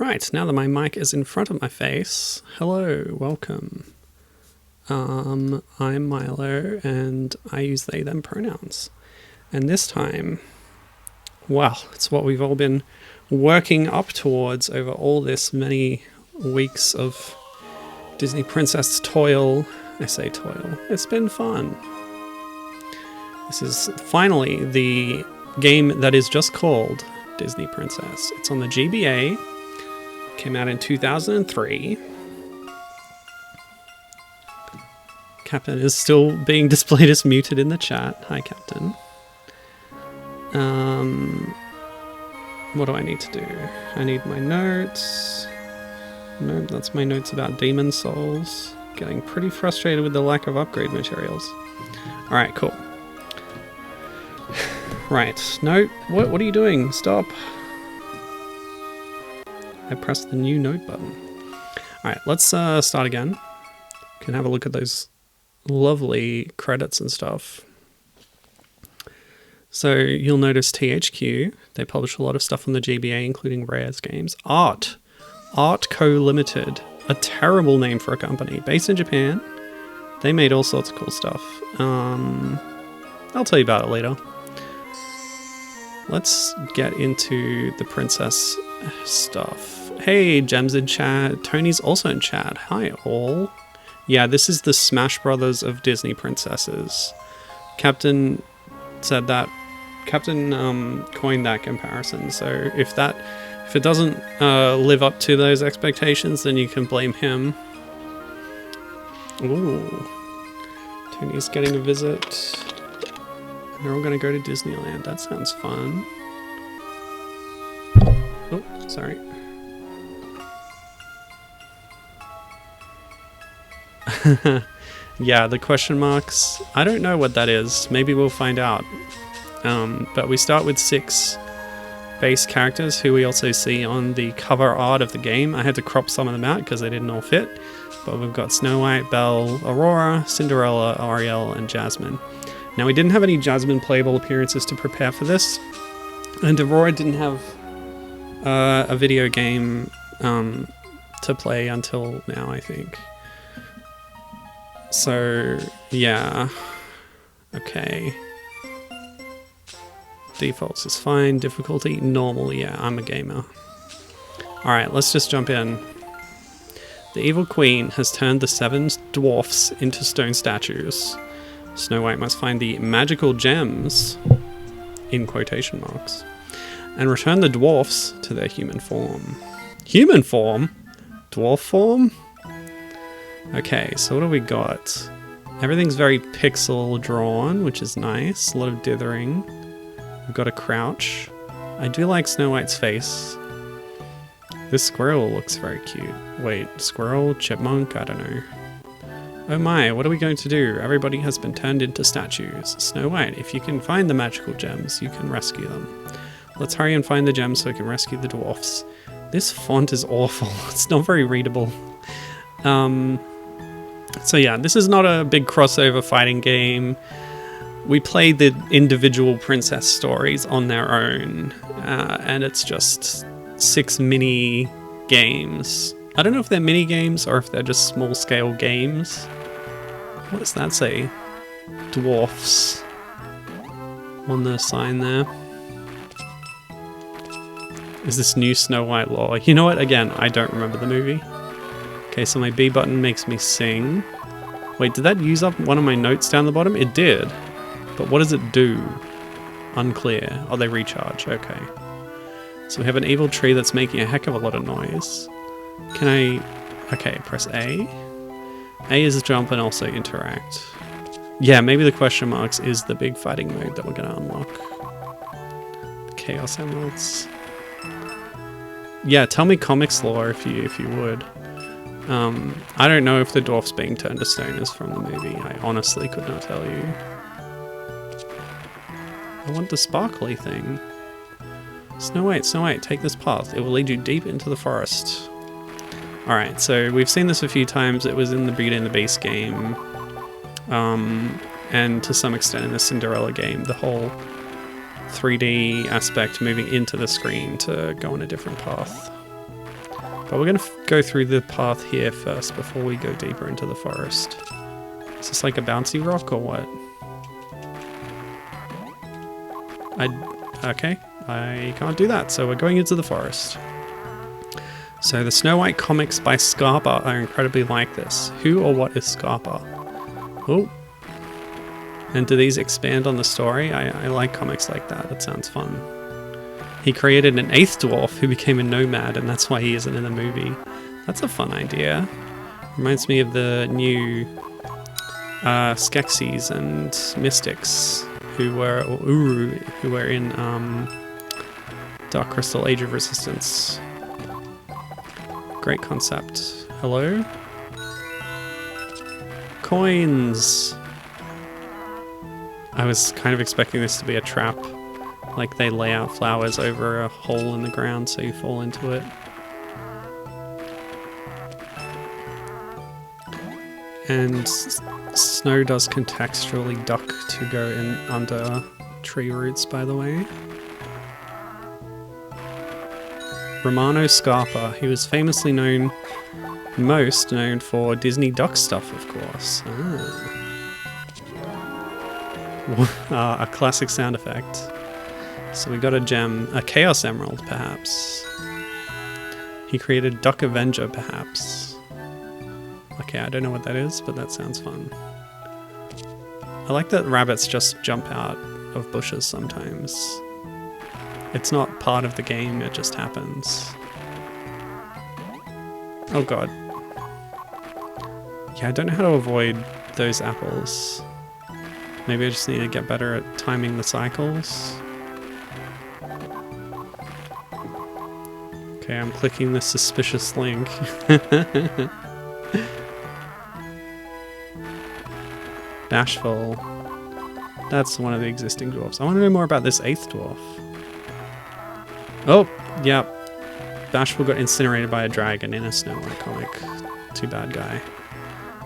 Right, now that my mic is in front of my face, hello, welcome. I'm Milo, and I use they, them pronouns. And this time, well, it's what we've all been working up towards over all this many weeks of Disney Princess toil. I say toil. It's been fun. This is finally the game that is just called Disney Princess. It's on the GBA. Came out in 2003. Captain is still being displayed as muted in the chat. Hi, Captain. What do I need to do? I need my notes. Nope, that's my notes about Demon Souls. Getting pretty frustrated with the lack of upgrade materials. Alright, cool. Right, no, what are you doing? Stop. I pressed the new note button. Alright, let's start again. Can have a look at those lovely credits and stuff. So you'll notice THQ, they publish a lot of stuff on the GBA, including Rare's games. Art Co. Limited, a terrible name for a company. Based in Japan, they made all sorts of cool stuff. I'll tell you about it later. Let's get into the princess stuff. Hey, Gems in chat. Tony's also in chat. Hi, all. Yeah, this is the Smash Brothers of Disney princesses. Captain said that. Captain coined that comparison. So if it doesn't live up to those expectations, then you can blame him. Ooh, Tony's getting a visit. They're all going to go to Disneyland. That sounds fun. Oh, sorry. Yeah, the question marks. I don't know what that is. Maybe we'll find out. But we start with 6 base characters who we also see on the cover art of the game. I had to crop some of them out because they didn't all fit. But we've got Snow White, Belle, Aurora, Cinderella, Ariel, and Jasmine. Now, we didn't have any Jasmine playable appearances to prepare for this. And Aurora didn't have a video game to play until now, I think. So, yeah. Okay. Defaults is fine. Difficulty, normal. Yeah, I'm a gamer. Alright, let's just jump in. The evil queen has turned the 7 dwarfs into stone statues. Snow White must find the magical gems, in quotation marks, and return the dwarfs to their human form. Human form? Dwarf form? Okay, so what do we got? Everything's very pixel drawn, which is nice. A lot of dithering. We've got a crouch. I do like Snow White's face. This squirrel looks very cute. Wait, squirrel, chipmunk, I don't know. Oh my, what are we going to do? Everybody has been turned into statues. Snow White, if you can find the magical gems, you can rescue them. Let's hurry and find the gems so we can rescue the dwarfs. This font is awful. It's not very readable. So yeah, this is not a big crossover fighting game. We play the individual princess stories on their own, and it's just 6 mini games. I don't know if they're mini games or if they're just small scale games. What does that say? Dwarfs on the sign there. Is this new Snow White lore? You know what? Again, I don't remember the movie. Okay, so my B button makes me sing. Wait, did that use up one of my notes down the bottom? It did. But what does it do? Unclear. Oh, they recharge. Okay. So we have an evil tree that's making a heck of a lot of noise. Can I... Okay, press A. A is jump and also interact. Yeah, maybe the question marks is the big fighting mode that we're going to unlock. The Chaos Emeralds. Yeah, tell me comics lore if you would. I don't know if the dwarfs being turned to stone is from the movie. I honestly could not tell you. I want the sparkly thing. Snow White, take this path. It will lead you deep into the forest. Alright, so we've seen this a few times. It was in the Beauty and the Beast game. And to some extent in the Cinderella game. The whole 3D aspect moving into the screen to go on a different path. But we're going to go through the path here first before we go deeper into the forest. Is this like a bouncy rock or what? Okay, I can't do that, so we're going into the forest. So the Snow White comics by Scarpa are incredibly like this. Who or what is Scarpa? Oh. And do these expand on the story? I like comics like that. It sounds fun. He created an 8th dwarf who became a nomad, and that's why he isn't in the movie. That's a fun idea. Reminds me of the new Skeksis and Mystics who were, or Uru, who were in Dark Crystal Age of Resistance. Great concept. Hello? Coins! I was kind of expecting this to be a trap. Like they lay out flowers over a hole in the ground so you fall into it. And snow does contextually duck to go in under tree roots, by the way. Romano Scarpa, he was famously most known for Disney duck stuff, of course. A classic sound effect. So we got a gem, a Chaos Emerald, perhaps. He created Duck Avenger, perhaps. Okay, I don't know what that is, but that sounds fun. I like that rabbits just jump out of bushes sometimes. It's not part of the game, it just happens. Oh god. Yeah, I don't know how to avoid those apples. Maybe I just need to get better at timing the cycles. Okay, I'm clicking the suspicious link. Bashful. That's one of the existing dwarfs. I want to know more about this 8th dwarf. Oh, yeah. Bashful got incinerated by a dragon in a Snow White comic. Too bad, guy.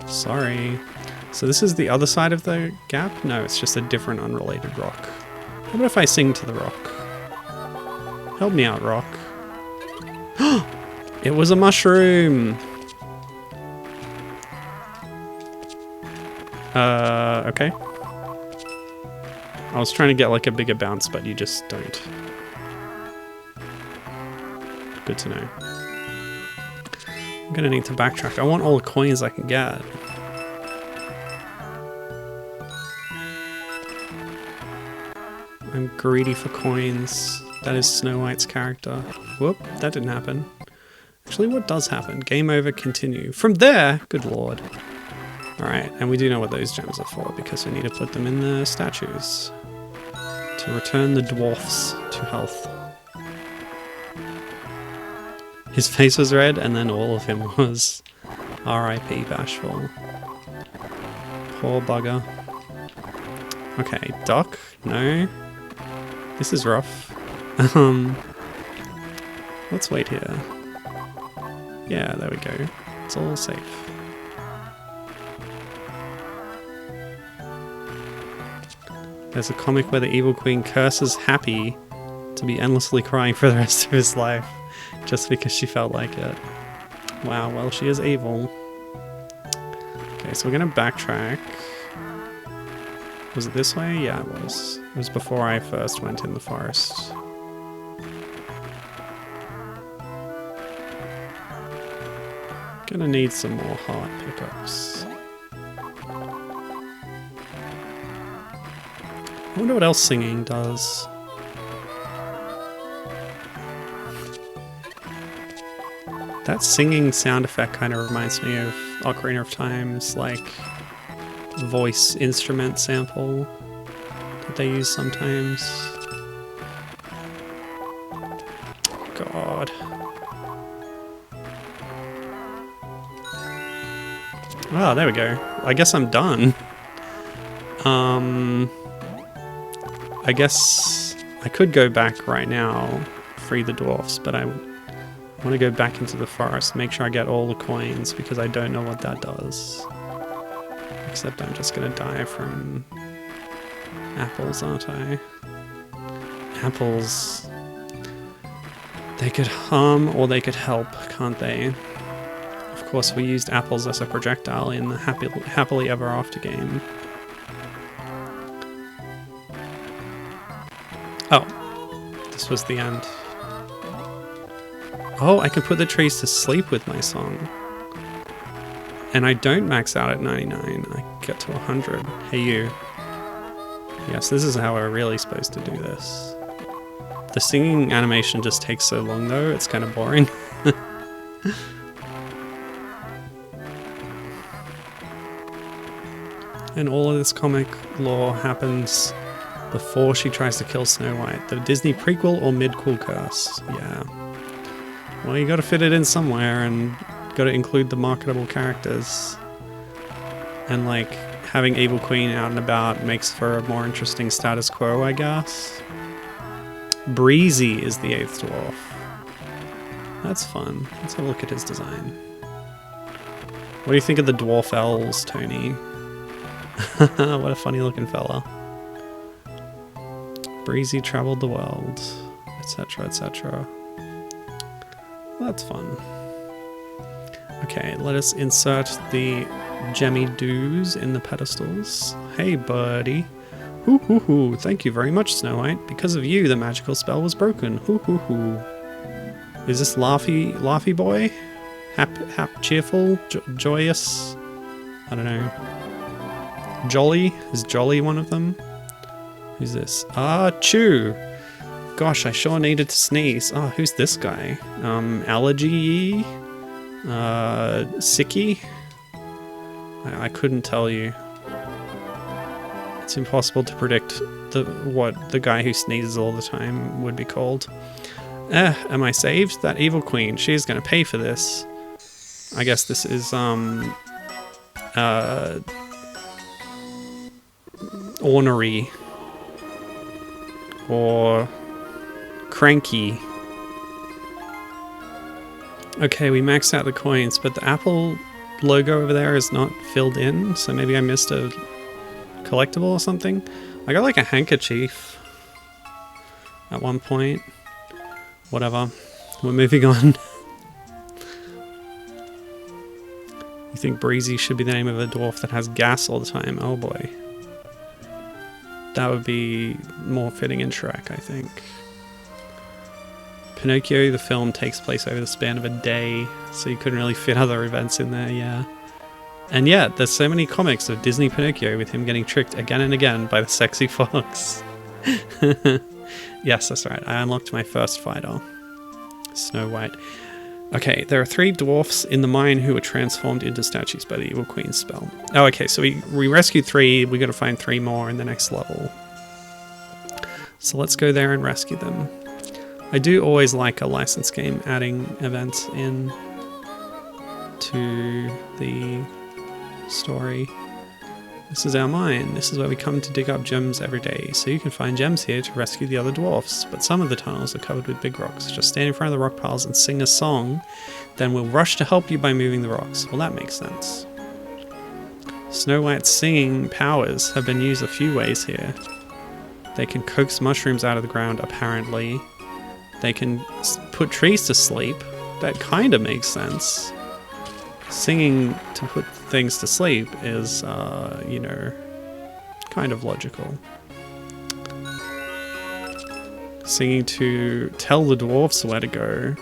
Sorry. So this is the other side of the gap? No, it's just a different unrelated rock. What if I sing to the rock? Help me out, rock. It was a mushroom! Okay. I was trying to get like a bigger bounce, but you just don't. Good to know. I'm gonna need to backtrack. I want all the coins I can get. I'm greedy for coins. That is Snow White's character. Whoop, that didn't happen. Actually, what does happen? Game over, continue. From there? Good lord. Alright, and we do know what those gems are for, because we need to put them in the statues. To return the dwarfs to health. His face was red, and then all of him was. R.I.P. Bashful. Poor bugger. Okay, duck? No. This is rough. Let's wait here. Yeah, there we go. It's all safe. There's a comic where the evil queen curses Happy to be endlessly crying for the rest of his life, just because she felt like it. Wow, well, she is evil. Okay, so we're gonna backtrack. Was it this way? Yeah, it was. It was before I first went in the forest. Gonna need some more heart pickups. I wonder what else singing does. That singing sound effect kind of reminds me of Ocarina of Time's, like, voice instrument sample that they use sometimes. God. Oh, there we go. I guess I'm done. I guess I could go back right now, free the dwarfs, but I want to go back into the forest, make sure I get all the coins, because I don't know what that does. Except I'm just gonna die from apples, aren't I? Apples. They could harm or they could help, can't they? Of course, we used apples as a projectile in the Happily Ever After game. Oh, this was the end. Oh, I can put the trees to sleep with my song. And I don't max out at 99, I get to 100. Hey you. Yes, this is how we're really supposed to do this. The singing animation just takes so long though, it's kind of boring. And all of this comic lore happens before she tries to kill Snow White. The Disney prequel or mid-cool curse. Yeah. Well, you gotta fit it in somewhere and gotta include the marketable characters. And like, having Evil Queen out and about makes for a more interesting status quo, I guess. Breezy is the 8th dwarf. That's fun. Let's have a look at his design. What do you think of the dwarf elves, Tony? What a funny looking fella. Breezy traveled the world, etc, etc. That's fun. Okay, let us insert the gemmy doos in the pedestals. Hey buddy. Hoo hoo hoo. Thank you very much, Snow White. Because of you, the magical spell was broken. Hoo hoo hoo. Is this Laughy Boy? Cheerful? Joyous? I don't know. Jolly? Is Jolly one of them? Who's this? Ah, Chew! Gosh, I sure needed to sneeze. Oh, who's this guy? Allergy? Sicky? I couldn't tell you. It's impossible to predict what the guy who sneezes all the time would be called. Am I saved? That evil queen. She's gonna pay for this. I guess this is, ornery. Or cranky. Okay, we maxed out the coins, but the Apple logo over there is not filled in, so maybe I missed a collectible or something. I got like a handkerchief at one point. Whatever. We're moving on. You think Breezy should be the name of a dwarf that has gas all the time? Oh boy. That would be more fitting in Shrek, I think. Pinocchio, the film, takes place over the span of a day, so you couldn't really fit other events in there, yeah. And yet, there's so many comics of Disney Pinocchio with him getting tricked again and again by the sexy fox. Yes, that's right. I unlocked my first fighter. Snow White. Okay, there are 3 dwarfs in the mine who were transformed into statues by the Evil Queen's spell. Oh, okay, so we rescued 3. We gotta find 3 more in the next level. So let's go there and rescue them. I do always like a licensed game adding events in to the story. This is our mine. This is where we come to dig up gems every day, so you can find gems here to rescue the other dwarfs. But some of the tunnels are covered with big rocks. Just stand in front of the rock piles and sing a song, then we'll rush to help you by moving the rocks. Well, that makes sense. Snow White's singing powers have been used a few ways here. They can coax mushrooms out of the ground, apparently. They can put trees to sleep. That kind of makes sense. Singing to put things to sleep is, you know, kind of logical. Singing to tell the dwarfs where to go.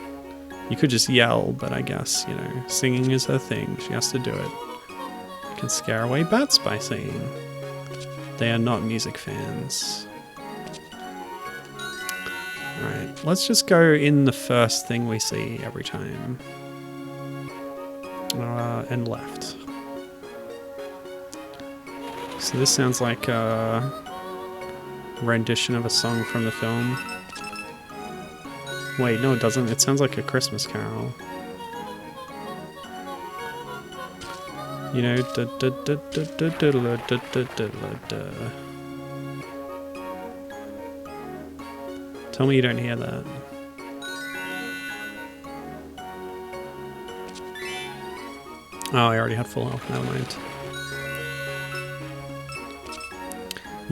You could just yell, but I guess, you know, singing is her thing. She has to do it. You can scare away bats by singing. They are not music fans. Alright, let's just go in the first thing we see every time. And left. So this sounds like a rendition of a song from the film. Wait, no it doesn't. It sounds like a Christmas carol. You know, Tell me you don't hear that. Oh, I already had full health, never mind.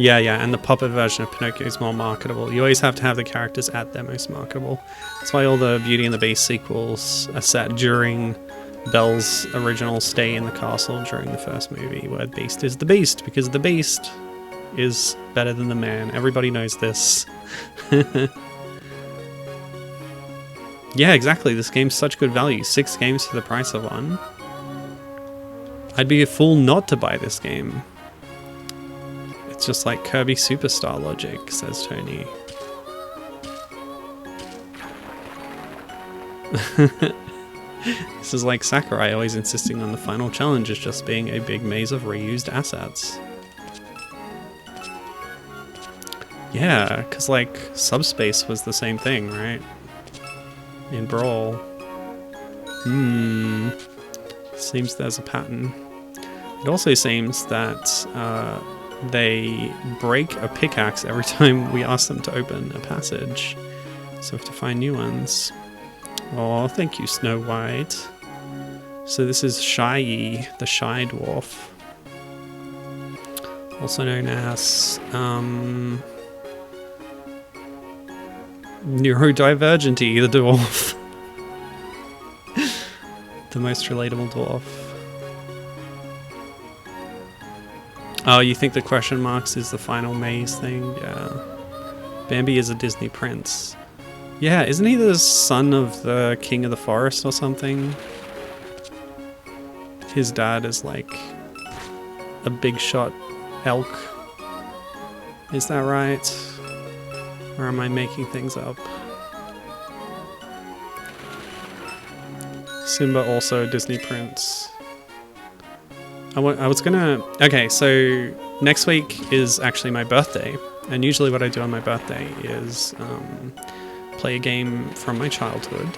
Yeah, and the puppet version of Pinocchio is more marketable. You always have to have the characters at their most marketable. That's why all the Beauty and the Beast sequels are set during Belle's original stay in the castle during the first movie, where the Beast is the Beast, because the Beast is better than the man. Everybody knows this. Yeah, exactly. This game's such good value. 6 games for the price of 1. I'd be a fool not to buy this game. It's just like Kirby Superstar logic, says Tony. This is like Sakurai always insisting on the final challenge as just being a big maze of reused assets. Yeah, because like Subspace was the same thing, right? In Brawl. Seems there's a pattern. It also seems that they break a pickaxe every time we ask them to open a passage. So we have to find new ones. Oh, thank you, Snow White. So this is Shy, the Shy Dwarf. Also known as Neurodivergenty, the dwarf. The most relatable dwarf. Oh, you think the question marks is the final maze thing? Yeah. Bambi is a Disney prince. Yeah, isn't he the son of the king of the forest or something? His dad is like a big shot elk. Is that right? Or am I making things up? Simba also a Disney prince. I was gonna... Okay, so next week is actually my birthday. And usually what I do on my birthday is play a game from my childhood.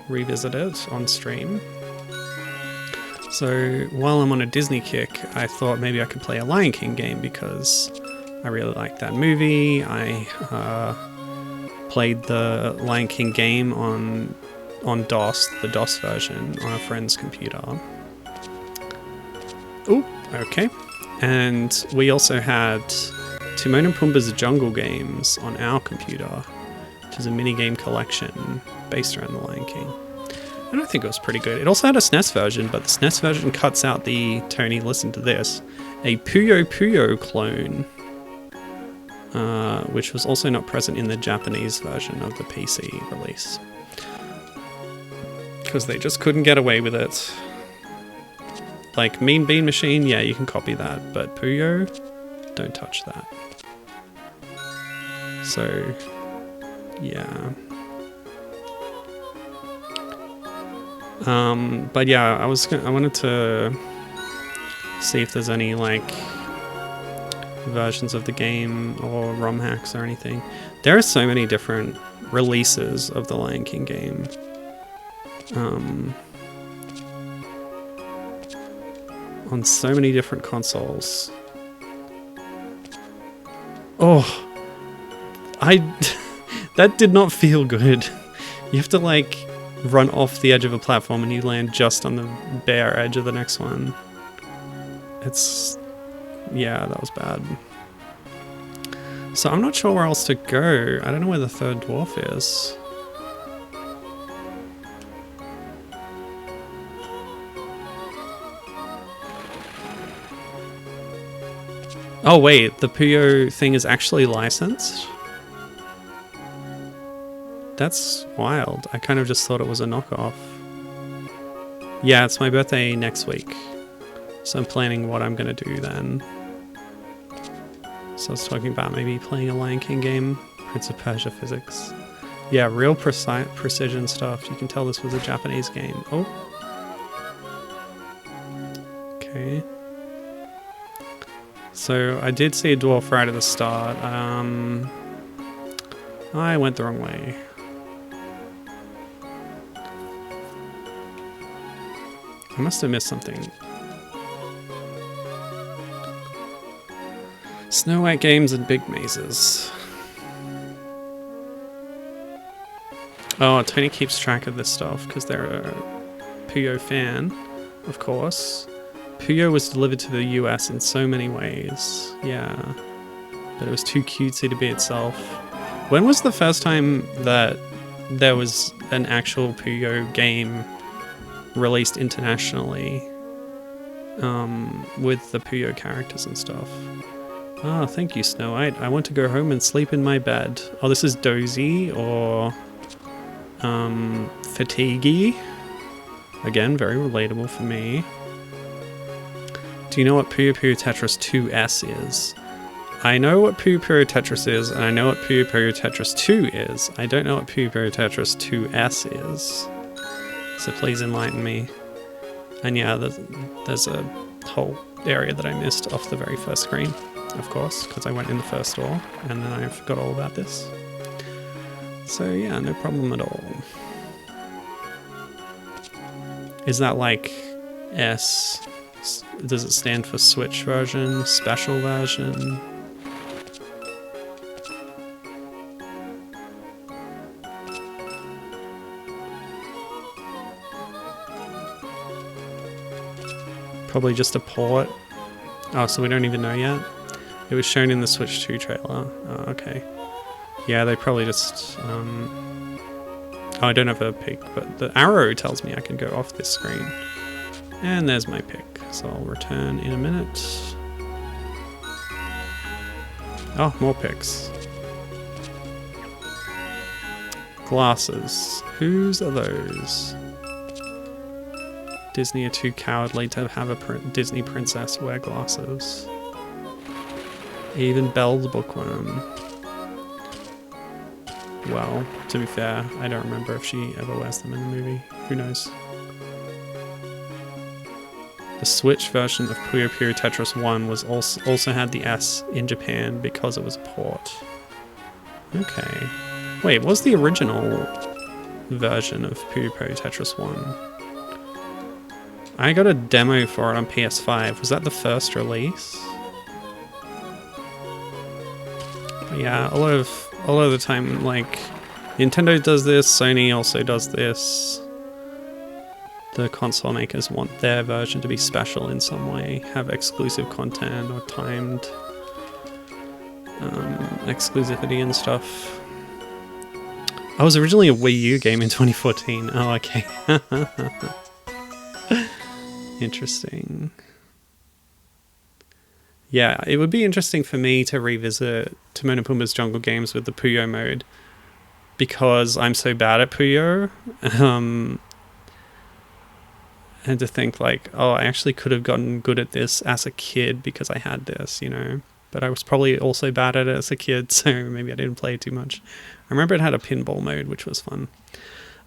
Revisit it on stream. So while I'm on a Disney kick, I thought maybe I could play a Lion King game because I really like that movie. I played the Lion King game on DOS, the DOS version, on a friend's computer. Oh, okay. And we also had Timon and Pumbaa's Jungle Games on our computer, which is a minigame collection based around the Lion King. And I think it was pretty good. It also had a SNES version, but the SNES version cuts out the, Tony, listen to this, a Puyo Puyo clone, which was also not present in the Japanese version of the PC release. Because they just couldn't get away with it. Like Mean Bean Machine, yeah, you can copy that, but Puyo, don't touch that. So, yeah. But yeah, I wanted to see if there's any like versions of the game or ROM hacks or anything. There are so many different releases of the Lion King game. On so many different consoles. Oh, that did not feel good. You have to like run off the edge of a platform and you land just on the bare edge of the next one. Yeah, that was bad. So I'm not sure where else to go. I don't know where the third dwarf is. Oh wait, the Puyo thing is actually licensed? That's wild. I kind of just thought it was a knockoff. Yeah, it's my birthday next week. So I'm planning what I'm going to do then. So I was talking about maybe playing a Lion King game. Prince of Persia physics. Yeah, real precision stuff. You can tell this was a Japanese game. Oh. Okay. So I did see a dwarf right at the start. I went the wrong way. I must have missed something. Snow White games and big mazes. Oh, Tony keeps track of this stuff because they're a Puyo fan, of course. Puyo was delivered to the US in so many ways. Yeah. But it was too cutesy to be itself. When was the first time that there was an actual Puyo game released internationally? With the Puyo characters and stuff. Ah, thank you, Snow White. I want to go home and sleep in my bed. Oh, this is dozy or fatiguey. Again, very relatable for me. Do you know what Puyo Puyo Tetris 2S is? I know what Puyo Puyo Tetris is, and I know what Puyo Puyo Tetris 2 is. I don't know what Puyo Puyo Tetris 2S is. So please enlighten me. And yeah, there's a whole area that I missed off the very first screen, of course, because I went in the first door, and then I forgot all about this. So yeah, no problem at all. Is that like S? Does it stand for Switch version? Special version? Probably just a port. Oh, so we don't even know yet? It was shown in the Switch 2 trailer. Oh, okay. Yeah, they probably just... Oh, I don't have a pick, but the arrow tells me I can go off this screen. And there's my pick, so I'll return in a minute. Oh, more picks. Glasses. Whose are those? Disney are too cowardly to have a Disney princess wear glasses. Even Belle the bookworm. Well, to be fair, I don't remember if she ever wears them in the movie. Who knows? The Switch version of Puyo Puyo Tetris 1 was also had the S in Japan because it was a port. Okay. Wait, what was the original version of Puyo Puyo Tetris 1? I got a demo for it on PS5. Was that the first release? But yeah, a lot of the time, like, Nintendo does this, Sony also does this. The console makers want their version to be special in some way, have exclusive content or timed exclusivity and stuff. I was originally a Wii U game in 2014. Oh, okay. Interesting. Yeah, it would be interesting for me to revisit Timon and Pumbaa's Jungle Games with the Puyo mode, because I'm so bad at Puyo, and to think like, oh, I actually could have gotten good at this as a kid because I had this, you know, but I was probably also bad at it as a kid, so maybe I didn't play too much. I remember it had a pinball mode, which was fun.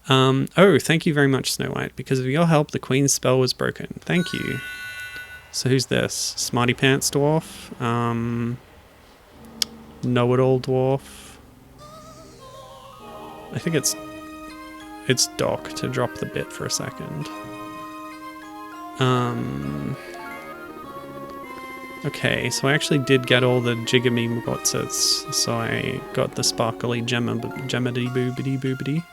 Oh, thank you very much, Snow White. Because of your help, the Queen's spell was broken. Thank you. So who's this? Smarty Pants Dwarf? Know-it-all Dwarf? I think it's Doc to drop the bit for a second. Okay, so I actually did get all the Jigamy Botsits, so I got the sparkly Gemmity Boobity Boobity.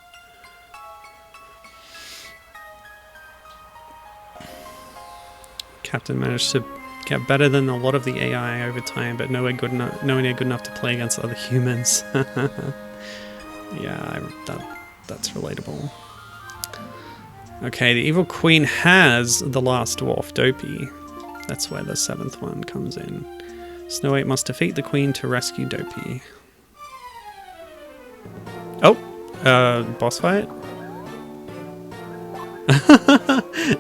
Captain managed to get better than a lot of the AI over time, but nowhere good enough to play against other humans. Yeah, that's relatable. Okay, the evil queen has the last dwarf, Dopey. That's where the 7th one comes in. Snow White must defeat the queen to rescue Dopey. Oh, boss fight?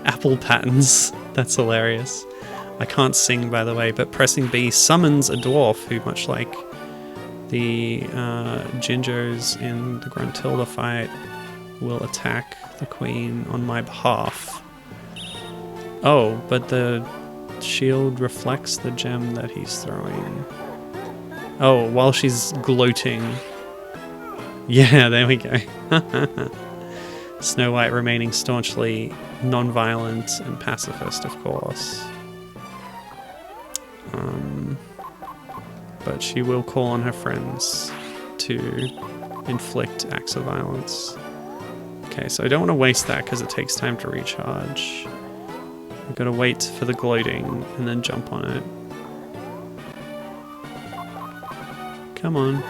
Apple patterns. That's hilarious. I can't sing, by the way, but pressing B summons a dwarf who, much like the Gingers in the Gruntilda fight, will attack the queen on my behalf. Oh, but the shield reflects the gem that he's throwing. Oh, while she's gloating. Yeah, there we go. Snow White remaining staunchly non-violent and pacifist, of course. But she will call on her friends to inflict acts of violence. Okay, so I don't want to waste that because it takes time to recharge. Gotta wait for the gloating and then jump on it. Come on.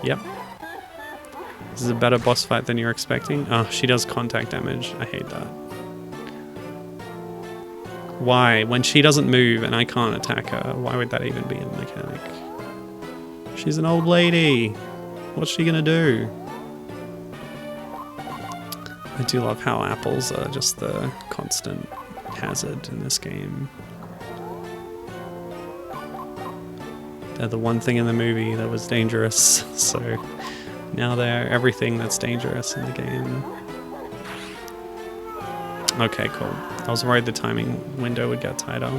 Yep. This is a better boss fight than you're expecting. Oh, she does contact damage. I hate that. Why? When she doesn't move and I can't attack her, why would that even be a mechanic? She's an old lady. What's she gonna do? I do love how apples are just the constant hazard in this game. They're the one thing in the movie that was dangerous, so now they're everything that's dangerous in the game. Okay, cool. I was worried the timing window would get tighter.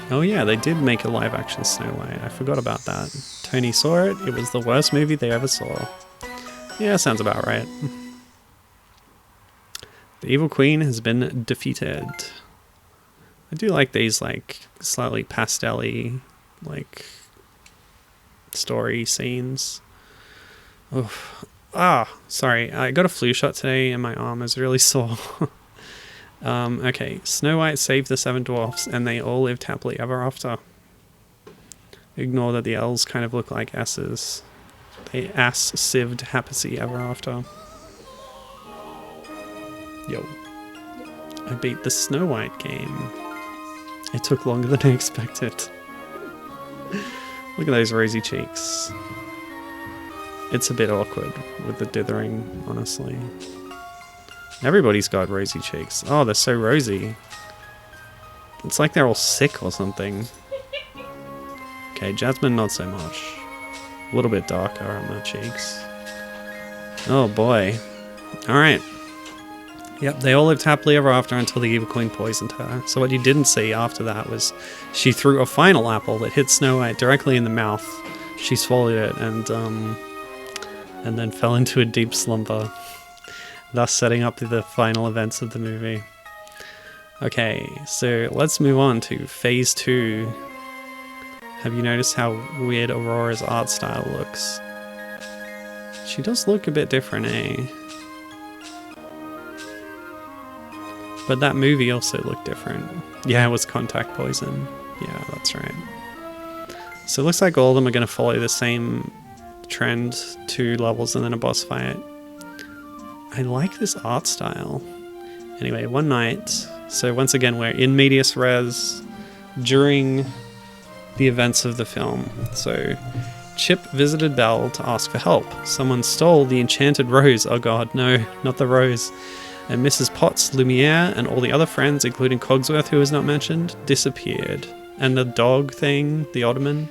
Oh yeah, they did make a live-action Snow White. I forgot about that. Tony saw it. It was the worst movie they ever saw. Yeah, sounds about right. The evil queen has been defeated. I do like these, like, slightly pastel-y, like, story scenes. Oof. Ah, sorry. I got a flu shot today and my arm is really sore. Okay, Snow White saved the 7 dwarfs and they all lived happily ever after. Ignore that the L's kind of look like S's. They ass-sieved happily ever after. Yo. I beat the Snow White game. It took longer than I expected. Look at those rosy cheeks. It's a bit awkward with the dithering, honestly. Everybody's got rosy cheeks. Oh, they're so rosy. It's like they're all sick or something. Okay, Jasmine not so much. A little bit darker on the cheeks. Oh boy. Alright. Yep, they all lived happily ever after until the evil queen poisoned her. So what you didn't see after that was she threw a final apple that hit Snow White directly in the mouth. She swallowed it and then fell into a deep slumber, thus setting up the final events of the movie. Okay, so let's move on to phase 2. Have you noticed how weird Aurora's art style looks? She does look a bit different, eh? But that movie also looked different. Yeah, it was contact poison. Yeah, that's right. So it looks like all of them are going to follow the same trend, 2 levels and then a boss fight. I like this art style. Anyway, one night, so once again we're in medias res during the events of the film. So Chip visited Belle to ask for help. Someone stole the enchanted rose. Oh god, no, not the rose. And Mrs. Potts, Lumiere, and all the other friends, including Cogsworth, who was not mentioned, disappeared. And the dog thing, the Ottoman.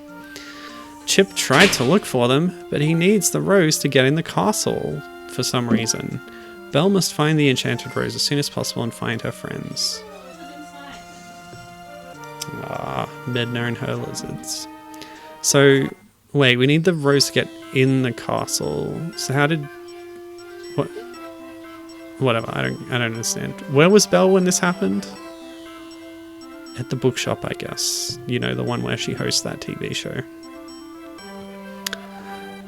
Chip tried to look for them, but he needs the rose to get in the castle for some reason. Belle must find the enchanted rose as soon as possible and find her friends. Ah, Medna and her lizards. So, wait, we need the rose to get in the castle. So how did... What? Whatever, I don't understand. Where was Belle when this happened? At the bookshop, I guess. You know, the one where she hosts that TV show.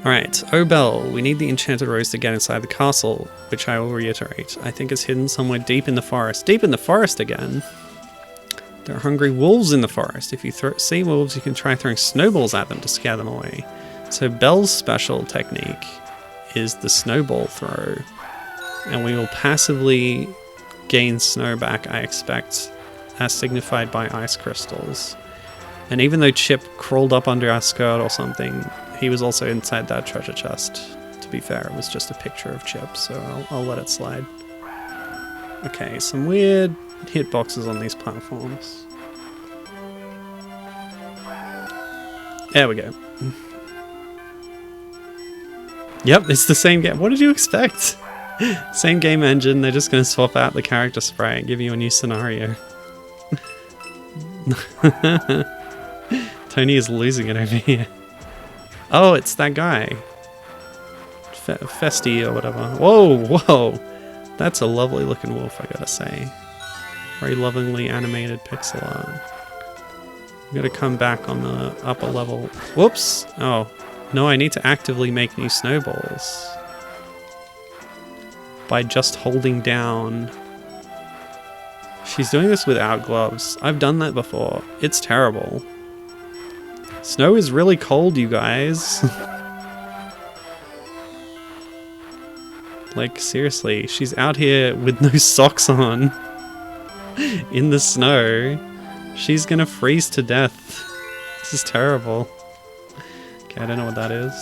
Alright, oh Belle, we need the enchanted rose to get inside the castle, which I will reiterate. I think it's hidden somewhere deep in the forest. Deep in the forest again? There are hungry wolves in the forest. If you see wolves, you can try throwing snowballs at them to scare them away. So Belle's special technique is the snowball throw. And we will passively gain snow back, I expect, as signified by ice crystals. And even though Chip crawled up under our skirt or something, he was also inside that treasure chest. To be fair, it was just a picture of Chip, so I'll let it slide. Okay, some weird hitboxes on these platforms. There we go. Yep, it's the same game. What did you expect? Same game engine, they're just going to swap out the character sprite and give you a new scenario. Tony is losing it over here. Oh, it's that guy. Festy or whatever. Whoa, whoa. That's a lovely looking wolf, I gotta say. Very lovingly animated pixel art. I'm gonna come back on the upper level. Whoops! Oh, no, I need to actively make new snowballs. By just holding down She's doing this without gloves. I've done that before. It's terrible. Snow is really cold, you guys. Like, seriously, she's out here with no socks on in the snow. She's gonna freeze to death. This is terrible. Okay, I don't know what that is.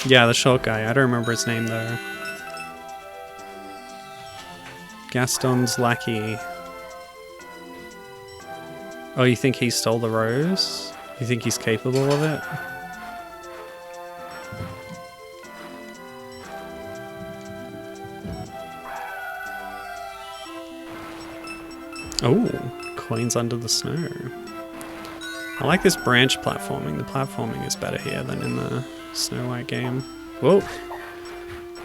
Yeah, the short guy. I don't remember his name though. Gaston's lackey. Oh, you think he stole the rose? You think he's capable of it? Oh, coins under the snow. I like this branch platforming. The platforming is better here than in the Snow White game. Whoa.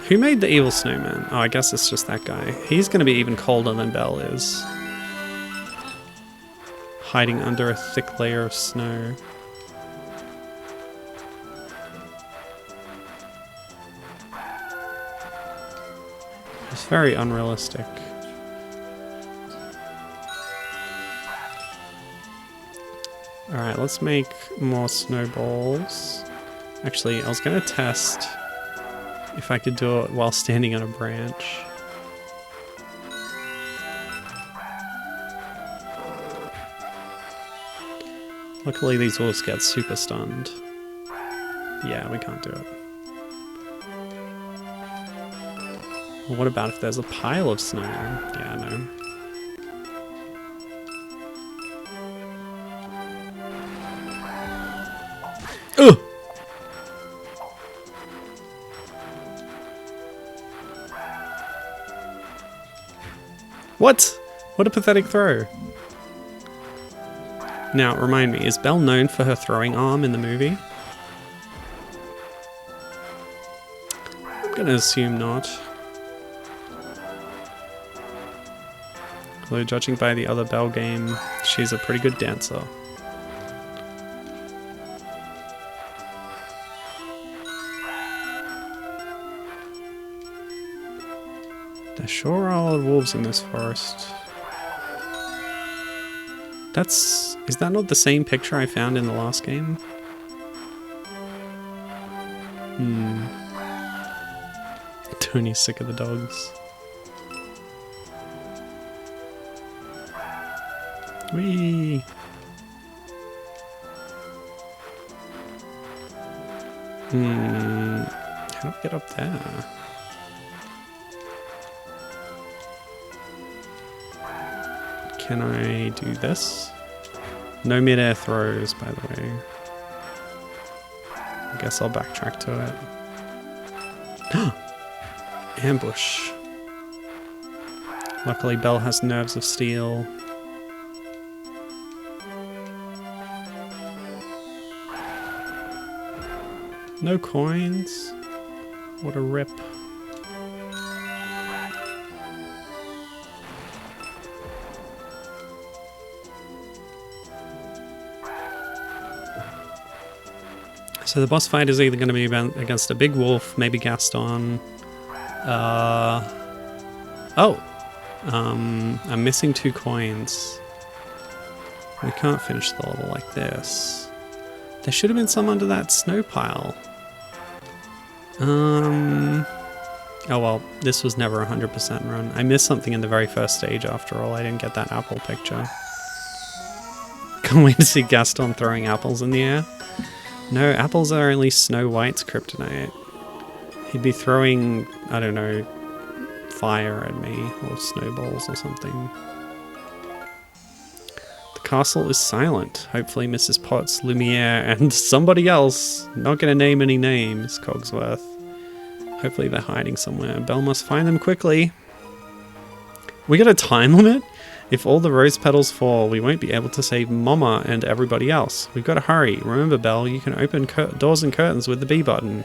Who made the evil snowman? Oh, I guess it's just that guy. He's going to be even colder than Belle is. Hiding under a thick layer of snow. It's very unrealistic. Alright, let's make more snowballs. Actually, I was going to test if I could do it while standing on a branch. Luckily these wolves get super stunned. Yeah, we can't do it. Well, what about if there's a pile of snow? Yeah, no. Ugh! What? What a pathetic throw. Now, remind me, is Belle known for her throwing arm in the movie? I'm gonna assume not. Although judging by the other Belle game, she's a pretty good dancer. There sure are a lot of wolves in this forest. Is that not the same picture I found in the last game? Tony's sick of the dogs. Whee! How do I get up there? Can I do this? No mid-air throws, by the way. I guess I'll backtrack to it. Ambush. Luckily Belle has nerves of steel. No coins. What a rip. So the boss fight is either going to be against a big wolf, maybe Gaston. I'm missing 2 coins. We can't finish the level like this. There should have been some under that snow pile. Oh well, this was never a 100% run. I missed something in the very first stage after all. I didn't get that apple picture. Can't wait to see Gaston throwing apples in the air. No, apples are only Snow White's kryptonite. He'd be throwing, I don't know, fire at me, or snowballs or something. The castle is silent. Hopefully Mrs. Potts, Lumiere, and somebody else, not gonna name any names, Cogsworth. Hopefully they're hiding somewhere. Belle must find them quickly. We got a time limit? If all the rose petals fall, we won't be able to save Mama and everybody else. We've got to hurry. Remember, Belle, you can open doors and curtains with the B button.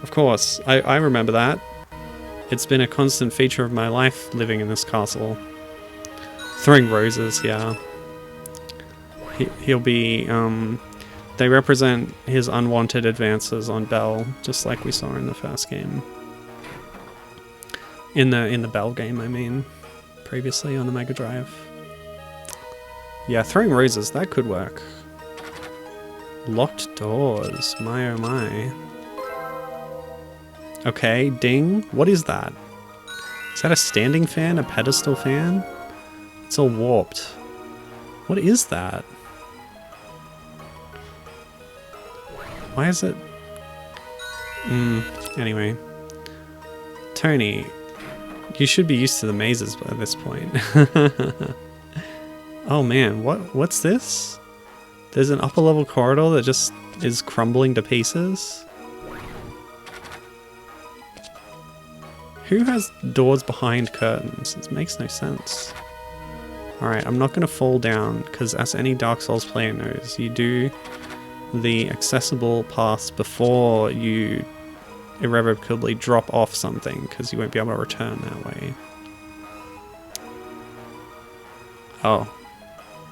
Of course, I remember that. It's been a constant feature of my life living in this castle. Throwing roses, yeah. He'll be, They represent his unwanted advances on Belle, just like we saw in the first game. In the Belle game, I mean. Previously on the Mega Drive. Yeah, throwing roses, that could work. Locked doors, my oh my. Okay, ding. What is that? Is that a standing fan? A pedestal fan? It's all warped. What is that? Why is it... Anyway. Tony, you should be used to the mazes by this point. Oh man, what's this? There's an upper level corridor that just is crumbling to pieces. Who has doors behind curtains? It makes no sense. Alright, I'm not going to fall down, because as any Dark Souls player knows, you do the accessible paths before you irrevocably drop off something, because you won't be able to return that way. Oh.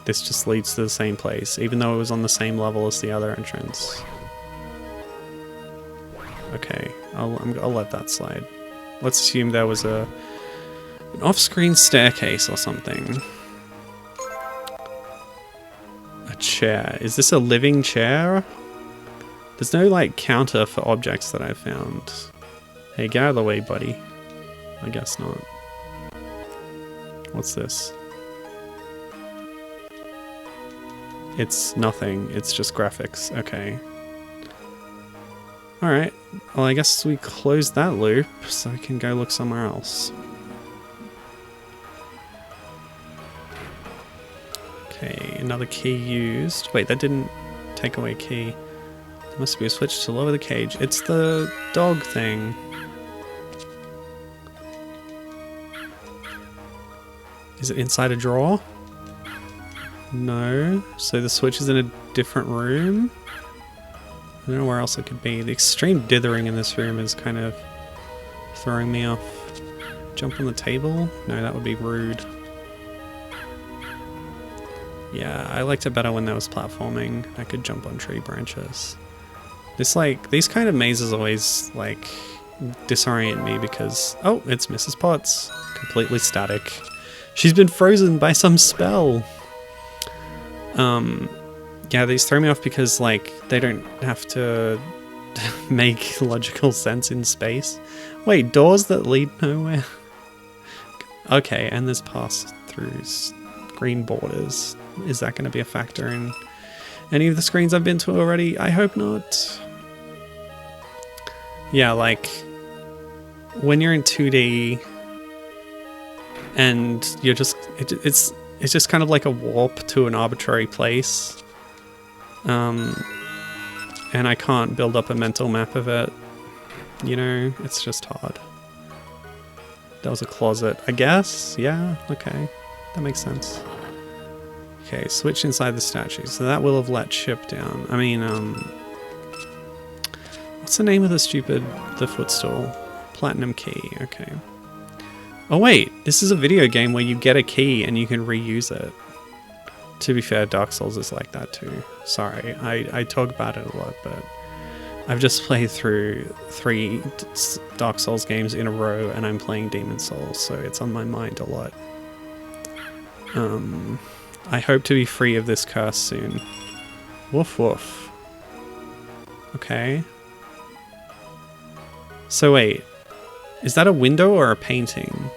This just leads to the same place, even though it was on the same level as the other entrance. Okay, I'll let that slide. Let's assume there was an off-screen staircase or something. A chair. Is this a living chair? There's no, like, counter for objects that I've found. Hey, get out of the way, buddy. I guess not. What's this? It's nothing. It's just graphics. Okay. Alright. Well, I guess we close that loop so we can go look somewhere else. Okay, another key used. Wait, that didn't take away key. There must be a switch to lower the cage. It's the dog thing. Is it inside a drawer? No. So the switch is in a different room? I don't know where else it could be. The extreme dithering in this room is kind of throwing me off. Jump on the table? No, that would be rude. Yeah, I liked it better when there was platforming. I could jump on tree branches. This, like, these kind of mazes always, like, disorient me because... Oh, it's Mrs. Potts. Completely static. She's been frozen by some spell! Yeah, these throw me off because, like, they don't have to make logical sense in space. Wait, doors that lead nowhere? Okay, and there's pass-throughs. Green borders. Is that going to be a factor in any of the screens I've been to already? I hope not. Yeah, like, when you're in 2D and you're just... It's just kind of like a warp to an arbitrary place. And I can't build up a mental map of it. You know, it's just hard. That was a closet, I guess? Yeah, okay. That makes sense. Okay, switch inside the statue. So that will have let Chip down. I mean, what's the name of the footstool? Platinum key, okay. Oh wait, this is a video game where you get a key and you can reuse it. To be fair, Dark Souls is like that too. Sorry, I talk about it a lot, but I've just played through 3 Dark Souls games in a row and I'm playing Demon Souls, so it's on my mind a lot. I hope to be free of this curse soon. Woof woof. Okay. So wait, is that a window or a painting?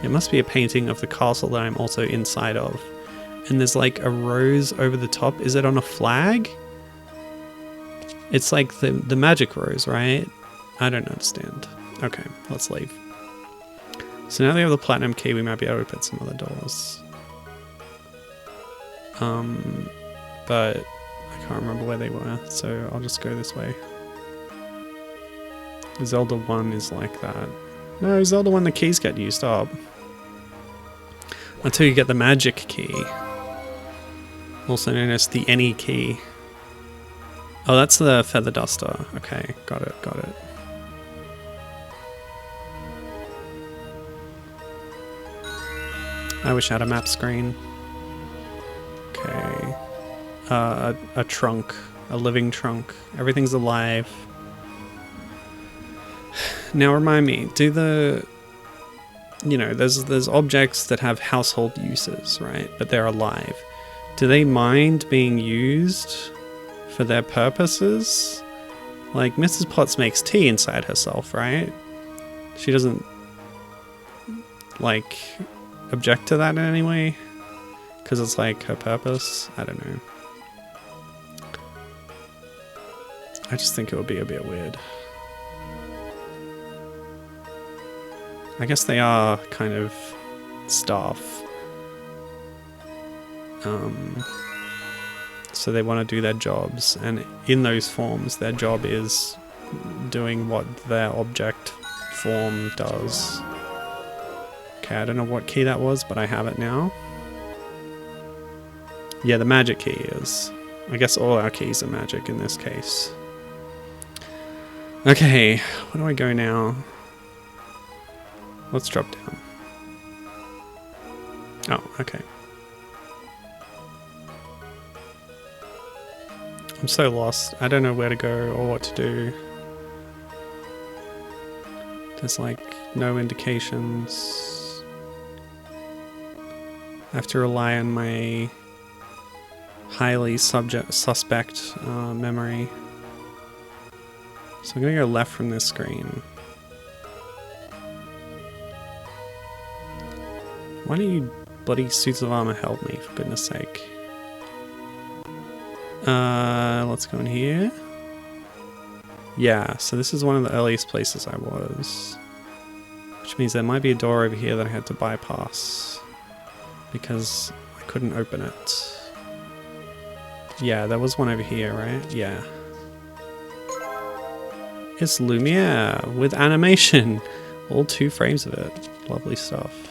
It must be a painting of the castle that I'm also inside of. And there's like a rose over the top. Is it on a flag? It's like the magic rose, right? I don't understand. Okay, let's leave. So now that we have the platinum key, we might be able to open some other doors. But I can't remember where they were, so I'll just go this way. Zelda 1 is like that. No, Zelda 1 the keys get used up. Until you get the magic key. Also known as the any key. Oh, that's the feather duster. Okay, got it, got it. I wish I had a map screen. Okay. A trunk. a living trunk. Everything's alive. Now remind me, do the... You know, there's objects that have household uses, right? But they're alive. Do they mind being used for their purposes? Like, Mrs. Potts makes tea inside herself, right? She doesn't, like, object to that in any way? Because it's, like, her purpose? I don't know. I just think it would be a bit weird. I guess they are kind of staff. So they want to do their jobs, and in those forms their job is doing what their object form does. Okay, I don't know what key that was, but I have it now. Yeah, the magic key is. I guess all our keys are magic in this case. Okay, where do I go now? Let's drop down. Oh, okay. I'm so lost. I don't know where to go or what to do. There's like no indications. I have to rely on my highly suspect memory. So I'm gonna go left from this screen. Why don't you bloody suits of armor help me, for goodness sake? Let's go in here. Yeah, so this is one of the earliest places I was. Which means there might be a door over here that I had to bypass. Because I couldn't open it. Yeah, there was one over here, right? Yeah. It's Lumiere with animation. All 2 frames of it. Lovely stuff.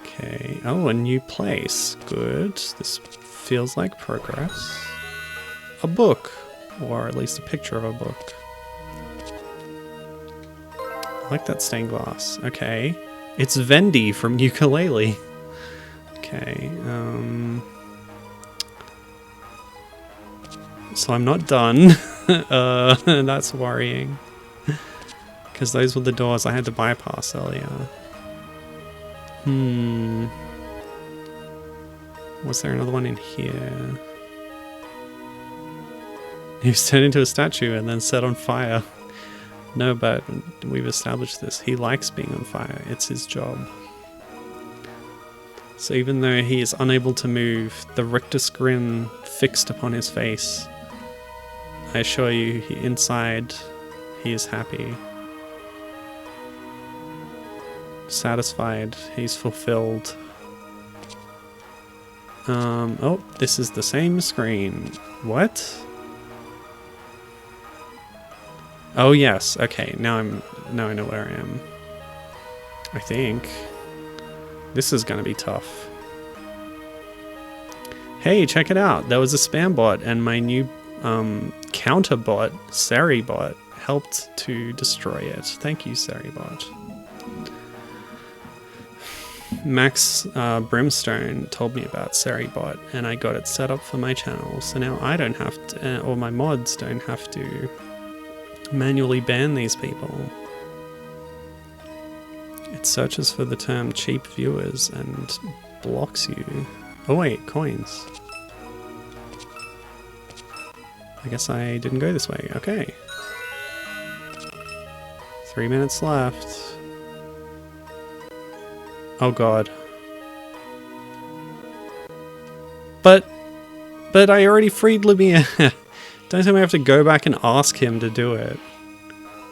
Okay. Oh, a new place. Good. This feels like progress. A book. Or at least a picture of a book. I like that stained glass. Okay. It's Vendi from Ukulele. Okay. So I'm not done. That's worrying. Because those were the doors I had to bypass earlier. Was there another one in here? He was turned into a statue and then set on fire. No, but we've established this. He likes being on fire. It's his job. So even though he is unable to move, the rictus grin fixed upon his face, I assure you, inside, he is happy. Satisfied. He's fulfilled. Oh, this is the same screen. What? Oh yes, okay, now I know where I am. I think. This is gonna be tough. Hey, check it out. There was a spam bot and my new counter bot, Seribot, helped to destroy it. Thank you, Seribot. Max Brimstone told me about Seribot and I got it set up for my channel, so now I don't have to, or my mods don't have to manually ban these people. It searches for the term cheap viewers and blocks you. Oh wait, coins. I guess I didn't go this way. Okay. 3 minutes left. Oh god. But I already freed Lumiere. Don't tell me I have to go back and ask him to do it.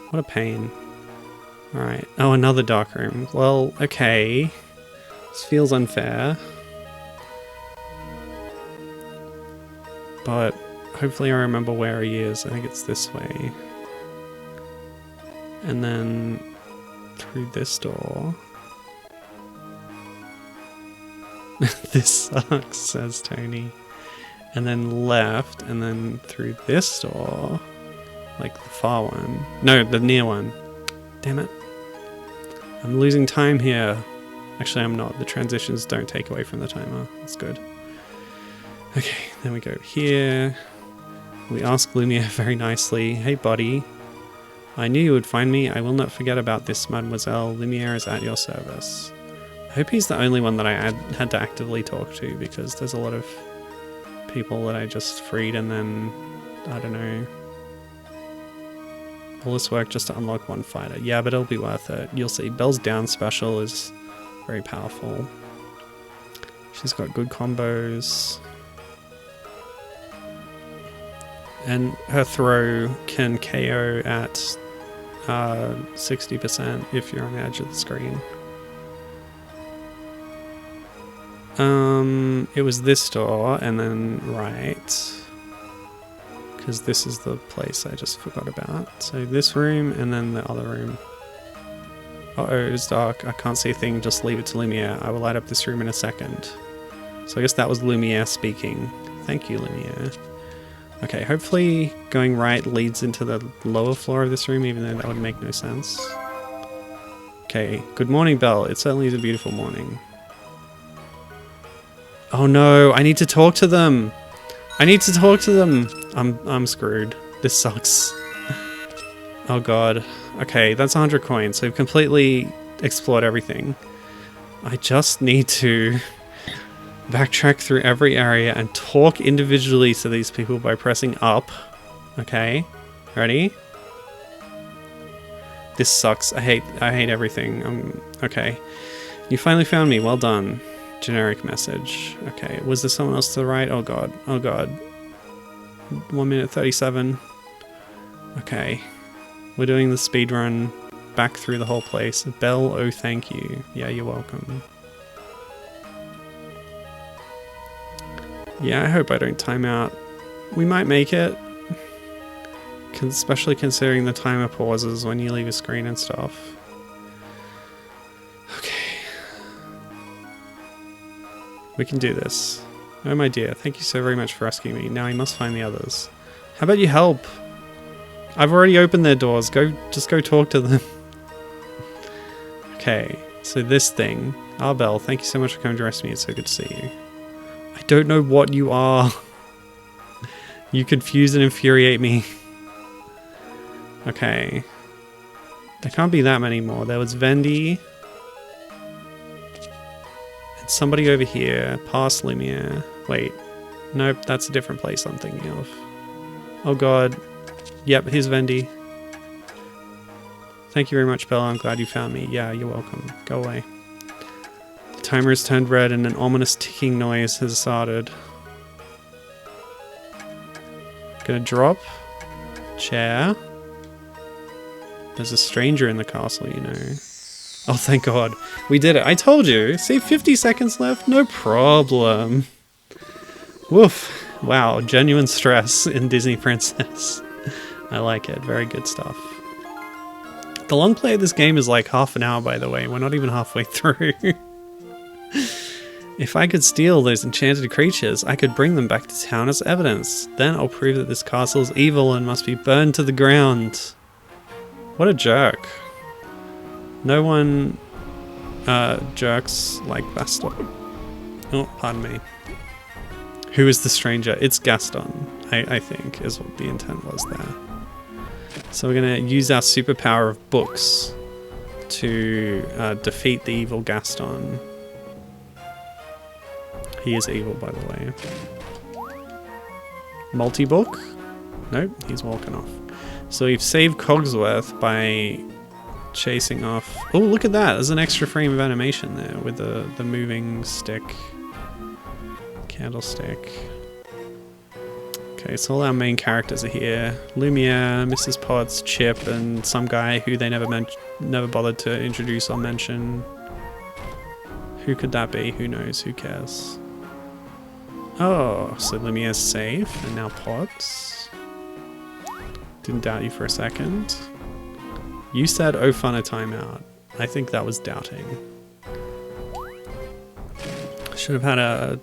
What a pain. Alright. Oh, another dark room. Well, okay. This feels unfair. But hopefully I remember where he is. I think it's this way. And then through this door. This sucks, says Tony. And then left, and then through this door. Like the far one. No, the near one. Damn it. I'm losing time here. Actually, I'm not. The transitions don't take away from the timer. That's good. Okay, then we go here. We ask Lumiere very nicely, "Hey buddy, I knew you would find me. I will not forget about this, mademoiselle. Lumiere is at your service." I hope he's the only one that I had to actively talk to, because there's a lot of people that I just freed and then, I don't know. All this work just to unlock one fighter. Yeah, but it'll be worth it. You'll see. Belle's down special is very powerful. She's got good combos. And her throw can KO at 60% if you're on the edge of the screen. It was this door and then right. Because this is the place I just forgot about. So this room and then the other room. Uh-oh, it's dark. I can't see a thing. Just leave it to Lumiere. I will light up this room in a second. So I guess that was Lumiere speaking. Thank you, Lumiere. Okay, hopefully going right leads into the lower floor of this room, even though that would make no sense. Okay, good morning, Belle. It certainly is a beautiful morning. Oh no, I need to talk to them. I need to talk to them. I'm screwed. This sucks. Oh god. Okay, that's 100 coins. So we've completely explored everything. I just need to backtrack through every area and talk individually to these people by pressing up. Okay, ready? This sucks. I hate everything. Okay, you finally found me. Well done. Generic message. Okay, was there someone else to the right? Oh god. Oh god. 1 minute 37. Okay, we're doing the speed run back through the whole place. Belle, oh thank you. Yeah, you're welcome. Yeah, I hope I don't time out. We might make it. Especially considering the timer pauses when you leave a screen and stuff. Okay. We can do this. Oh my dear, thank you so very much for rescuing me. Now I must find the others. How about you help? I've already opened their doors. Just go talk to them. Okay, so this thing. Ah, Belle, thank you so much for coming to rescue me. It's so good to see you. I don't know what you are. You confuse and infuriate me. Okay. There can't be that many more. There was Vendi. And somebody over here. Past Lumiere. Wait. Nope, that's a different place I'm thinking of. Oh god. Yep, here's Vendi. Thank you very much, Belle. I'm glad you found me. Yeah, you're welcome. Go away. The timer has turned red and an ominous ticking noise has started. Gonna drop. Chair. There's a stranger in the castle, you know. Oh, thank god. We did it. I told you. See, 50 seconds left? No problem. Woof. Wow, genuine stress in Disney Princess. I like it. Very good stuff. The long play of this game is like half an hour, by the way. We're not even halfway through. If I could steal those enchanted creatures, I could bring them back to town as evidence. Then I'll prove that this castle is evil and must be burned to the ground. What a jerk. No one jerks like Gaston. Oh, pardon me. Who is the stranger? It's Gaston, I think, is what the intent was there. So we're going to use our superpower of books to defeat the evil Gaston. He is evil, by the way. Multi-book? Nope, he's walking off. So we've saved Cogsworth by chasing off... Oh, look at that! There's an extra frame of animation there with the moving stick. Candlestick. Okay, so all our main characters are here. Lumiere, Mrs. Potts, Chip, and some guy who they never bothered to introduce or mention. Who could that be? Who knows? Who cares? Oh, so Lumiere's safe, and now Potts. Didn't doubt you for a second. You said, oh fun, a timeout. I think that was doubting. Should have had a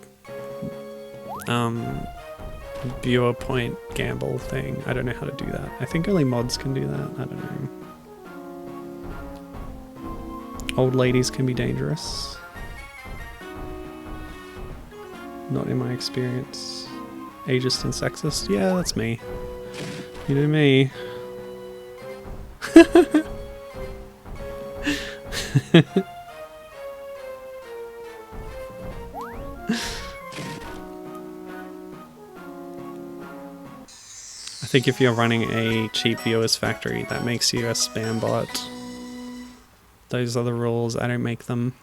viewer point gamble thing. I don't know how to do that. I think only mods can do that. I don't know. Old ladies can be dangerous. Not in my experience. Ageist and sexist? Yeah, that's me. You know me. I think if you're running a cheap viewers factory, that makes you a spam bot. Those are the rules, I don't make them.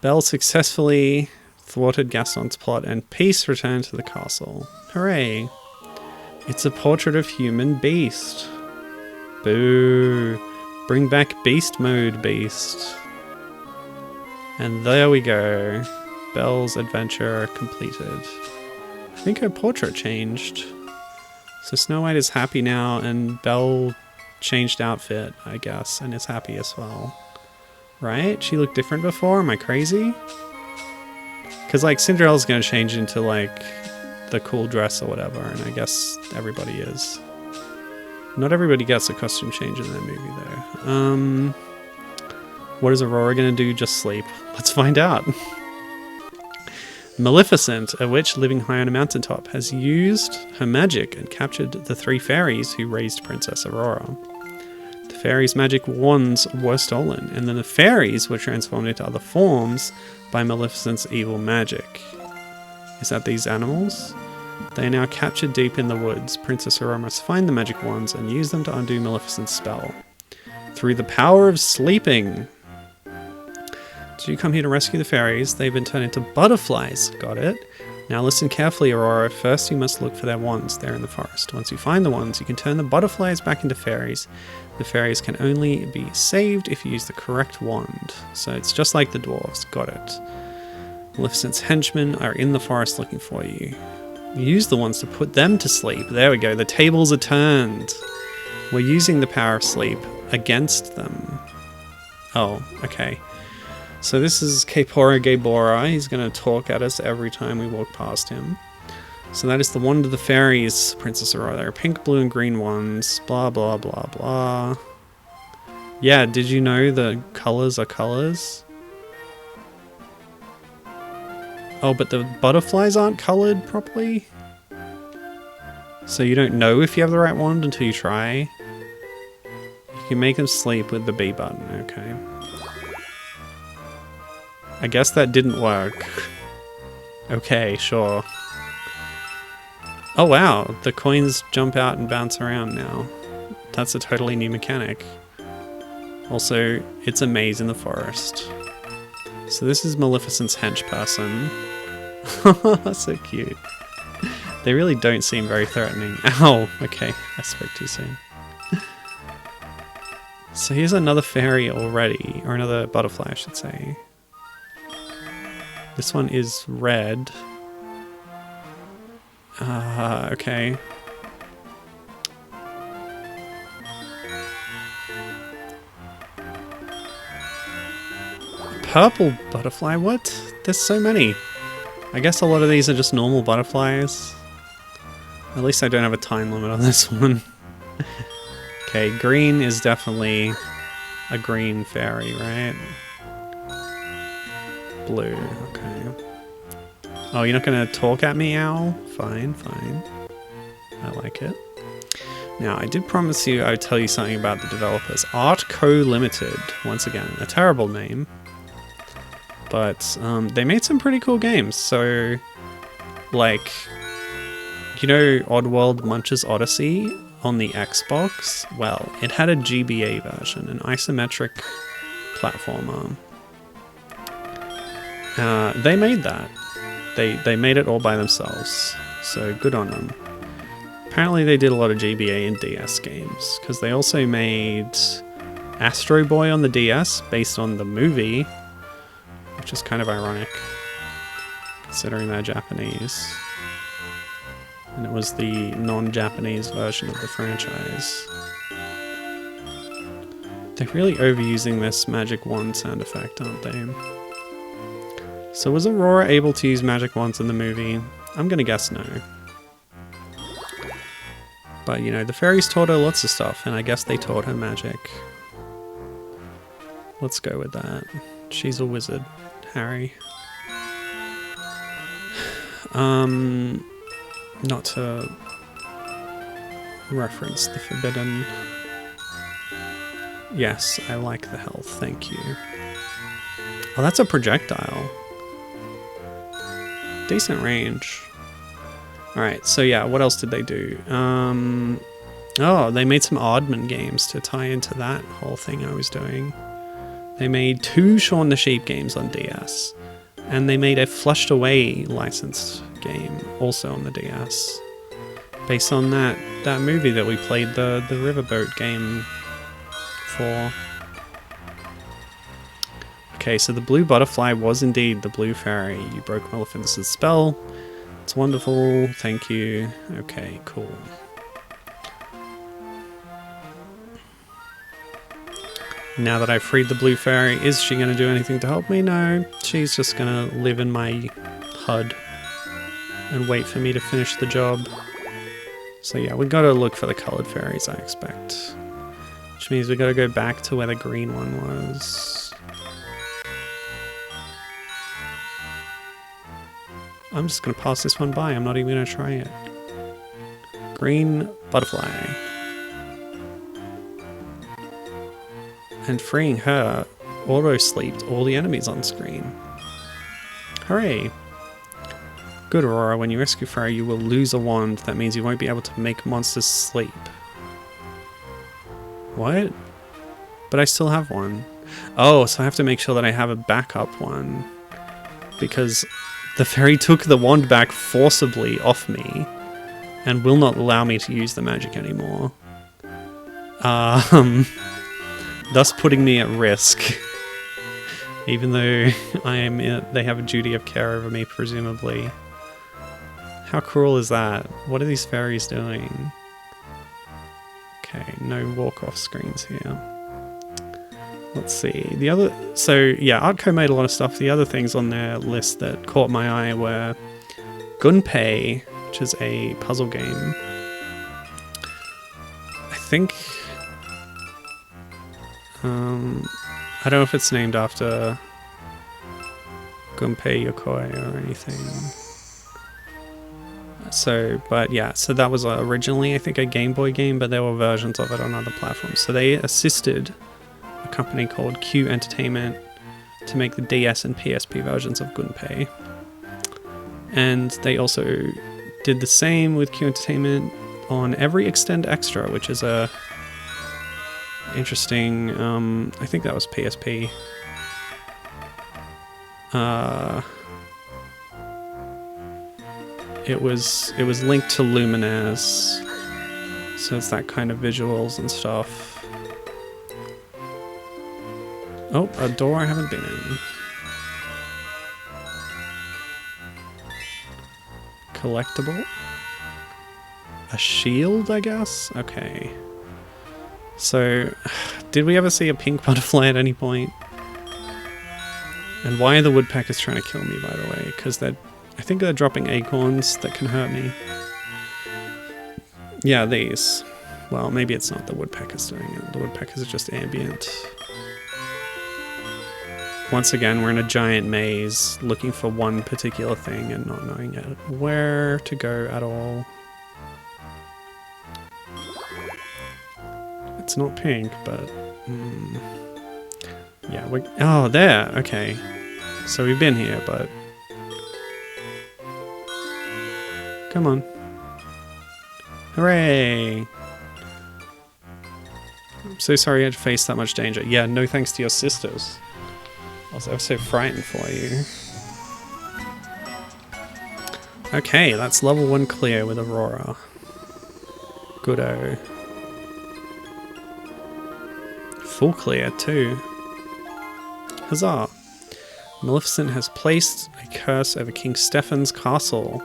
Belle successfully thwarted Gaston's plot and peace returned to the castle. Hooray! It's a portrait of human beast. Boo! Bring back beast mode, beast. And there we go. Belle's adventure completed. I think her portrait changed. So Snow White is happy now, and Belle changed outfit, I guess, and is happy as well. Right? She looked different before? Am I crazy? Because, like, Cinderella's going to change into, like, the cool dress or whatever, and I guess everybody is. Not everybody gets a costume change in that movie, though. What is Aurora going to do? Just sleep. Let's find out. Maleficent, a witch living high on a mountaintop, has used her magic and captured the 3 fairies who raised Princess Aurora. The fairies' magic wands were stolen, and then the fairies were transformed into other forms by Maleficent's evil magic. Is that these animals? They are now captured deep in the woods. Princess Aurora must find the magic wands and use them to undo Maleficent's spell. Through the power of sleeping. Did you come here to rescue the fairies? They've been turned into butterflies. Got it. Now listen carefully, Aurora. First you must look for their wands. They're in the forest. Once you find the wands, you can turn the butterflies back into fairies. The fairies can only be saved if you use the correct wand. So it's just like the dwarves. Got it. Maleficent's henchmen are in the forest looking for you. Use the wands to put them to sleep. There we go. The tables are turned. We're using the power of sleep against them. Oh, okay. So this is Kapora Gaybora. He's going to talk at us every time we walk past him. So that is the wand of the fairies, Princess Aurora. There are pink, blue, and green ones. Blah, blah, blah, blah. Yeah, did you know the colors are colors? Oh, but the butterflies aren't colored properly? So you don't know if you have the right wand until you try? You can make them sleep with the B button, okay. I guess that didn't work. Okay, sure. Oh wow, the coins jump out and bounce around now. That's a totally new mechanic. Also, it's a maze in the forest. So this is Maleficent's hench person. So cute. They really don't seem very threatening. Ow! Okay, I spoke too soon. So here's another fairy already, or another butterfly I should say. This one is red. Okay. Purple butterfly? What? There's so many. I guess a lot of these are just normal butterflies. At least I don't have a time limit on this one. Okay, green is definitely a green fairy, right? Blue, okay. Oh, you're not gonna talk at me, Owl? Fine, fine. I like it. Now, I did promise you I would tell you something about the developers. Art Co. Limited, once again, a terrible name. But they made some pretty cool games, so like, you know Oddworld Munch's Odyssey on the Xbox? Well, it had a GBA version, an isometric platformer. They made that. They made it all by themselves, so good on them. Apparently they did a lot of GBA and DS games, because they also made Astro Boy on the DS, based on the movie, which is kind of ironic, considering they're Japanese. And it was the non-Japanese version of the franchise. They're really overusing this magic wand sound effect, aren't they? So was Aurora able to use magic wands in the movie? I'm gonna guess no. But, you know, the fairies taught her lots of stuff, and I guess they taught her magic. Let's go with that. She's a wizard, Harry. Not to reference the forbidden. Yes, I like the health, thank you. Oh, that's a projectile. Decent range. Alright, so yeah, what else did they do? Oh, they made some Oddman games to tie into that whole thing I was doing. They made 2 Shaun the Sheep games on DS. And they made a Flushed Away licensed game also on the DS. Based on that movie that we played the Riverboat game for. Okay, so the blue butterfly was indeed the blue fairy. You broke Maleficent's spell. It's wonderful, thank you. Okay, cool. Now that I've freed the blue fairy, is she going to do anything to help me? No, she's just going to live in my HUD and wait for me to finish the job. So yeah, we got to look for the coloured fairies, I expect. Which means we got to go back to where the green one was. I'm just going to pass this one by, I'm not even going to try it. Green butterfly. And freeing her auto-sleeped all the enemies on screen. Hooray! Good, Aurora, when you rescue Freya you will lose a wand. That means you won't be able to make monsters sleep. What? But I still have one. Oh, so I have to make sure that I have a backup one. Because the fairy took the wand back forcibly off me and will not allow me to use the magic anymore. Thus putting me at risk. Even though they have a duty of care over me, presumably. How cruel is that? What are these fairies doing? Okay, no walk-off screens here. Let's see. So yeah, Artco made a lot of stuff. The other things on their list that caught my eye were Gunpei, which is a puzzle game. I think... I don't know if it's named after Gunpei Yokoi or anything. So, but yeah, so that was originally, I think, a Game Boy game, but there were versions of it on other platforms. So they assisted a company called Q Entertainment to make the DS and PSP versions of Gunpei. And they also did the same with Q Entertainment on Every Extend Extra, which is a interesting, I think that was PSP. It was linked to Luminaires, so it's that kind of visuals and stuff. Oh, a door I haven't been in. Collectible? A shield, I guess? Okay. So, did we ever see a pink butterfly at any point? And why are the woodpeckers trying to kill me, by the way? Because I think they're dropping acorns that can hurt me. Yeah, these. Well, maybe it's not the woodpeckers doing it. The woodpeckers are just ambient. Once again, we're in a giant maze, looking for one particular thing and not knowing where to go at all. It's not pink, but... yeah, oh, there! Okay. So we've been here, but... Come on. Hooray! I'm so sorry you had to face that much danger. Yeah, no thanks to your sisters. I was ever so frightened for you. Okay, that's level 1 clear with Aurora. Goodo. Full clear too. Huzzah! Maleficent has placed a curse over King Stefan's castle.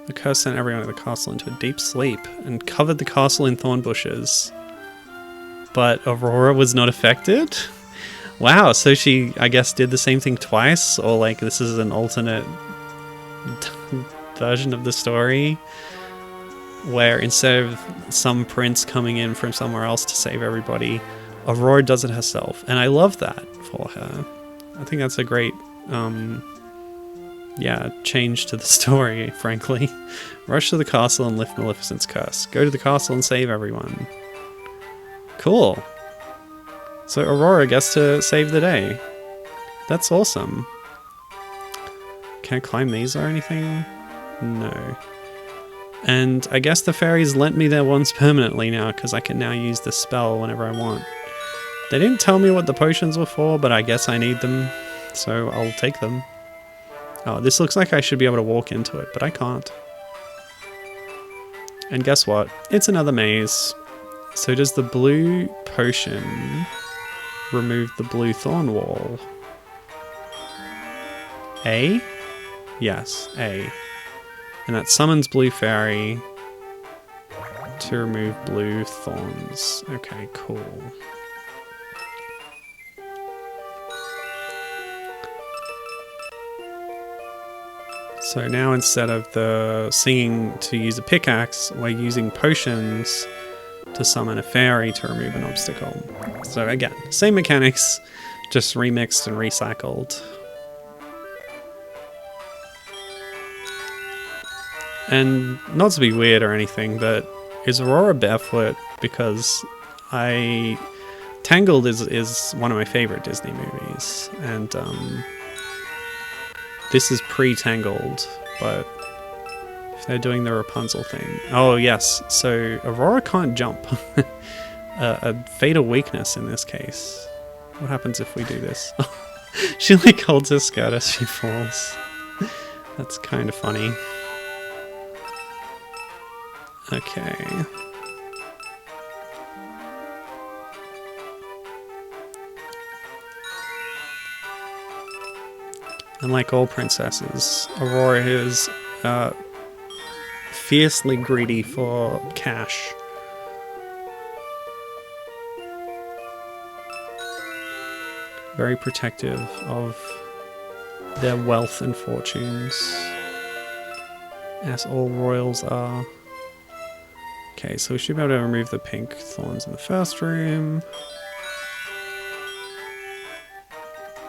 The curse sent everyone in the castle into a deep sleep and covered the castle in thorn bushes. But Aurora was not affected? Wow, so she, I guess, did the same thing twice? Or like this is an alternate version of the story? Where instead of some prince coming in from somewhere else to save everybody, Aurora does it herself, and I love that for her. I think that's a great Yeah, change to the story, frankly. Rush to the castle and lift Maleficent's curse. Go to the castle and save everyone. Cool. So Aurora gets to save the day. That's awesome. Can't climb these or anything? No. And I guess the fairies lent me their wands permanently now, because I can now use the spell whenever I want. They didn't tell me what the potions were for, but I guess I need them, so I'll take them. Oh, this looks like I should be able to walk into it, but I can't. And guess what? It's another maze. So does the blue potion remove the blue thorn wall? A? Yes, A. And that summons blue fairy to remove blue thorns. Okay, cool. So now instead of the singing to use a pickaxe, we're using potions to summon a fairy to remove an obstacle. So again, same mechanics, just remixed and recycled. And not to be weird or anything, but is Aurora barefoot? Because Tangled is one of my favorite Disney movies, and this is pre-Tangled, but if they're doing the Rapunzel thing. Oh yes, so Aurora can't jump. A fatal weakness in this case. What happens if we do this? She like holds her skirt as she falls. That's kind of funny. Okay. And like all princesses, Aurora is fiercely greedy for cash. Very protective of their wealth and fortunes, as all royals are. Okay, so we should be able to remove the pink thorns in the first room.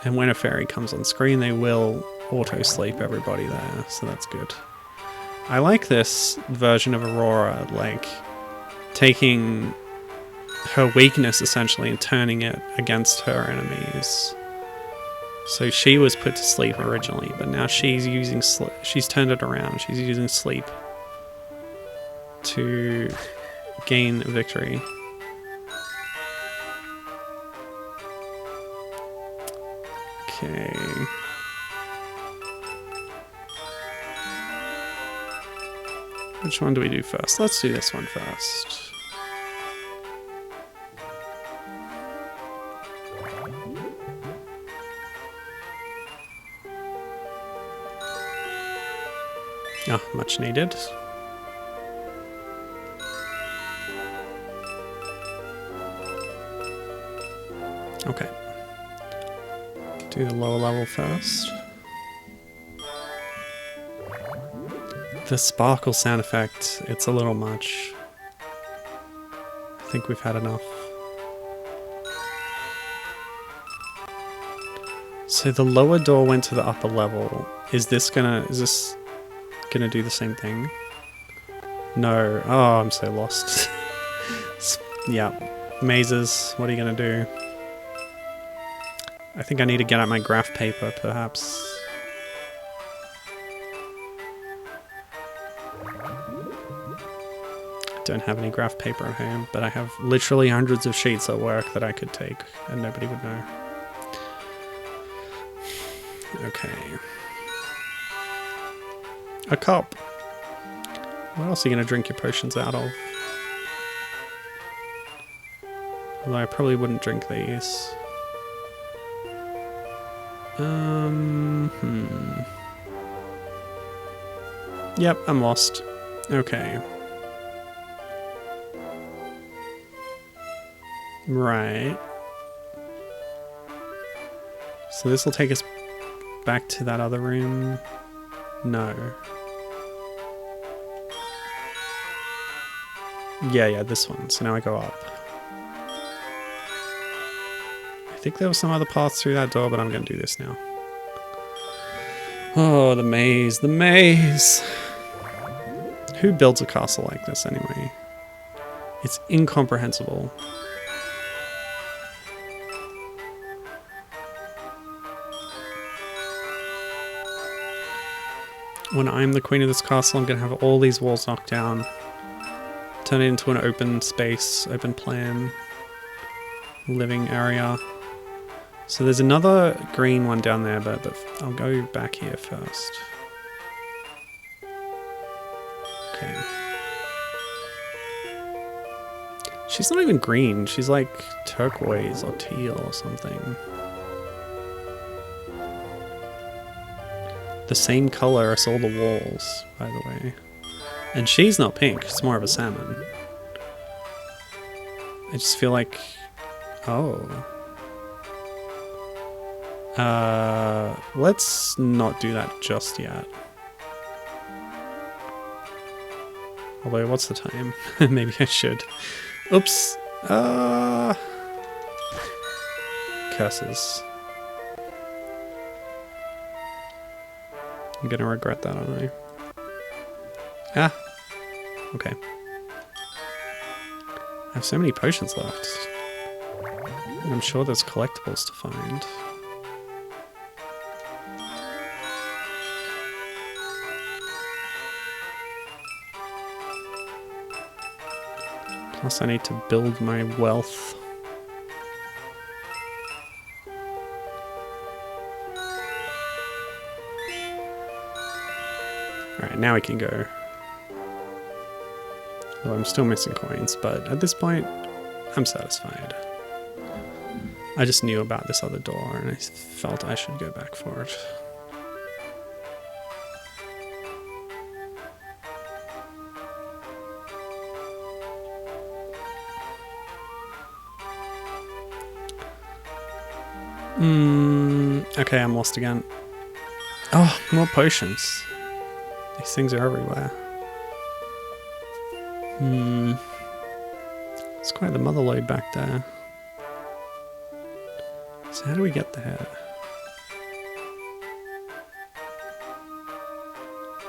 And when a fairy comes on screen, they will auto-sleep everybody there, so that's good. I like this version of Aurora, like, taking her weakness, essentially, and turning it against her enemies. So she was put to sleep originally, but now she's using she's turned it around. She's using sleep to gain victory. Okay. Which one do we do first? Let's do this one first. Ah, much needed. Okay. Do the lower level first. The sparkle sound effect, it's a little much. I think we've had enough. So the lower door went to the upper level. Is this gonna do the same thing? No. Oh, I'm so lost. Yeah. Mazes, what are you gonna do? I think I need to get out my graph paper, perhaps. I don't have any graph paper at home, but I have literally hundreds of sheets at work that I could take, and nobody would know. Okay. A cup. What else are you going to drink your potions out of? Although I probably wouldn't drink these. Yep, I'm lost. Okay. Right. So this will take us back to that other room. No. Yeah, this one. So now I go up. I think there was some other paths through that door, but I'm going to do this now. Oh, the maze, the maze. Who builds a castle like this anyway? It's incomprehensible. When I'm the queen of this castle, I'm going to have all these walls knocked down. Turn it into an open space, open plan, living area. So there's another green one down there, but I'll go back here first. Okay. She's not even green, she's like turquoise or teal or something. The same color as all the walls, by the way. And she's not pink, it's more of a salmon. I just feel like... Oh. Let's not do that just yet. Although, what's the time? Maybe I should. Oops. Curses. I'm gonna regret that, aren't I? Ah. Okay. I have so many potions left. And I'm sure there's collectibles to find. Plus I need to build my wealth. Alright, now we can go. Well, I'm still missing coins, but at this point, I'm satisfied. I just knew about this other door and I felt I should go back for it. Okay, I'm lost again. Oh, more potions. These things are everywhere. It's quite the mother lode back there. So how do we get there?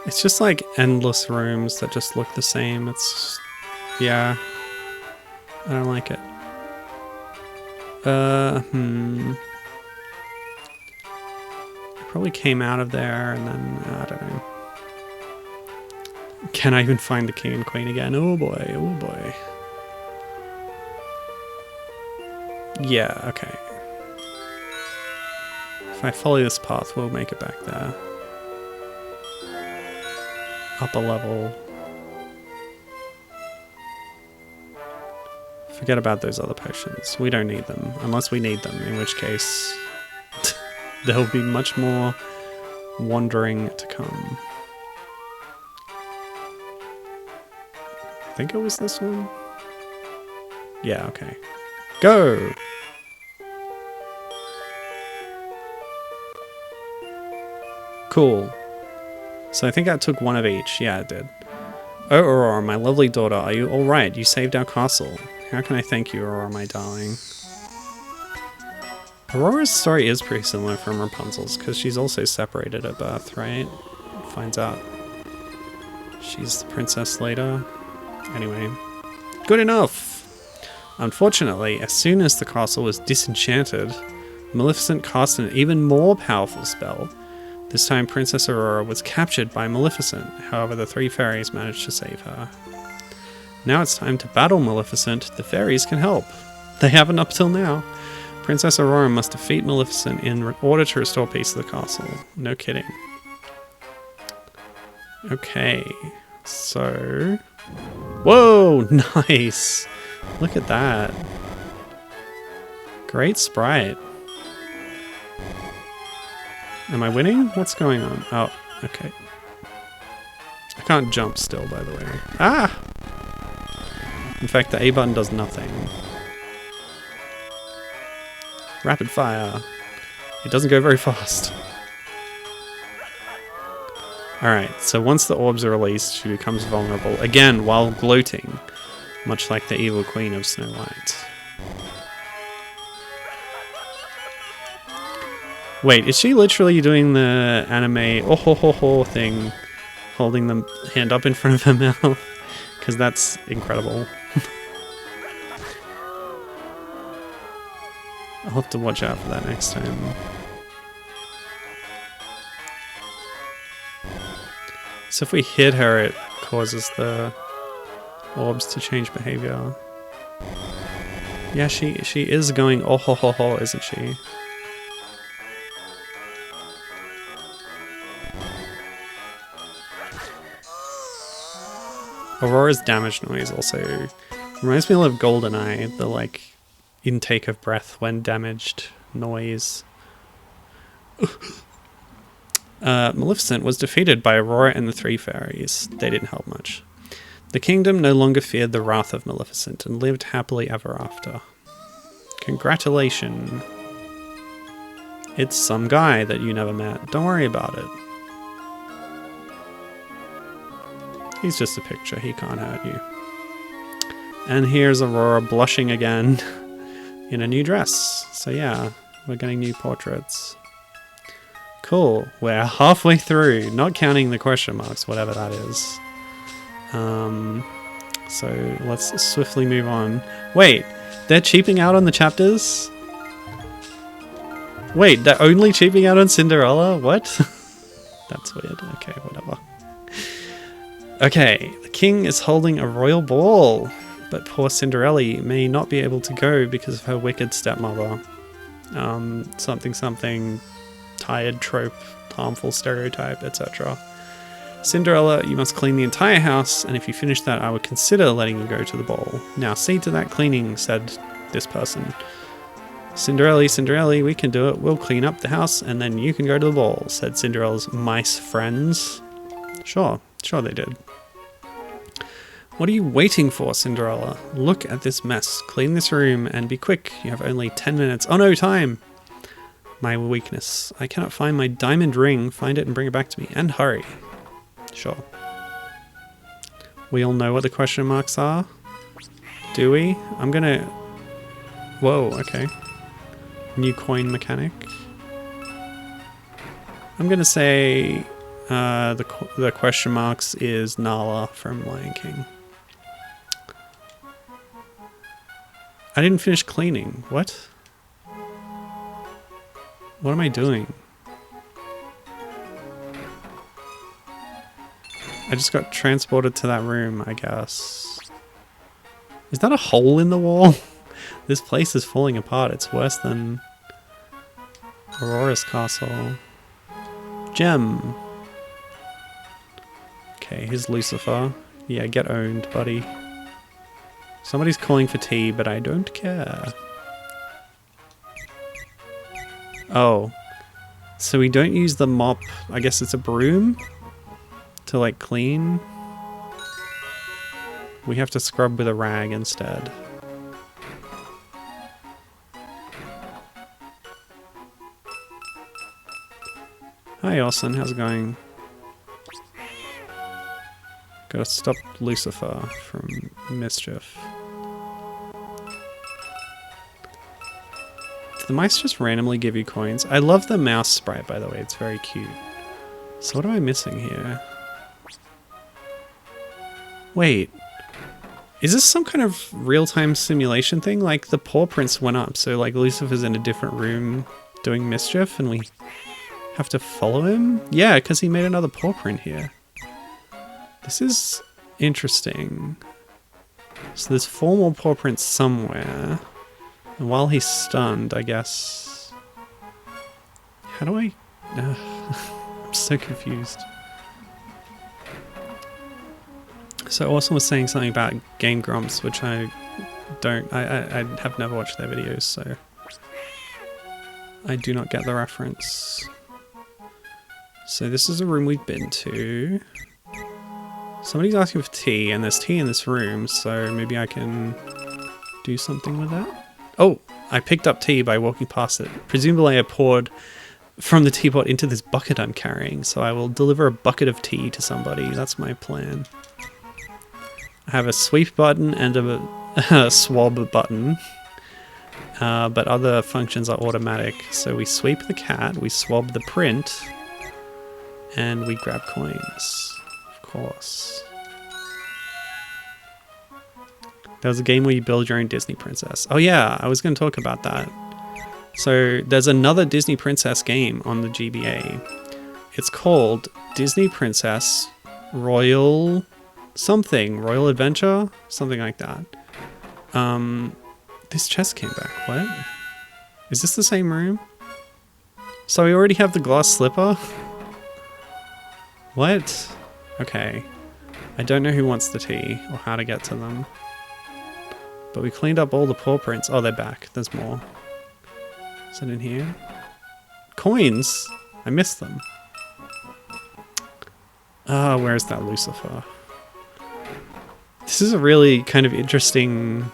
It's just like endless rooms that just look the same. It's... yeah. I don't like it. Probably came out of there and then, I don't know. Can I even find the king and queen again? Oh boy, oh boy. Yeah, okay. If I follow this path, we'll make it back there. Upper level. Forget about those other potions. We don't need them, unless we need them, in which case there'll be much more wandering to come. I think it was this one? Yeah, okay. Go! Cool. So I think I took one of each. Yeah, it did. Oh, Aurora, my lovely daughter, are you alright? You saved our castle. How can I thank you, Aurora, my darling? Aurora's story is pretty similar from Rapunzel's, because she's also separated at birth, right? Finds out she's the princess later. Anyway, good enough! Unfortunately, as soon as the castle was disenchanted, Maleficent cast an even more powerful spell. This time Princess Aurora was captured by Maleficent, however the three fairies managed to save her. Now it's time to battle Maleficent, the fairies can help. They haven't up till now. Princess Aurora must defeat Maleficent in order to restore peace to the castle. No kidding. Okay, so... Whoa, nice! Look at that. Great sprite. Am I winning? What's going on? Oh, okay. I can't jump still, by the way. Ah! In fact, the A button does nothing. Rapid fire. It doesn't go very fast. Alright, so once the orbs are released, she becomes vulnerable, again while gloating, much like the evil queen of Snow White. Wait, is she literally doing the anime oh ho ho ho thing, holding the hand up in front of her mouth? Because that's incredible. I'll have to watch out for that next time. So if we hit her, it causes the orbs to change behavior. Yeah, she is going oh ho ho ho, isn't she? Aurora's damage noise also reminds me a lot of GoldenEye, the like intake of breath when damaged noise. Maleficent was defeated by Aurora and the three fairies. They didn't help much. The kingdom no longer feared the wrath of Maleficent and lived happily ever after. Congratulations. It's some guy that you never met. Don't worry about it. He's just a picture. He can't hurt you. And here's Aurora blushing again in a new dress. So yeah, we're getting new portraits. Cool. We're halfway through, not counting the question marks, whatever that is. So let's swiftly move on. Wait, they're cheaping out on the chapters? Wait, they're only cheaping out on Cinderella? What? That's weird. Okay, whatever. Okay, the king is holding a royal ball, but poor Cinderella may not be able to go because of her wicked stepmother. Something, tired trope, harmful stereotype, etc. Cinderella, you must clean the entire house, and if you finish that, I would consider letting you go to the ball. Now see to that cleaning, said this person. Cinderella, we can do it. We'll clean up the house, and then you can go to the ball, said Cinderella's mice friends. Sure they did. What are you waiting for, Cinderella? Look at this mess. Clean this room, and be quick. You have only 10 minutes. Oh no, time! My weakness. I cannot find my diamond ring. Find it and bring it back to me. And hurry. Sure. We all know what the question marks are? Do we? I'm gonna... Whoa, okay. New coin mechanic. I'm gonna say the question marks is Nala from Lion King. I didn't finish cleaning. What? What am I doing? I just got transported to that room, I guess. Is that a hole in the wall? This place is falling apart. It's worse than Aurora's castle. Gem. Okay, here's Lucifer. Yeah, get owned, buddy. Somebody's calling for tea, but I don't care. Oh. So we don't use the mop. I guess it's a broom? To like clean? We have to scrub with a rag instead. Hi Orson, how's it going? Gotta stop Lucifer from mischief. Do the mice just randomly give you coins? I love the mouse sprite, by the way, it's very cute. So what am I missing here? Wait, is this some kind of real-time simulation thing? Like the paw prints went up, so like Lucifer's in a different room doing mischief and we have to follow him? Yeah, because he made another paw print here. This is interesting. So there's 4 more paw prints somewhere. And while he's stunned, I guess... How do I... I'm so confused. So Orson was saying something about Game Grumps, which I don't... I have never watched their videos, so... I do not get the reference. So this is a room we've been to. Somebody's asking for tea, and there's tea in this room, so maybe I can do something with that. Oh, I picked up tea by walking past it. Presumably I poured from the teapot into this bucket I'm carrying, so I will deliver a bucket of tea to somebody. That's my plan. I have a sweep button and a swab button. but other functions are automatic. So we sweep the cat, we swab the print, and we grab coins, of course. There was a game where you build your own Disney princess. Oh yeah, I was going to talk about that. So there's another Disney princess game on the GBA. It's called Disney Princess Royal something. Royal Adventure? Something like that. This chest came back. What? Is this the same room? So we already have the glass slipper? What? Okay. I don't know who wants the tea or how to get to them. But we cleaned up all the paw prints. Oh, they're back. There's more. Is it in here? Coins! I missed them. Ah, where's that Lucifer? This is a really kind of interesting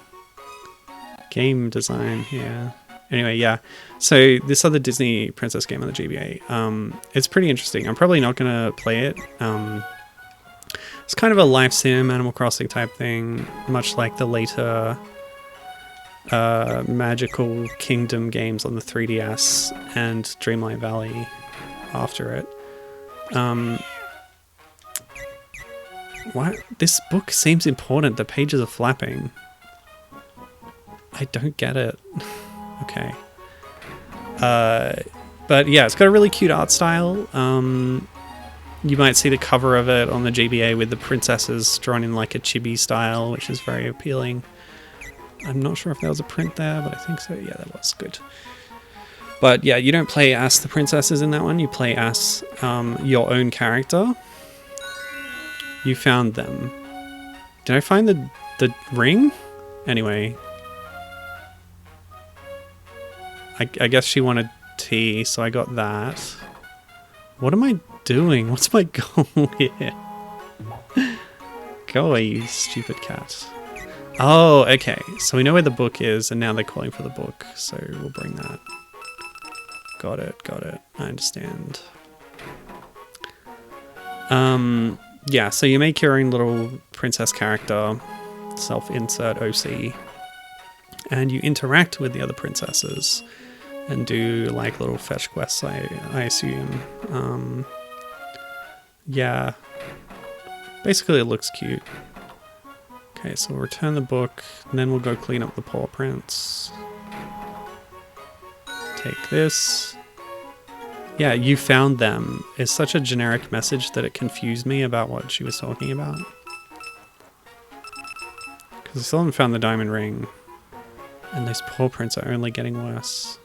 game design here. Anyway, yeah. So this other Disney princess game on the GBA, it's pretty interesting. I'm probably not going to play it. It's kind of a life sim, Animal Crossing type thing, much like the later Magical Kingdom games on the 3DS and Dreamlight Valley after it. What? This book seems important. The pages are flapping. I don't get it. Okay. But yeah, it's got a really cute art style. You might see the cover of it on the GBA with the princesses drawn in like a chibi style, which is very appealing. I'm not sure if there was a print there, but I think so. Yeah, that was good. But yeah, you don't play as the princesses in that one. You play as your own character. You found them. Did I find the ring? Anyway. I guess she wanted tea, so I got that. What am I doing? What's my goal here? Go away, you stupid cat. Oh, okay. So we know where the book is, and now they're calling for the book, so we'll bring that. Got it, got it. I understand. Yeah, so you make your own little princess character, self-insert OC, and you interact with the other princesses and do like little fetch quests, I assume. Yeah. Basically it looks cute. Okay, so we'll return the book, and then we'll go clean up the paw prints. Take this. Yeah, you found them is such a generic message that it confused me about what she was talking about. Because I still haven't found the diamond ring. And those paw prints are only getting worse.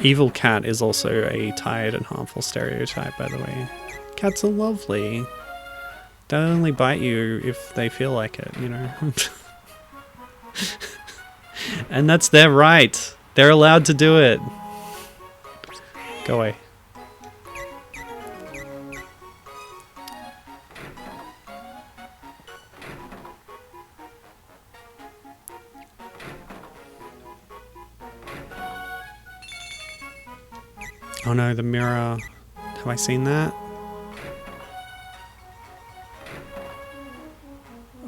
Evil cat is also a tired and harmful stereotype, by the way. Cats are lovely. They'll only bite you if they feel like it, you know? And that's their right. They're allowed to do it. Go away. Oh no, the mirror. Have I seen that?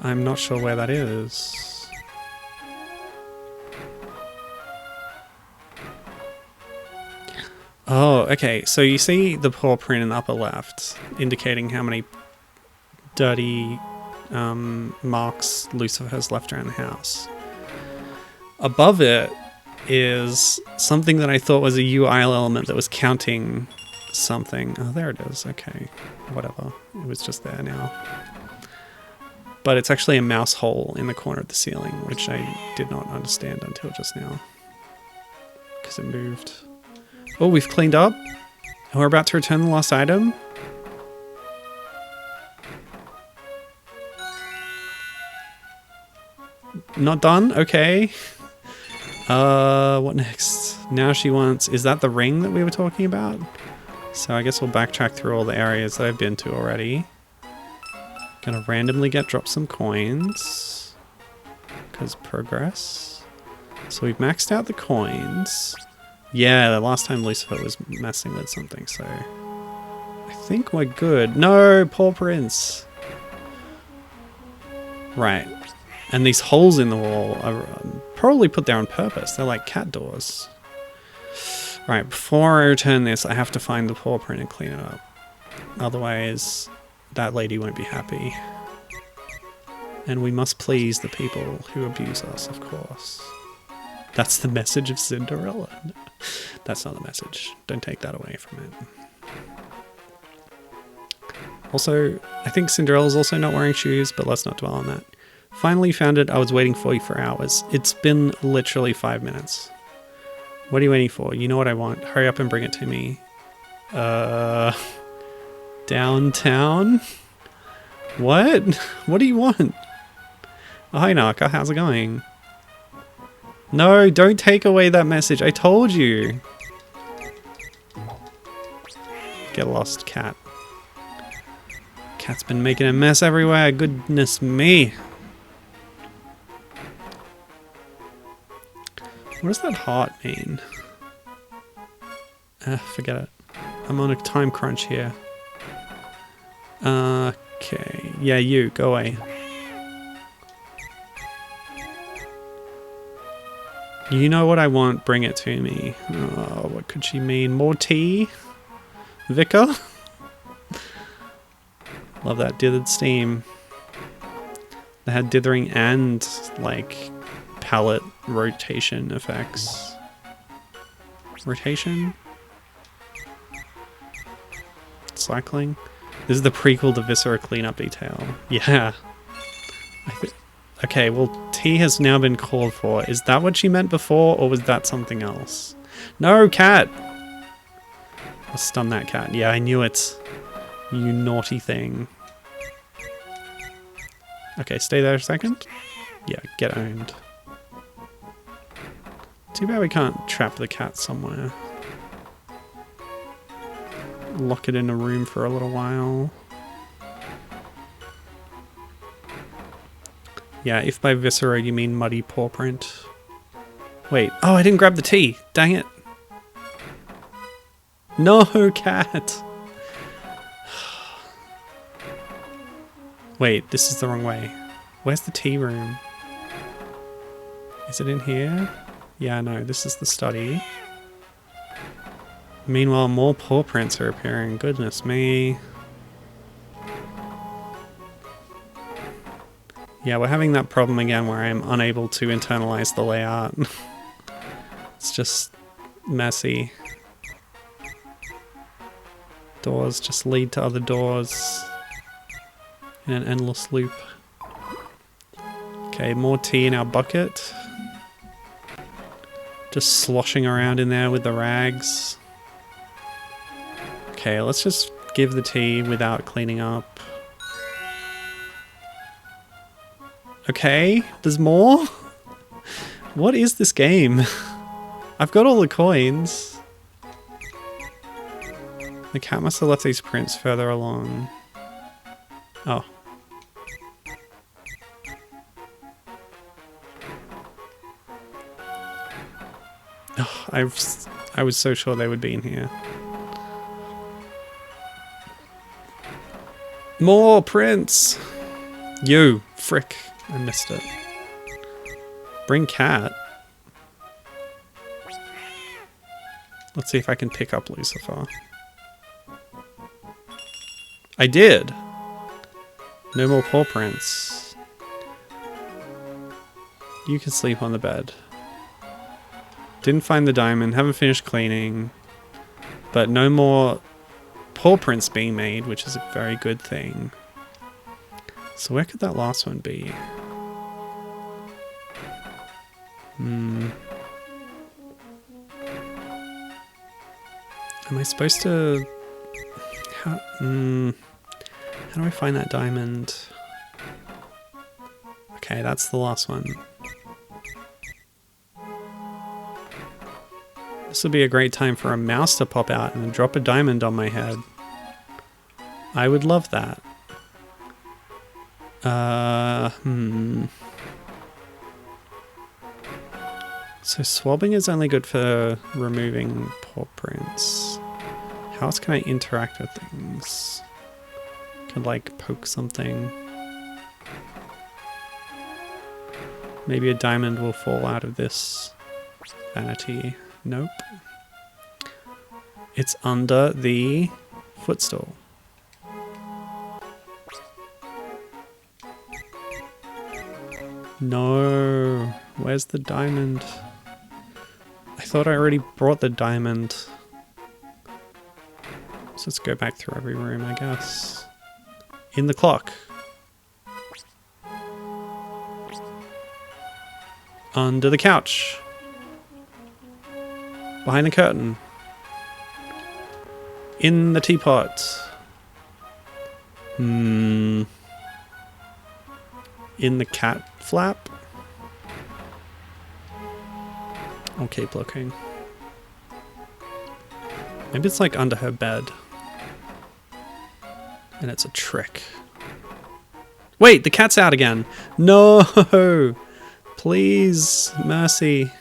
I'm not sure where that is. Oh, okay. So you see the paw print in the upper left, indicating how many dirty marks Lucifer has left around the house. Above it is something that I thought was a UI element that was counting something. Oh, there it is. Okay. Whatever. It was just there now. But it's actually a mouse hole in the corner of the ceiling, which I did not understand until just now. Because it moved. Oh, we've cleaned up. And we're about to return the lost item. Not done? Okay. What next? Now she wants... Is that the ring that we were talking about? So I guess we'll backtrack through all the areas that I've been to already. Gonna randomly dropped some coins. Because progress. So we've maxed out the coins. Yeah, the last time Lucifer was messing with something, so... I think we're good. No! Paw prints! Right. And these holes in the wall are probably put there on purpose. They're like cat doors. Right, before I return this, I have to find the paw print and clean it up. Otherwise, that lady won't be happy. And we must please the people who abuse us, of course. That's the message of Cinderella. That's not the message. Don't take that away from it. Also, I think Cinderella's also not wearing shoes, but let's not dwell on that. Finally found it. I was waiting for you for hours. It's been literally 5 minutes. What are you waiting for? You know what I want. Hurry up and bring it to me. Downtown? What? What do you want? Oh, hi, Naka. How's it going? No, don't take away that message. I told you. Get lost, cat. Cat's been making a mess everywhere. Goodness me. What does that heart mean? Forget it. I'm on a time crunch here. Okay. Yeah, you. Go away. You know what I want. Bring it to me. Oh, what could she mean? More tea? Vicar? Love that dithered steam. They had dithering and, like, palette rotation effects. Rotation? Cycling? This is the prequel to Viscera cleanup detail. Yeah. Okay, well, tea has now been called for. Is that what she meant before, or was that something else? No, cat! I'll stun that cat. Yeah, I knew it. You naughty thing. Okay, stay there a second. Yeah, get owned. Too bad we can't trap the cat somewhere. Lock it in a room for a little while. Yeah, if by viscera you mean muddy paw print. Wait, oh, I didn't grab the tea. Dang it. No, cat. Wait, this is the wrong way. Where's the tea room? Is it in here? Yeah, no, this is the study. Meanwhile, more paw prints are appearing. Goodness me. Yeah, we're having that problem again where I'm unable to internalize the layout. It's just messy. Doors just lead to other doors in an endless loop. Okay, more tea in our bucket. Just sloshing around in there with the rags. Okay, let's just give the tea without cleaning up. Okay, there's more? What is this game? I've got all the coins. The cat must have left these prints further along. Oh. Oh, I was so sure they would be in here. More prints! You, frick. I missed it. Bring cat. Let's see if I can pick up Lucifer. I did! No more paw prints. You can sleep on the bed. Didn't find the diamond, haven't finished cleaning. But no more paw prints being made, which is a very good thing. So where could that last one be? Am I supposed to... How do I find that diamond? Okay, that's the last one. This would be a great time for a mouse to pop out and drop a diamond on my head. I would love that. So swabbing is only good for removing paw prints. How else can I interact with things? Could like poke something. Maybe a diamond will fall out of this vanity. Nope. It's under the footstool. No. Where's the diamond? I thought I already brought the diamond. So let's go back through every room, I guess. In the clock. Under the couch. Behind the curtain. In the teapot. In the cat flap. I'll keep looking. Maybe it's like under her bed. And it's a trick. Wait, the cat's out again. No! Please, mercy.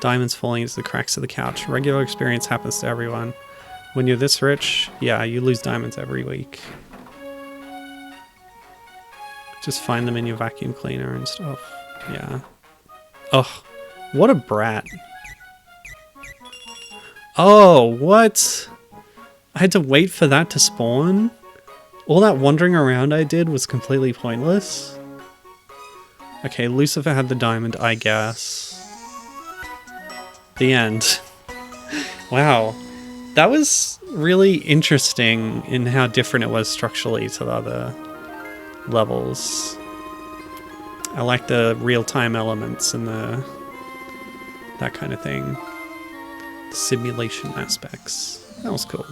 Diamonds falling into the cracks of the couch. Regular experience happens to everyone. When you're this rich, yeah, you lose diamonds every week. Just find them in your vacuum cleaner and stuff. Yeah. Ugh. What a brat. Oh, what? I had to wait for that to spawn? All that wandering around I did was completely pointless? Okay, Lucifer had the diamond, I guess. The end. Wow. That was really interesting in how different it was structurally to the other levels. I like the real-time elements and that kind of thing. The simulation aspects. That was cool.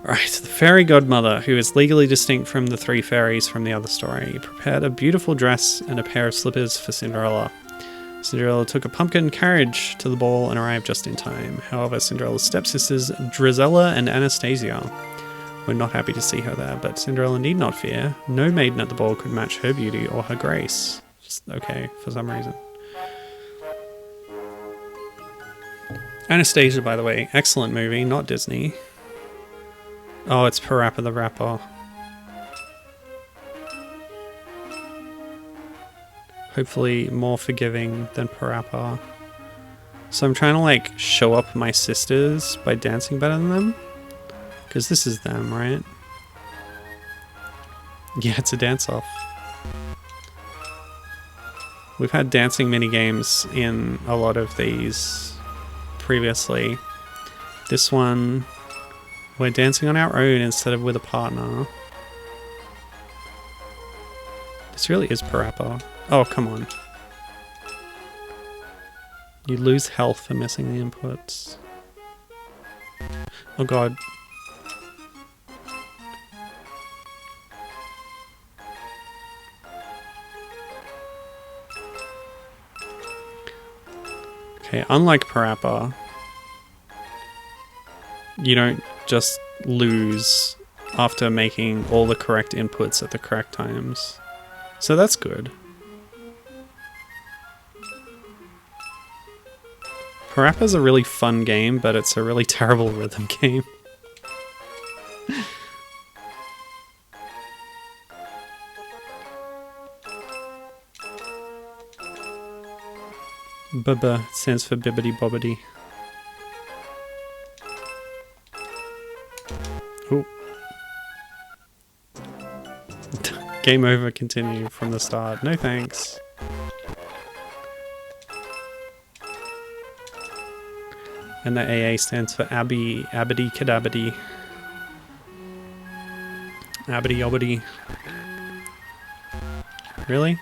Alright, the fairy godmother, who is legally distinct from the three fairies from the other story, prepared a beautiful dress and a pair of slippers for Cinderella. Cinderella took a pumpkin carriage to the ball and arrived just in time. However, Cinderella's stepsisters, Drizella and Anastasia, were not happy to see her there, but Cinderella need not fear. No maiden at the ball could match her beauty or her grace. Just okay, for some reason. Anastasia, by the way, excellent movie, not Disney. Oh, it's Parappa the Rapper. Hopefully more forgiving than Parappa. So I'm trying to like show up my sisters by dancing better than them. Because this is them, right? Yeah, it's a dance-off. We've had dancing minigames in a lot of these previously. This one, we're dancing on our own instead of with a partner. This really is Parappa. Oh, come on. You lose health for missing the inputs. Oh god. Okay, unlike Parappa, you don't just lose after making all the correct inputs at the correct times. So that's good. Parappa's a really fun game, but it's a really terrible rhythm game. Bubba stands for Bibbidi Bobbidi. Oh. Game over, continue from the start. No thanks. And the AA stands for Abby, Abity Kadabity. Abity Obbity. Really?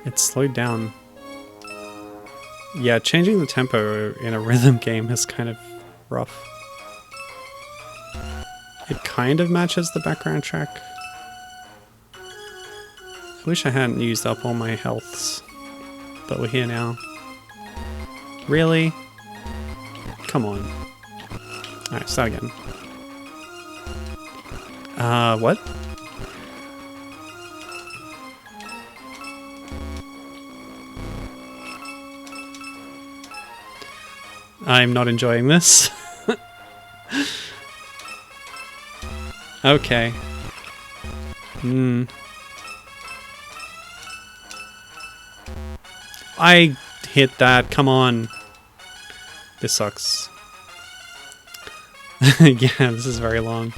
It's slowed down. Yeah, changing the tempo in a rhythm game is kind of rough. It kind of matches the background track. I wish I hadn't used up all my healths, but we're here now. Really? Come on. Alright, start again. What? I'm not enjoying this. Okay. I hit that. Come on. This sucks. Yeah, this is very long.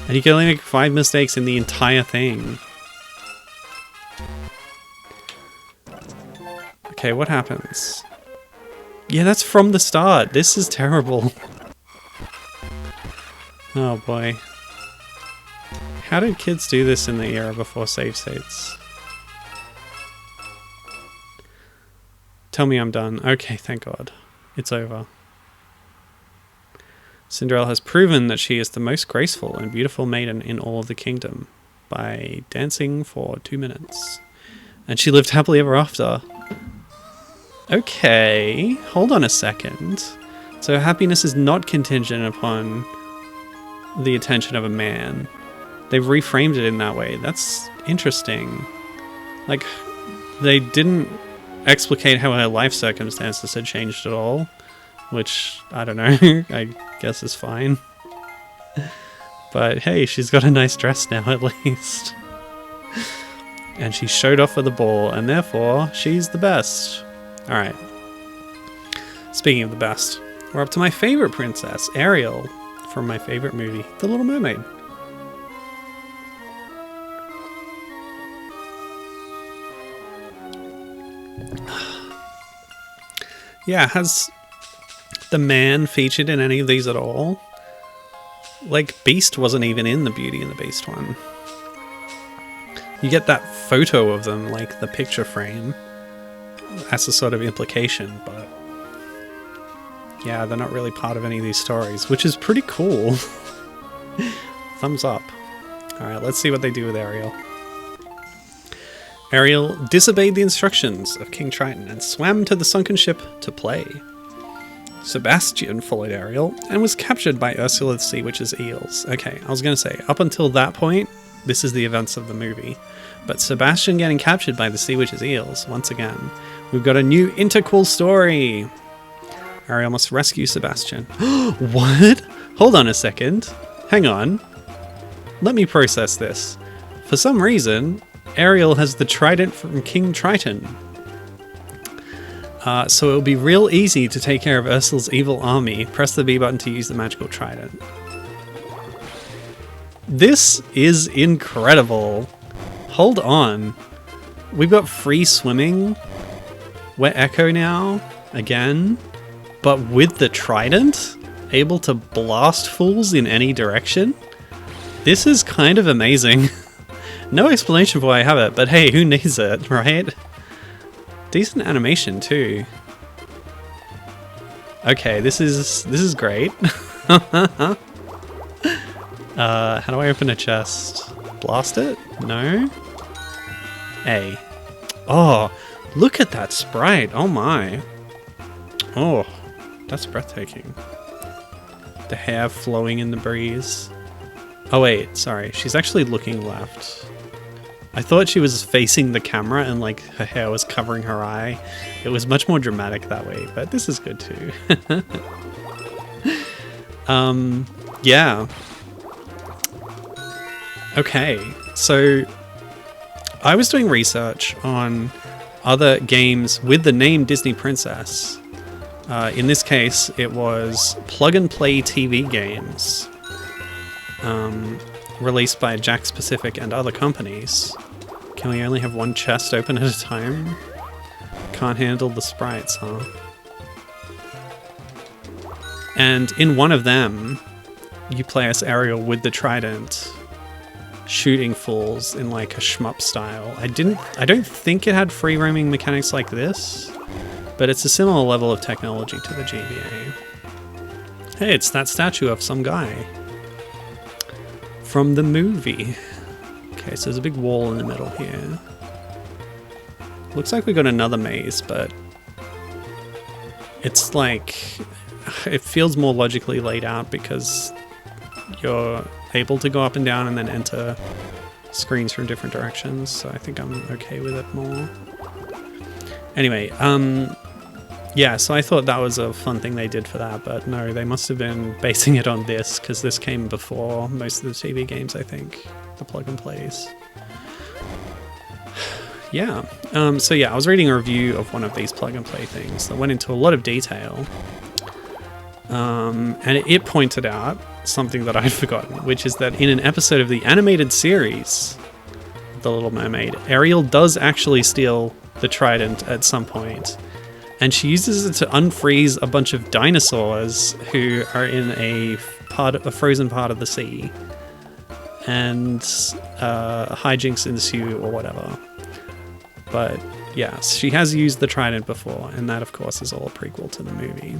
And you can only make 5 mistakes in the entire thing. Okay, what happens? Yeah, that's from the start. This is terrible. Oh boy. How did kids do this in the era before save states? Tell me I'm done. Okay, thank God. It's over. Cinderella has proven that she is the most graceful and beautiful maiden in all of the kingdom by dancing for 2 minutes. And she lived happily ever after. Okay, hold on a second. So happiness is not contingent upon the attention of a man. They've reframed it in that way. That's interesting. Like, they didn't explicate how her life circumstances had changed at all, which, I don't know, I guess is fine. But hey, she's got a nice dress now at least. And she showed off for the ball, and therefore, she's the best. Alright. Speaking of the best, we're up to my favorite princess, Ariel, from my favorite movie, The Little Mermaid. Yeah, has the man featured in any of these at all? Like, Beast wasn't even in the Beauty and the Beast one. You get that photo of them, like the picture frame. That's a sort of implication, but yeah, they're not really part of any of these stories, which is pretty cool. Thumbs up. Alright, let's see what they do with Ariel. Ariel disobeyed the instructions of King Triton and swam to the sunken ship to play. Sebastian followed Ariel and was captured by Ursula the Sea Witch's eels. Okay, I was going to say, up until that point, this is the events of the movie. But Sebastian getting captured by the Sea Witch's eels, once again. We've got a new interquel story. Ariel must rescue Sebastian. What? Hold on a second. Hang on. Let me process this. For some reason, Ariel has the trident from King Triton. So it'll be real easy to take care of Ursula's evil army. Press the B button to use the magical trident. This is incredible. Hold on. We've got free swimming. We're Echo now. Again. But with the trident? Able to blast fools in any direction? This is kind of amazing. No explanation for why I have it, but hey, who needs it, right? Decent animation too. Okay, this is great. How do I open a chest? Blast it? No? A. Oh, look at that sprite. Oh my. Oh, that's breathtaking. The hair flowing in the breeze. Oh wait, sorry. She's actually looking left. I thought she was facing the camera and like her hair was covering her eye. It was much more dramatic that way, but this is good too. Yeah. Okay, so I was doing research on other games with the name Disney Princess. In this case, it was plug-and-play TV games. Released by Jakks Pacific and other companies. Can we only have one chest open at a time? Can't handle the sprites, huh? And in one of them, you play as Ariel with the trident, shooting fools in like a shmup style. I don't think it had free roaming mechanics like this, but it's a similar level of technology to the GBA. Hey, it's that statue of some guy from the movie. Okay, so there's a big wall in the middle here. Looks like we got another maze, but it's like, it feels more logically laid out because you're able to go up and down and then enter screens from different directions, so I think I'm okay with it more. Anyway, yeah, so I thought that was a fun thing they did for that, but no, they must have been basing it on this, because this came before most of the TV games, I think. The plug and plays. Yeah. So yeah, I was reading a review of one of these plug and play things that went into a lot of detail. And it pointed out something that I'd forgotten, which is that in an episode of the animated series, The Little Mermaid, Ariel does actually steal the trident at some point, and she uses it to unfreeze a bunch of dinosaurs who are in a frozen part of the sea, and hijinks ensue or whatever. But yes, she has used the trident before, and that of course is all a prequel to the movie.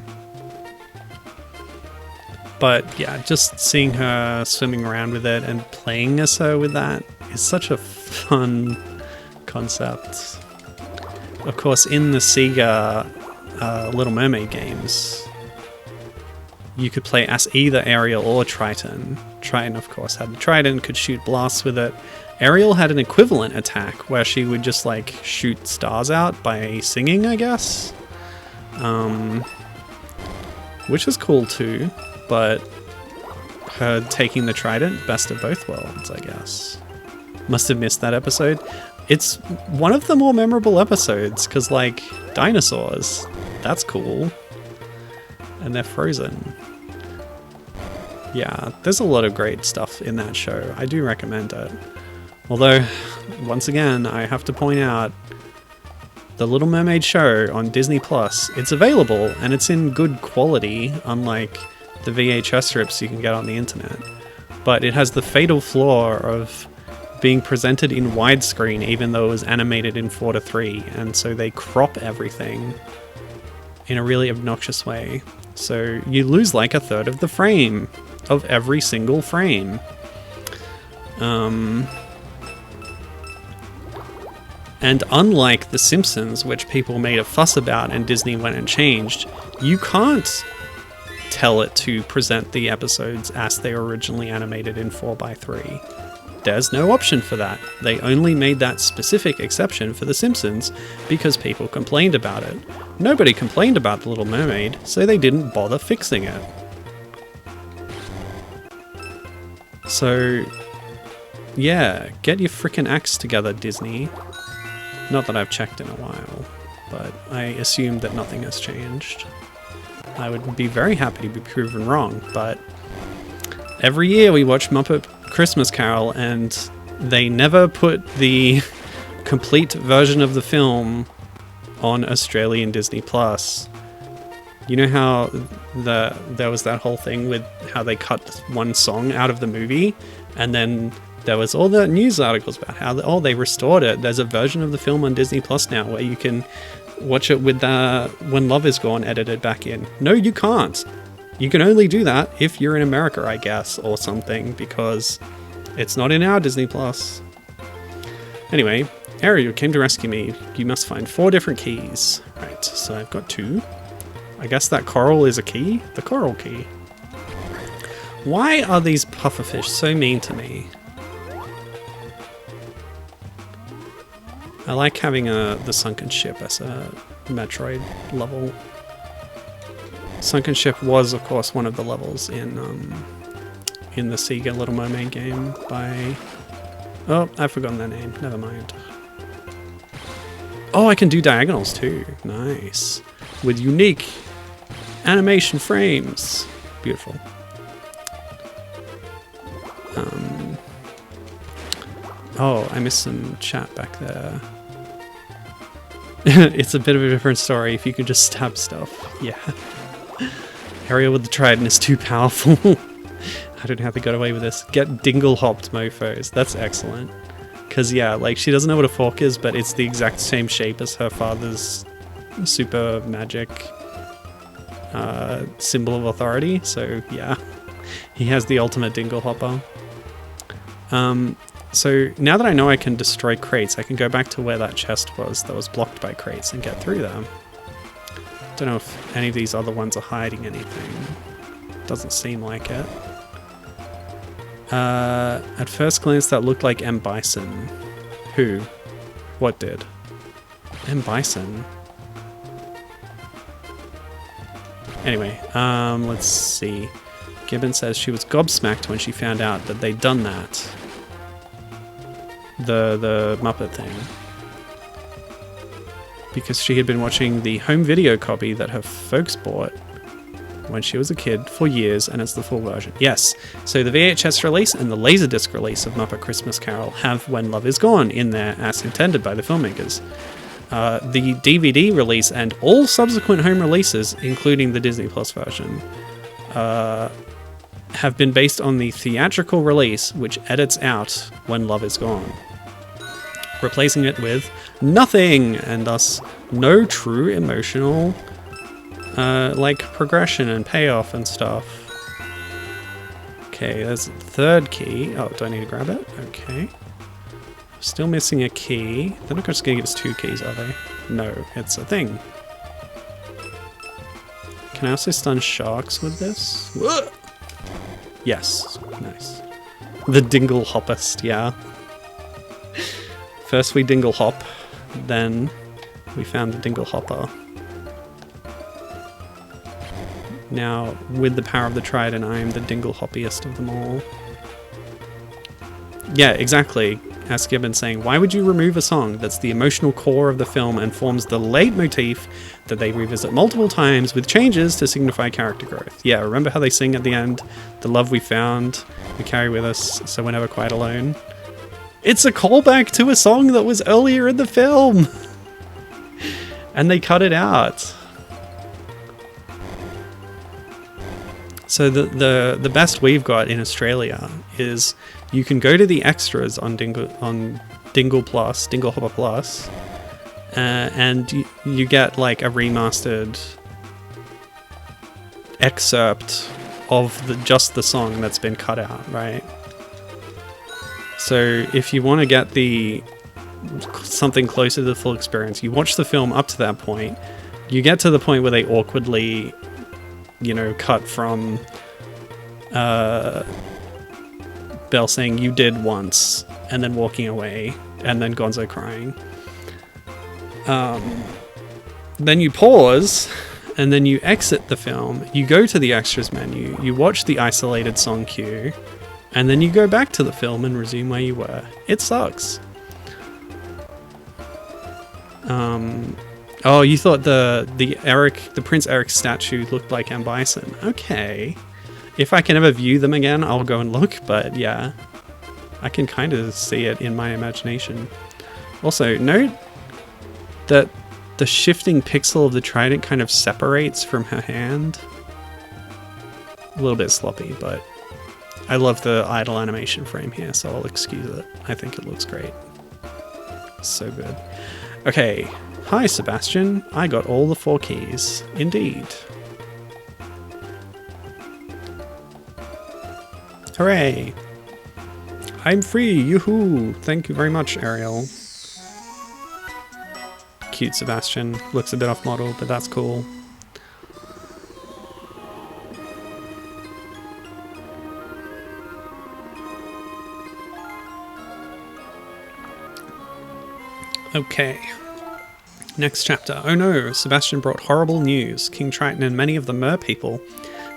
But yeah, just seeing her swimming around with it and playing as her with that is such a fun concept. Of course, in the Sega Little Mermaid games, you could play as either Ariel or Triton. Triton, of course, had the trident, could shoot blasts with it. Ariel had an equivalent attack where she would just like shoot stars out by singing, I guess. Which is cool too. But her taking the trident, best of both worlds, I guess. Must have missed that episode. It's one of the more memorable episodes, because, like, dinosaurs, that's cool. And they're frozen. Yeah, there's a lot of great stuff in that show. I do recommend it. Although, once again, I have to point out, The Little Mermaid show on Disney Plus, it's available, and it's in good quality, unlike the VHS strips you can get on the internet. But it has the fatal flaw of being presented in widescreen even though it was animated in 4:3, and so they crop everything in a really obnoxious way. So you lose like a third of the frame of every single frame. And unlike The Simpsons, which people made a fuss about and Disney went and changed, you can't tell it to present the episodes as they were originally animated in 4:3. There's no option for that. They only made that specific exception for The Simpsons because people complained about it. Nobody complained about The Little Mermaid, so they didn't bother fixing it. So, yeah, get your frickin' acts together, Disney. Not that I've checked in a while, but I assume that nothing has changed. I would be very happy to be proven wrong, but every year we watch Muppet Christmas Carol and they never put the complete version of the film on Australian Disney Plus. You know how there was that whole thing with how they cut one song out of the movie, and then there was all the news articles about how they restored it. There's a version of the film on Disney Plus now where you can watch it with When Love Is Gone edited back in. No, you can't. You can only do that if you're in America, I guess, or something, because it's not in our Disney Plus. Anyway, Ariel came to rescue me. You must find 4 different keys. Right, so I've got 2. I guess that coral is a key? The coral key. Why are these pufferfish so mean to me? I like having the sunken ship as a Metroid level. Sunken ship was, of course, one of the levels in the Sega Little Mermaid game by... Oh, I've forgotten their name. Never mind. Oh, I can do diagonals too. Nice. With unique animation frames. Beautiful. Oh, I missed some chat back there. It's a bit of a different story if you could just stab stuff. Yeah. Ariel with the trident is too powerful. I don't know how they got away with this. Get dingle-hopped mofos. That's excellent. Because, yeah, like, she doesn't know what a fork is, but it's the exact same shape as her father's super magic symbol of authority. So, yeah. He has the ultimate dingle-hopper. So now that I know I can destroy crates, I can go back to where that chest was that was blocked by crates and get through them. Don't know if any of these other ones are hiding anything. Doesn't seem like it. At first glance that looked like M. Bison. Who? What did? M. Bison? Anyway, let's see. Gibbon says she was gobsmacked when she found out that they'd done that. The Muppet thing. because she had been watching the home video copy that her folks bought when she was a kid for years, and it's the full version. Yes, so the VHS release and the Laserdisc release of Muppet Christmas Carol have When Love Is Gone in there as intended by the filmmakers. The DVD release and all subsequent home releases, including the Disney Plus version, have been based on the theatrical release, which edits out When Love Is Gone, replacing it with nothing, and thus no true emotional like progression and payoff and stuff. Okay, there's the third key. Oh, do I need to grab it? Okay. Still missing a key. They're not just going to give us 2 keys, are they? No, it's a thing. Can I also stun sharks with this? Whoa! Yes, nice. The dingle hoppist, yeah. First we dingle hop, then we found the dingle hopper. Now, with the power of the trident, I am the dingle hoppiest of them all. Yeah, exactly. As Gibbon saying, why would you remove a song that's the emotional core of the film and forms the leitmotif that they revisit multiple times with changes to signify character growth? Yeah, remember how they sing at the end, the love we found, we carry with us, so we're never quite alone? It's a callback to a song that was earlier in the film! And they cut it out. So the best we've got in Australia is you can go to the extras on Dingle Hopper Plus, and you get like a remastered excerpt of just the song that's been cut out, right? So if you want to get something closer to the full experience, you watch the film up to that point. You get to the point where they awkwardly, cut from Belle saying "you did once" and then walking away, and then Gonzo crying. Then you pause, and then you exit the film. You go to the extras menu. You watch the isolated song cue, and then you go back to the film and resume where you were. It sucks. Oh, you thought the Prince Eric statue looked like M. Bison. Okay. If I can ever view them again, I'll go and look, but yeah. I can kind of see it in my imagination. Also, note that the shifting pixel of the trident kind of separates from her hand. A little bit sloppy, but I love the idle animation frame here, so I'll excuse it. I think it looks great. So good. Okay. Hi, Sebastian. I got all the 4 keys. Indeed. Hooray! I'm free! Yoo-hoo! Thank you very much, Ariel. Cute Sebastian. Looks a bit off model, but that's cool. Okay. Next chapter. Oh no, Sebastian brought horrible news. King Triton and many of the mer people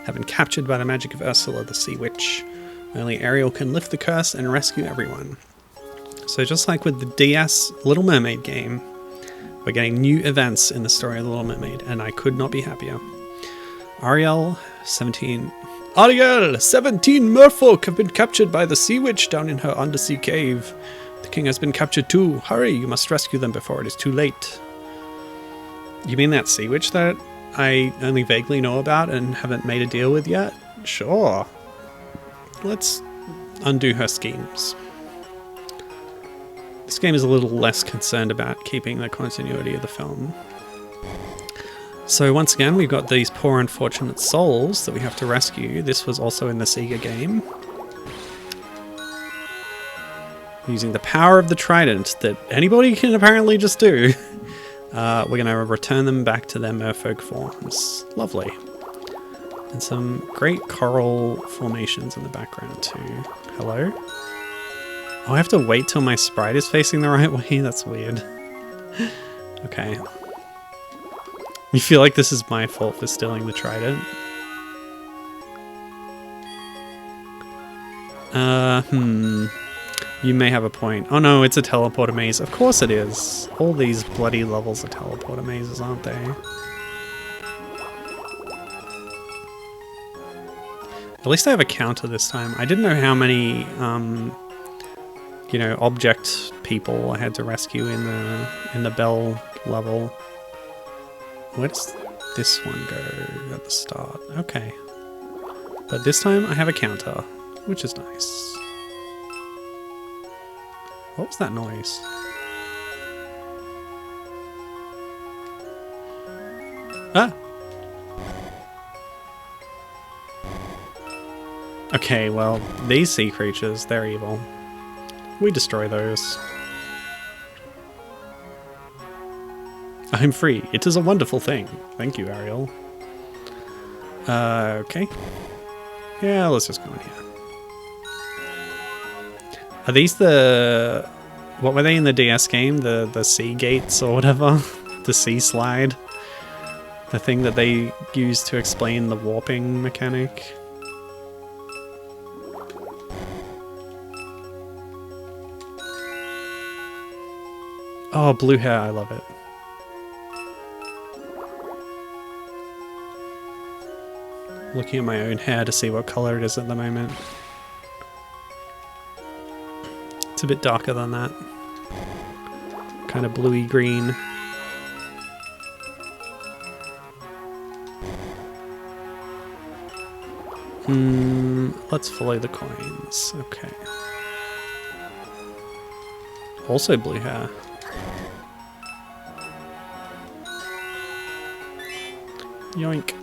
have been captured by the magic of Ursula, the Sea Witch. Only Ariel can lift the curse and rescue everyone. So just like with the DS Little Mermaid game, we're getting new events in the story of the Little Mermaid, and I could not be happier. Ariel, 17 merfolk have been captured by the Sea Witch down in her undersea cave. The king has been captured too. Hurry, you must rescue them before it is too late. You mean that Sea Witch that I only vaguely know about and haven't made a deal with yet? Sure. Let's undo her schemes. This game is a little less concerned about keeping the continuity of the film. So once again, we've got these poor unfortunate souls that we have to rescue. This was also in the Sega game. Using the power of the trident that anybody can apparently just do. We're going to return them back to their merfolk forms. Lovely. And some great coral formations in the background too. Hello? Oh, I have to wait till my sprite is facing the right way? That's weird. Okay. You feel like this is my fault for stealing the trident? You may have a point. Oh no, it's a teleporter maze. Of course it is. All these bloody levels are teleporter mazes, aren't they? At least I have a counter this time. I didn't know how many, you know, object people I had to rescue in the Belle level. Where does this one go at the start? Okay. But this time I have a counter, which is nice. What was that noise? Ah! Okay, well, these sea creatures, they're evil. We destroy those. I'm free. It is a wonderful thing. Thank you, Ariel. Okay. Yeah, let's just go in here. Are these the... What were they in the DS game? The sea gates or whatever? The sea slide? The thing that they used to explain the warping mechanic? Oh, blue hair, I love it. Looking at my own hair to see what color it is at the moment. It's a bit darker than that. Kind of bluey green. Let's follow the coins. Okay. Also blue hair. Yoink.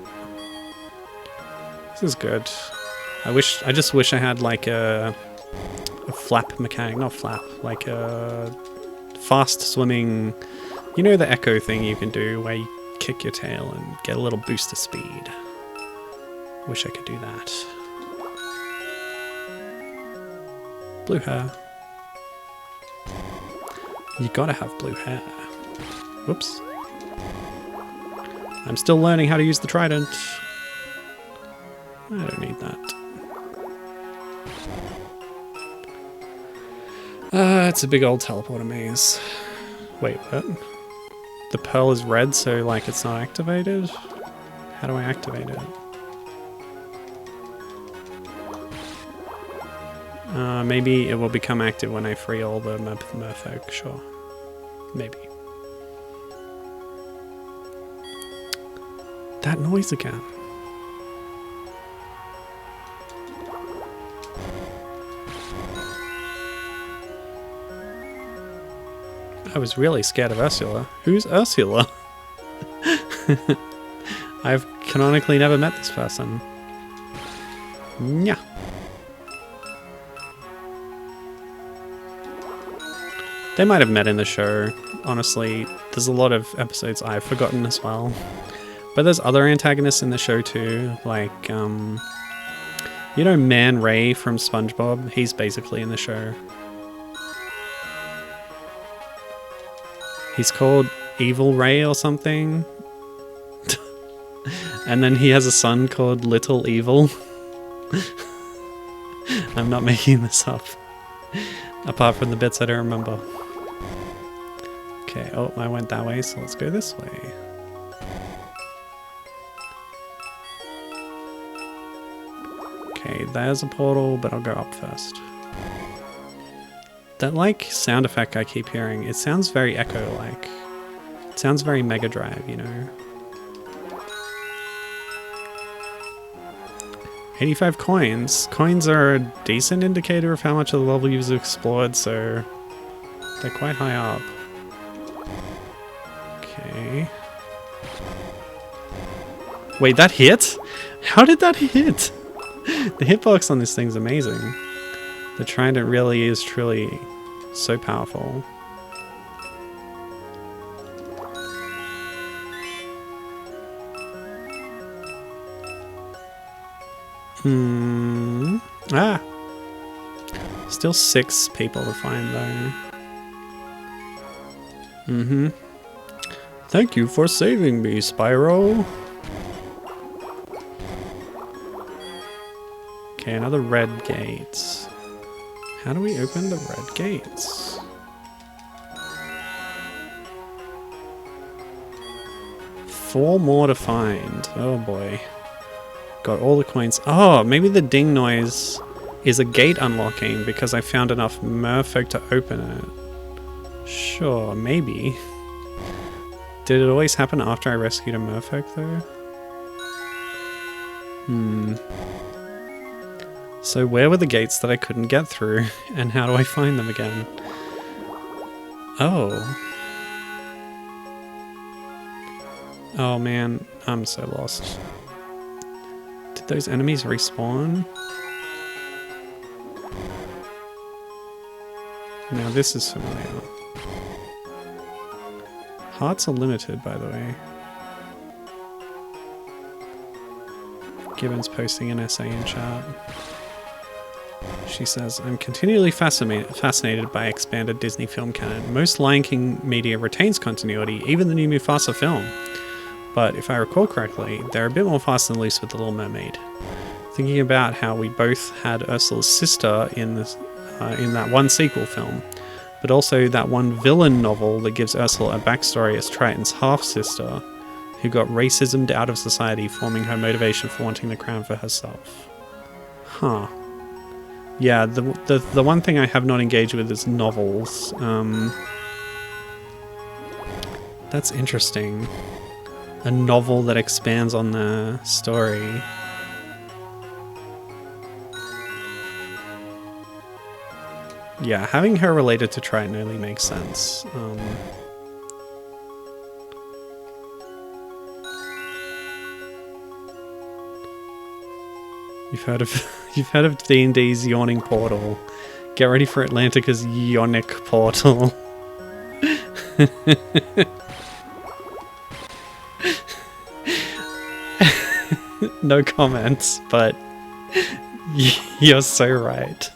This is good. I just wish I had like a flap mechanic, not flap, like a fast swimming, you know, the echo thing you can do where you kick your tail and get a little boost of speed. Wish I could do that. Blue hair. You gotta have blue hair. Whoops. I'm still learning how to use the trident. I don't need that. It's a big old teleporter maze. Wait, what? The pearl is red, so like it's not activated? How do I activate it? Maybe it will become active when I free all the merfolk, sure. Maybe. That noise again. I was really scared of Ursula. Who's Ursula? I've canonically never met this person. Yeah. They might have met in the show. Honestly, there's a lot of episodes I've forgotten as well. But there's other antagonists in the show too, like, you know Man Ray from SpongeBob? He's basically in the show. He's called Evil Ray or something. And then he has a son called Little Evil. I'm not making this up. Apart from the bits I don't remember. Okay, oh, I went that way, so let's go this way. Okay, there's a portal, but I'll go up first. That, like, sound effect I keep hearing, it sounds very Echo-like. It sounds very Mega Drive, you know? 85 coins. Coins are a decent indicator of how much of the level you've explored, so they're quite high up. Okay. Wait, that hit? How did that hit? The hitbox on this thing's amazing. The trident really is truly so powerful. Ah! Still 6 people to find though. Thank you for saving me, Spyro. Okay, another red gate. How do we open the red gates? Four more to find. Oh boy. Got all the coins. Oh, maybe the ding noise is a gate unlocking because I found enough merfolk to open it. Sure, maybe. Did it always happen after I rescued a merfolk though? So where were the gates that I couldn't get through, and how do I find them again? Oh. Oh man, I'm so lost. Did those enemies respawn? Now this is familiar. Hearts are limited, by the way. Gibbon's posting an essay in chat. She says, I'm continually fascinated by expanded Disney film canon. Most Lion King media retains continuity, even the new Mufasa film. But if I recall correctly, they're a bit more fast and loose with The Little Mermaid. Thinking about how we both had Ursula's sister in this, in that one sequel film, but also that one villain novel that gives Ursula a backstory as Triton's half-sister, who got racismed out of society, forming her motivation for wanting the crown for herself. Huh. Yeah, the one thing I have not engaged with is novels. That's interesting. A novel that expands on the story. Yeah, having her related to Triton only makes sense. You've heard of D&D's yawning portal. Get ready for Atlantica's yonic portal. No comments, but you're so right.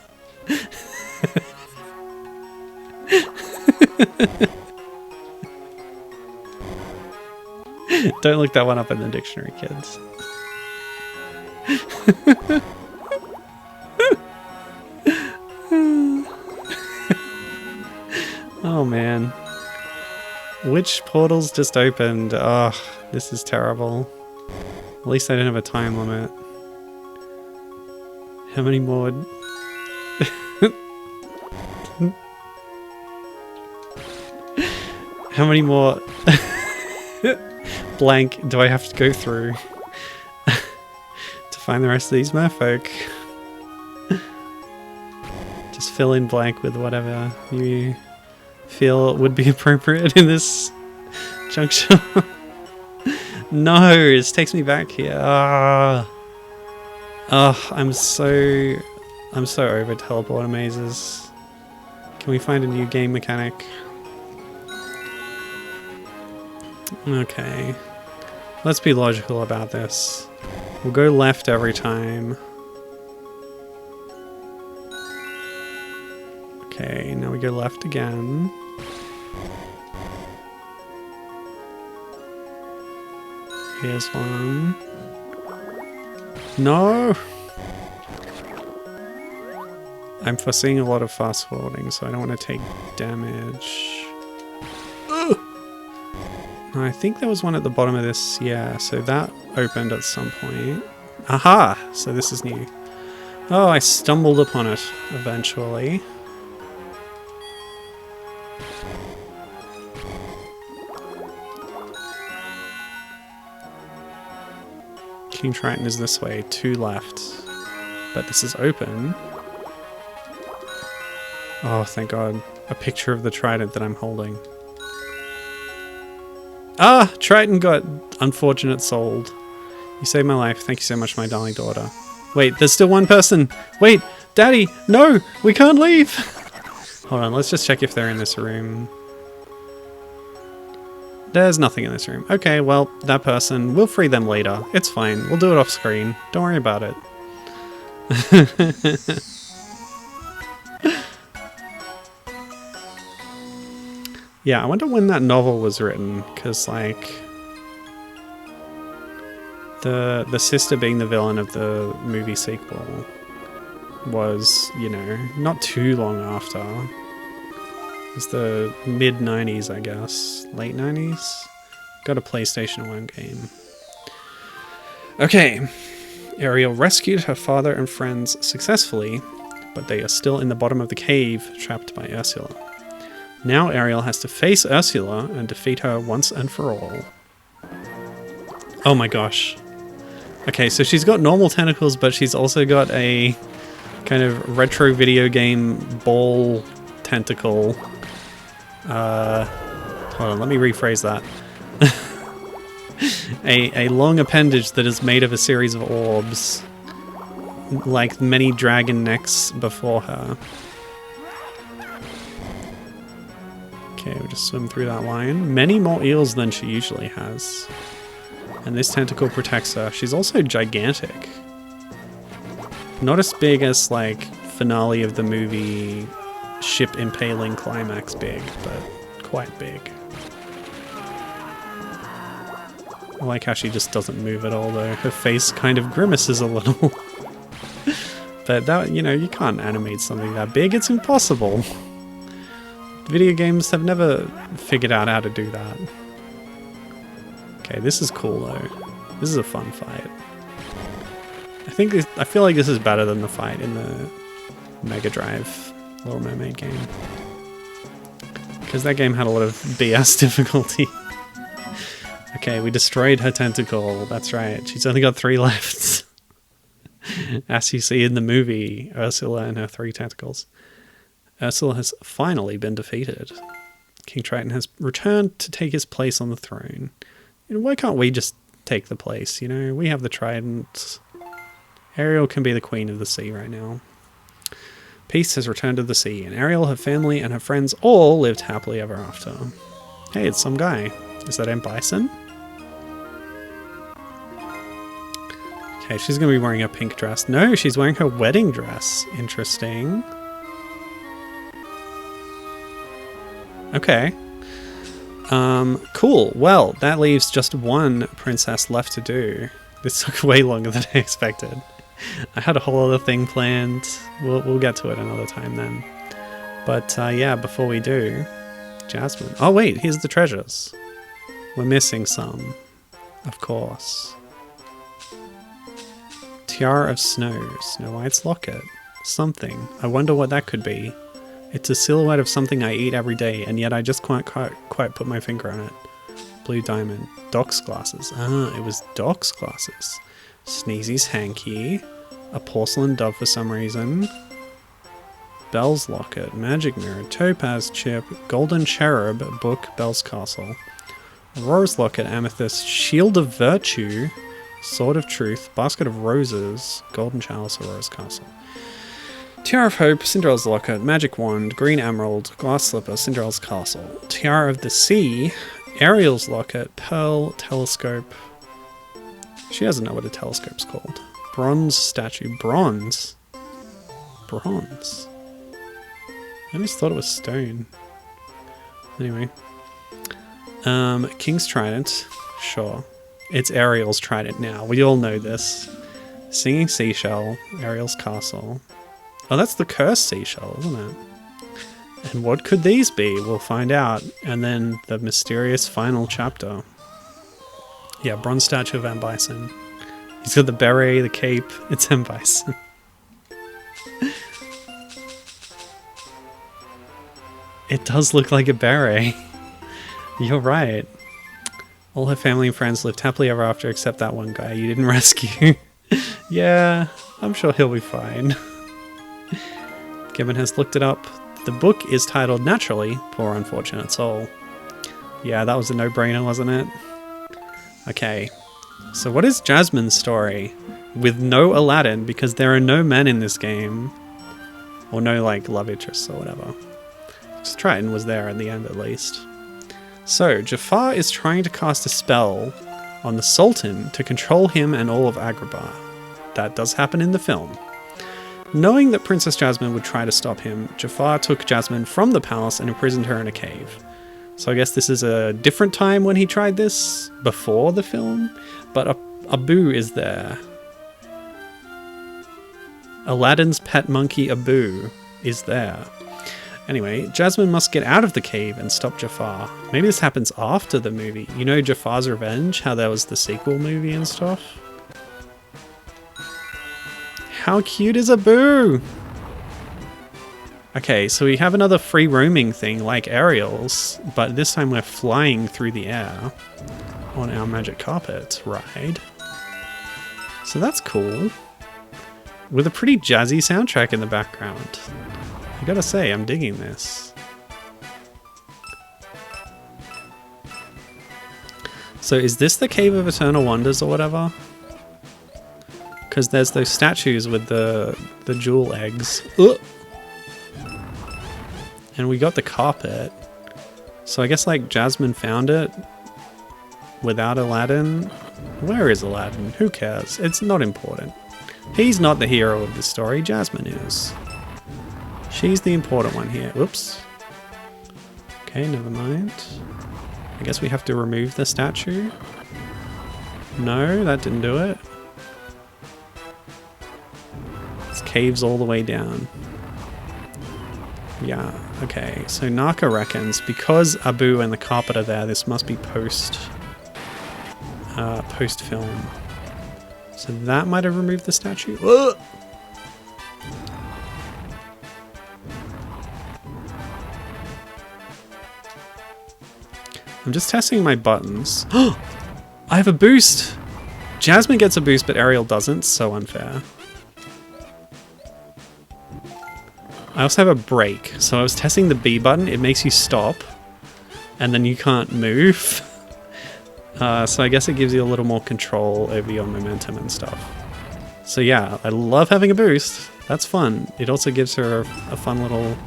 Don't look that one up in the dictionary, kids. Oh man. Which portals just opened? Ugh, this is terrible. At least I don't have a time limit. How many more? How many more blank do I have to go through to find the rest of these merfolk? Just fill in blank with whatever you feel would be appropriate in this juncture. No, this takes me back here. I'm so over teleporter mazes. Can we find a new game mechanic? Okay. Let's be logical about this. We'll go left every time. Okay, now we go left again. Here's one. No! I'm foreseeing a lot of fast forwarding, so I don't want to take damage. Ugh! No, I think there was one at the bottom of this. Yeah, so that opened at some point. Aha! So this is new. Oh, I stumbled upon it eventually. King Triton is this way, 2 left. But this is open. Oh, thank God. A picture of the trident that I'm holding. Ah! Triton got unfortunate souled. You saved my life. Thank you so much, my darling daughter. Wait, there's still one person! Wait! Daddy! No! We can't leave! Hold on, let's just check if they're in this room. There's nothing in this room. Okay, well, that person, we'll free them later. It's fine. We'll do it off screen. Don't worry about it. Yeah, I wonder when that novel was written, because, like, the sister being the villain of the movie sequel was, you know, not too long after. It's the mid-90s, I guess. Late 90s? Got a PlayStation 1 game. Okay. Ariel rescued her father and friends successfully, but they are still in the bottom of the cave, trapped by Ursula. Now Ariel has to face Ursula and defeat her once and for all. Oh my gosh. Okay, so she's got normal tentacles, but she's also got a kind of retro video game ball tentacle. Hold on, let me rephrase that. a long appendage that is made of a series of orbs, like many dragon necks before her. Okay, we'll just swim through that line. Many more eels than she usually has. And this tentacle protects her. She's also gigantic. Not as big as, like, finale of the movie ship impaling climax big, but quite big. I like how she just doesn't move at all, though. Her face kind of grimaces a little. But that, you know, you can't animate something that big. It's impossible. Video games have never figured out how to do that. Okay, this is cool though. This is a fun fight. I feel like this is better than the fight in the Mega Drive Little Mermaid game. Because that game had a lot of BS difficulty. Okay, we destroyed her tentacle. That's right. She's only got 3 left. As you see in the movie, Ursula and her 3 tentacles. Ursula has finally been defeated. King Triton has returned to take his place on the throne. You know, why can't we just take the place, you know? We have the trident. Ariel can be the queen of the sea right now. Peace has returned to the sea, and Ariel, her family, and her friends all lived happily ever after. Hey, it's some guy. Is that Aunt Bison? Okay, she's going to be wearing a pink dress. No, she's wearing her wedding dress. Interesting. Okay. Cool. Well, that leaves just one princess left to do. This took way longer than I expected. I had a whole other thing planned. We'll get to it another time then. But yeah, before we do, Jasmine. Oh wait, here's the treasures. We're missing some, of course. Tiara of Snow, Snow White's locket. Something. I wonder what that could be. It's a silhouette of something I eat every day, and yet I just can't quite put my finger on it. Blue diamond. Doc's glasses. Ah, it was Doc's glasses. Sneezy's hanky. A porcelain dove for some reason. Belle's locket. Magic mirror. Topaz chip. Golden cherub. Book. Belle's castle. Aurora's locket. Amethyst. Shield of virtue. Sword of truth. Basket of roses. Golden chalice. Aurora's castle. Tiara of Hope, Cinderella's locket, magic wand, green emerald, glass slipper, Cinderella's castle. Tiara of the Sea, Ariel's locket, pearl, telescope. She doesn't know what a telescope's called. Bronze statue. Bronze? Bronze? I always thought it was stone. Anyway. King's trident. Sure. It's Ariel's trident now. We all know this. Singing seashell, Ariel's castle. Oh, that's the cursed seashell, isn't it? And what could these be? We'll find out. And then the mysterious final chapter. Yeah, bronze statue of Aunt Bison. He's got the beret, the cape. It's Aunt Bison. It does look like a beret. You're right. All her family and friends lived happily ever after except that one guy you didn't rescue. Yeah, I'm sure he'll be fine. Gibbon has looked it up. The book is titled Naturally, Poor Unfortunate Soul. Yeah, that was a no-brainer, wasn't it? Okay, so what is Jasmine's story? With no Aladdin, because there are no men in this game. Or no, like, love interests or whatever. Just Triton was there in the end, at least. So, Jafar is trying to cast a spell on the Sultan to control him and all of Agrabah. That does happen in the film. Knowing that Princess Jasmine would try to stop him, Jafar took Jasmine from the palace and imprisoned her in a cave. So I guess this is a different time when he tried this, before the film, but Abu is there. Aladdin's pet monkey Abu is there. Anyway, Jasmine must get out of the cave and stop Jafar. Maybe this happens after the movie. You know Jafar's Revenge? How there was the sequel movie and stuff? How cute is Abu? Okay, so we have another free roaming thing like Ariel's, but this time we're flying through the air on our magic carpet ride. So that's cool. With a pretty jazzy soundtrack in the background. I gotta say, I'm digging this. So is this the Cave of Eternal Wonders or whatever? Because there's those statues with the jewel eggs. Ugh. And we got the carpet. So I guess like Jasmine found it without Aladdin. Where is Aladdin? Who cares? It's not important. He's not the hero of the story. Jasmine is. She's the important one here. Oops. Okay, never mind. I guess we have to remove the statue. No, that didn't do it. This cave's all the way down. Yeah, okay. So Naka reckons because Abu and the carpet are there, this must be post-film. So that might have removed the statue. Ugh! I'm just testing my buttons. I have a boost! Jasmine gets a boost, but Ariel doesn't. So unfair. I also have a brake. So I was testing the B button. It makes you stop. And then you can't move. So I guess it gives you a little more control over your momentum and stuff. So yeah, I love having a boost. That's fun. It also gives her a fun little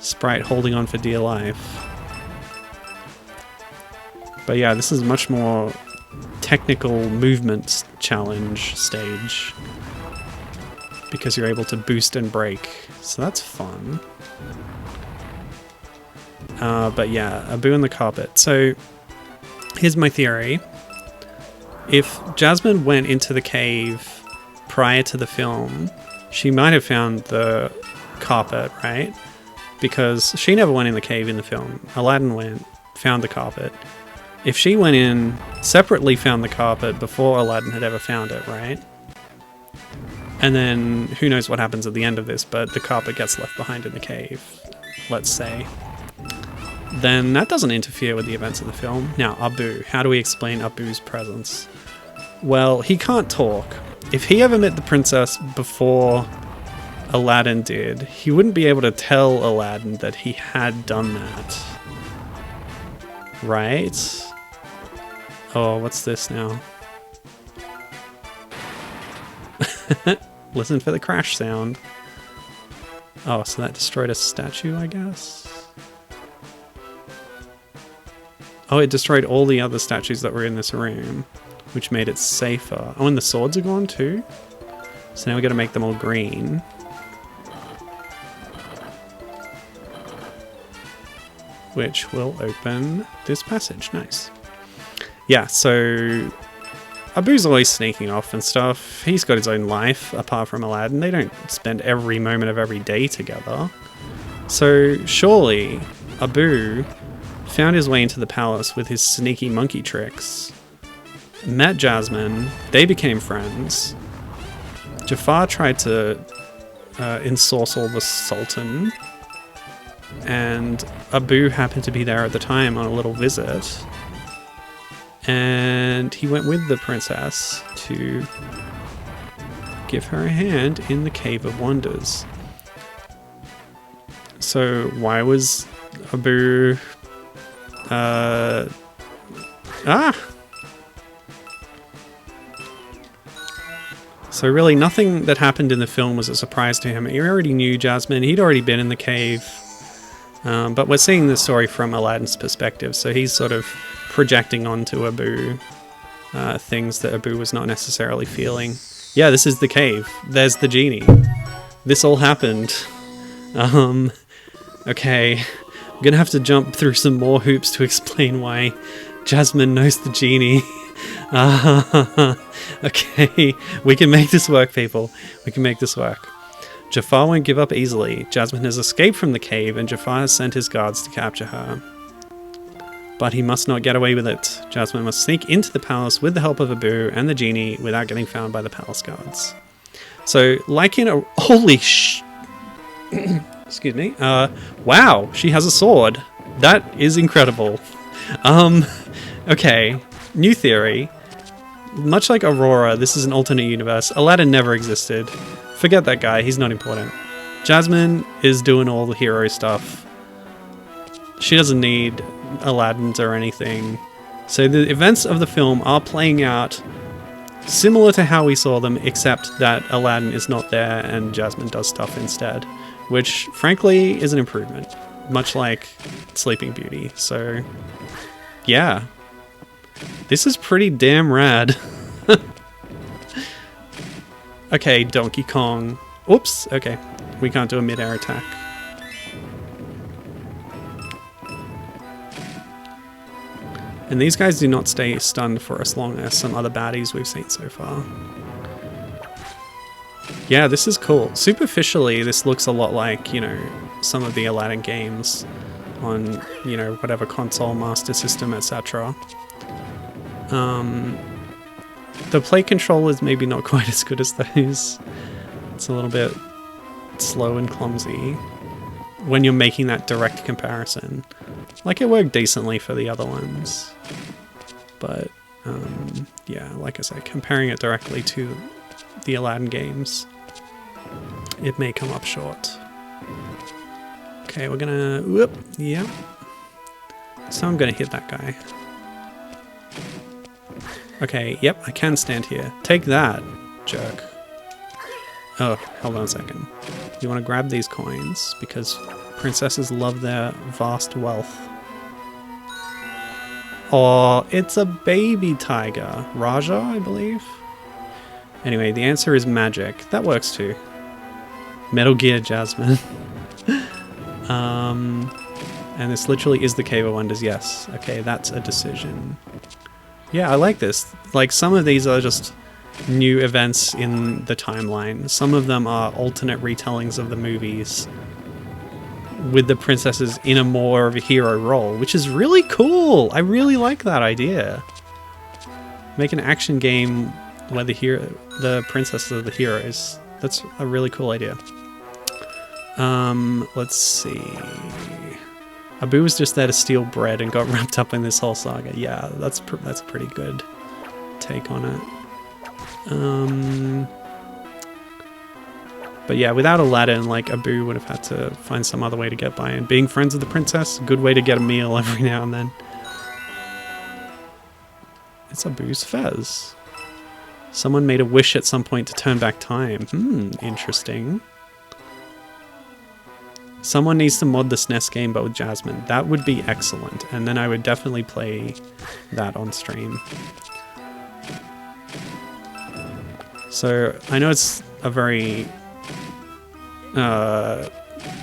sprite holding on for dear life. But yeah, this is much more technical movement challenge stage. Because you're able to boost and brake. So that's fun. But yeah, Abu and the carpet. So here's my theory. If Jasmine went into the cave prior to the film, she might have found the carpet, right? Because she never went in the cave in the film. Aladdin went, found the carpet. If she went in, separately found the carpet before Aladdin had ever found it, right? And then who knows what happens at the end of this, but the carpet gets left behind in the cave, let's say. Then that doesn't interfere with the events of the film. Now, Abu. How do we explain Abu's presence? Well, he can't talk. If he ever met the princess before Aladdin did, he wouldn't be able to tell Aladdin that he had done that. Right? Oh, what's this now? Listen for the crash sound. Oh, so that destroyed a statue, I guess? Oh, it destroyed all the other statues that were in this room, which made it safer. Oh, and the swords are gone too? So now we gotta make them all green. Which will open this passage. Nice. Yeah, so Abu's always sneaking off and stuff. He's got his own life, apart from Aladdin. They don't spend every moment of every day together. So surely Abu found his way into the palace with his sneaky monkey tricks, met Jasmine, they became friends. Jafar tried to ensorcel the Sultan, and Abu happened to be there at the time on a little visit. And he went with the princess to give her a hand in the Cave of Wonders. So why was Abu... So really nothing that happened in the film was a surprise to him. He already knew Jasmine, he'd already been in the cave. But we're seeing the story from Aladdin's perspective, so he's sort of projecting onto Abu things that Abu was not necessarily feeling. Yeah, this is the cave. There's the genie. This all happened. Okay. I'm gonna have to jump through some more hoops to explain why Jasmine knows the genie. Okay, we can make this work, people. We can make this work. Jafar won't give up easily. Jasmine has escaped from the cave and Jafar has sent his guards to capture her. But he must not get away with it. Jasmine must sneak into the palace with the help of Abu and the genie without getting found by the palace guards. So, like in a... Holy sh... Excuse me. Wow, she has a sword. That is incredible. Okay, new theory. Much like Aurora, this is an alternate universe. Aladdin never existed. Forget that guy, he's not important. Jasmine is doing all the hero stuff. She doesn't need Aladdin's or anything. So the events of the film are playing out similar to how we saw them, except that Aladdin is not there and Jasmine does stuff instead. Which, frankly, is an improvement. Much like Sleeping Beauty. So, yeah. This is pretty damn rad. Okay, Donkey Kong. Oops, okay. We can't do a mid-air attack. And these guys do not stay stunned for as long as some other baddies we've seen so far. Yeah, this is cool. Superficially, this looks a lot like, you know, some of the Aladdin games on, you know, whatever console, Master System, etc. The play control is maybe not quite as good as those. It's a little bit slow and clumsy when you're making that direct comparison. Like, it worked decently for the other ones. But, yeah, like I say, comparing it directly to the Aladdin games, it may come up short. Okay, we're gonna... Whoop, yeah. So I'm gonna hit that guy. Okay, yep, I can stand here. Take that, jerk. Oh, hold on a second. You want to grab these coins, because princesses love their vast wealth. Oh, it's a baby tiger. Raja, I believe? Anyway, the answer is magic. That works too. Metal Gear Jasmine. And this literally is the Cave of Wonders, yes. Okay, that's a decision. Yeah, I like this. Like, some of these are just new events in the timeline. Some of them are alternate retellings of the movies with the princesses in a more of a hero role, which is really cool. I really like that idea. Make an action game where the princesses are the heroes. That's a really cool idea. Let's see. Abu was just there to steal bread and got wrapped up in this whole saga. Yeah, that's a pretty good take on it. But yeah, without Aladdin, like, Abu would have had to find some other way to get by. And being friends with the princess, good way to get a meal every now and then. It's Abu's fez. Someone made a wish at some point to turn back time. Interesting. Someone needs to mod the SNES game, but with Jasmine. That would be excellent. And then I would definitely play that on stream. So, I know it's a very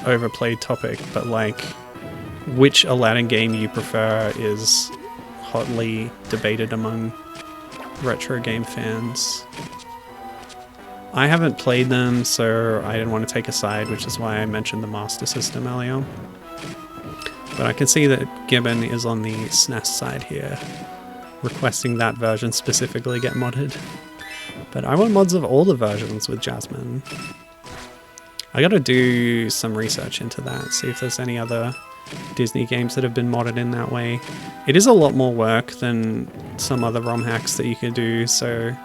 overplayed topic, but like, which Aladdin game you prefer is hotly debated among retro game fans. I haven't played them, so I didn't want to take a side, which is why I mentioned the Master System earlier. But I can see that Gibbon is on the SNES side here, requesting that version specifically get modded. But I want mods of all the versions with Jasmine. I gotta do some research into that, see if there's any other Disney games that have been modded in that way. It is a lot more work than some other ROM hacks that you can do, so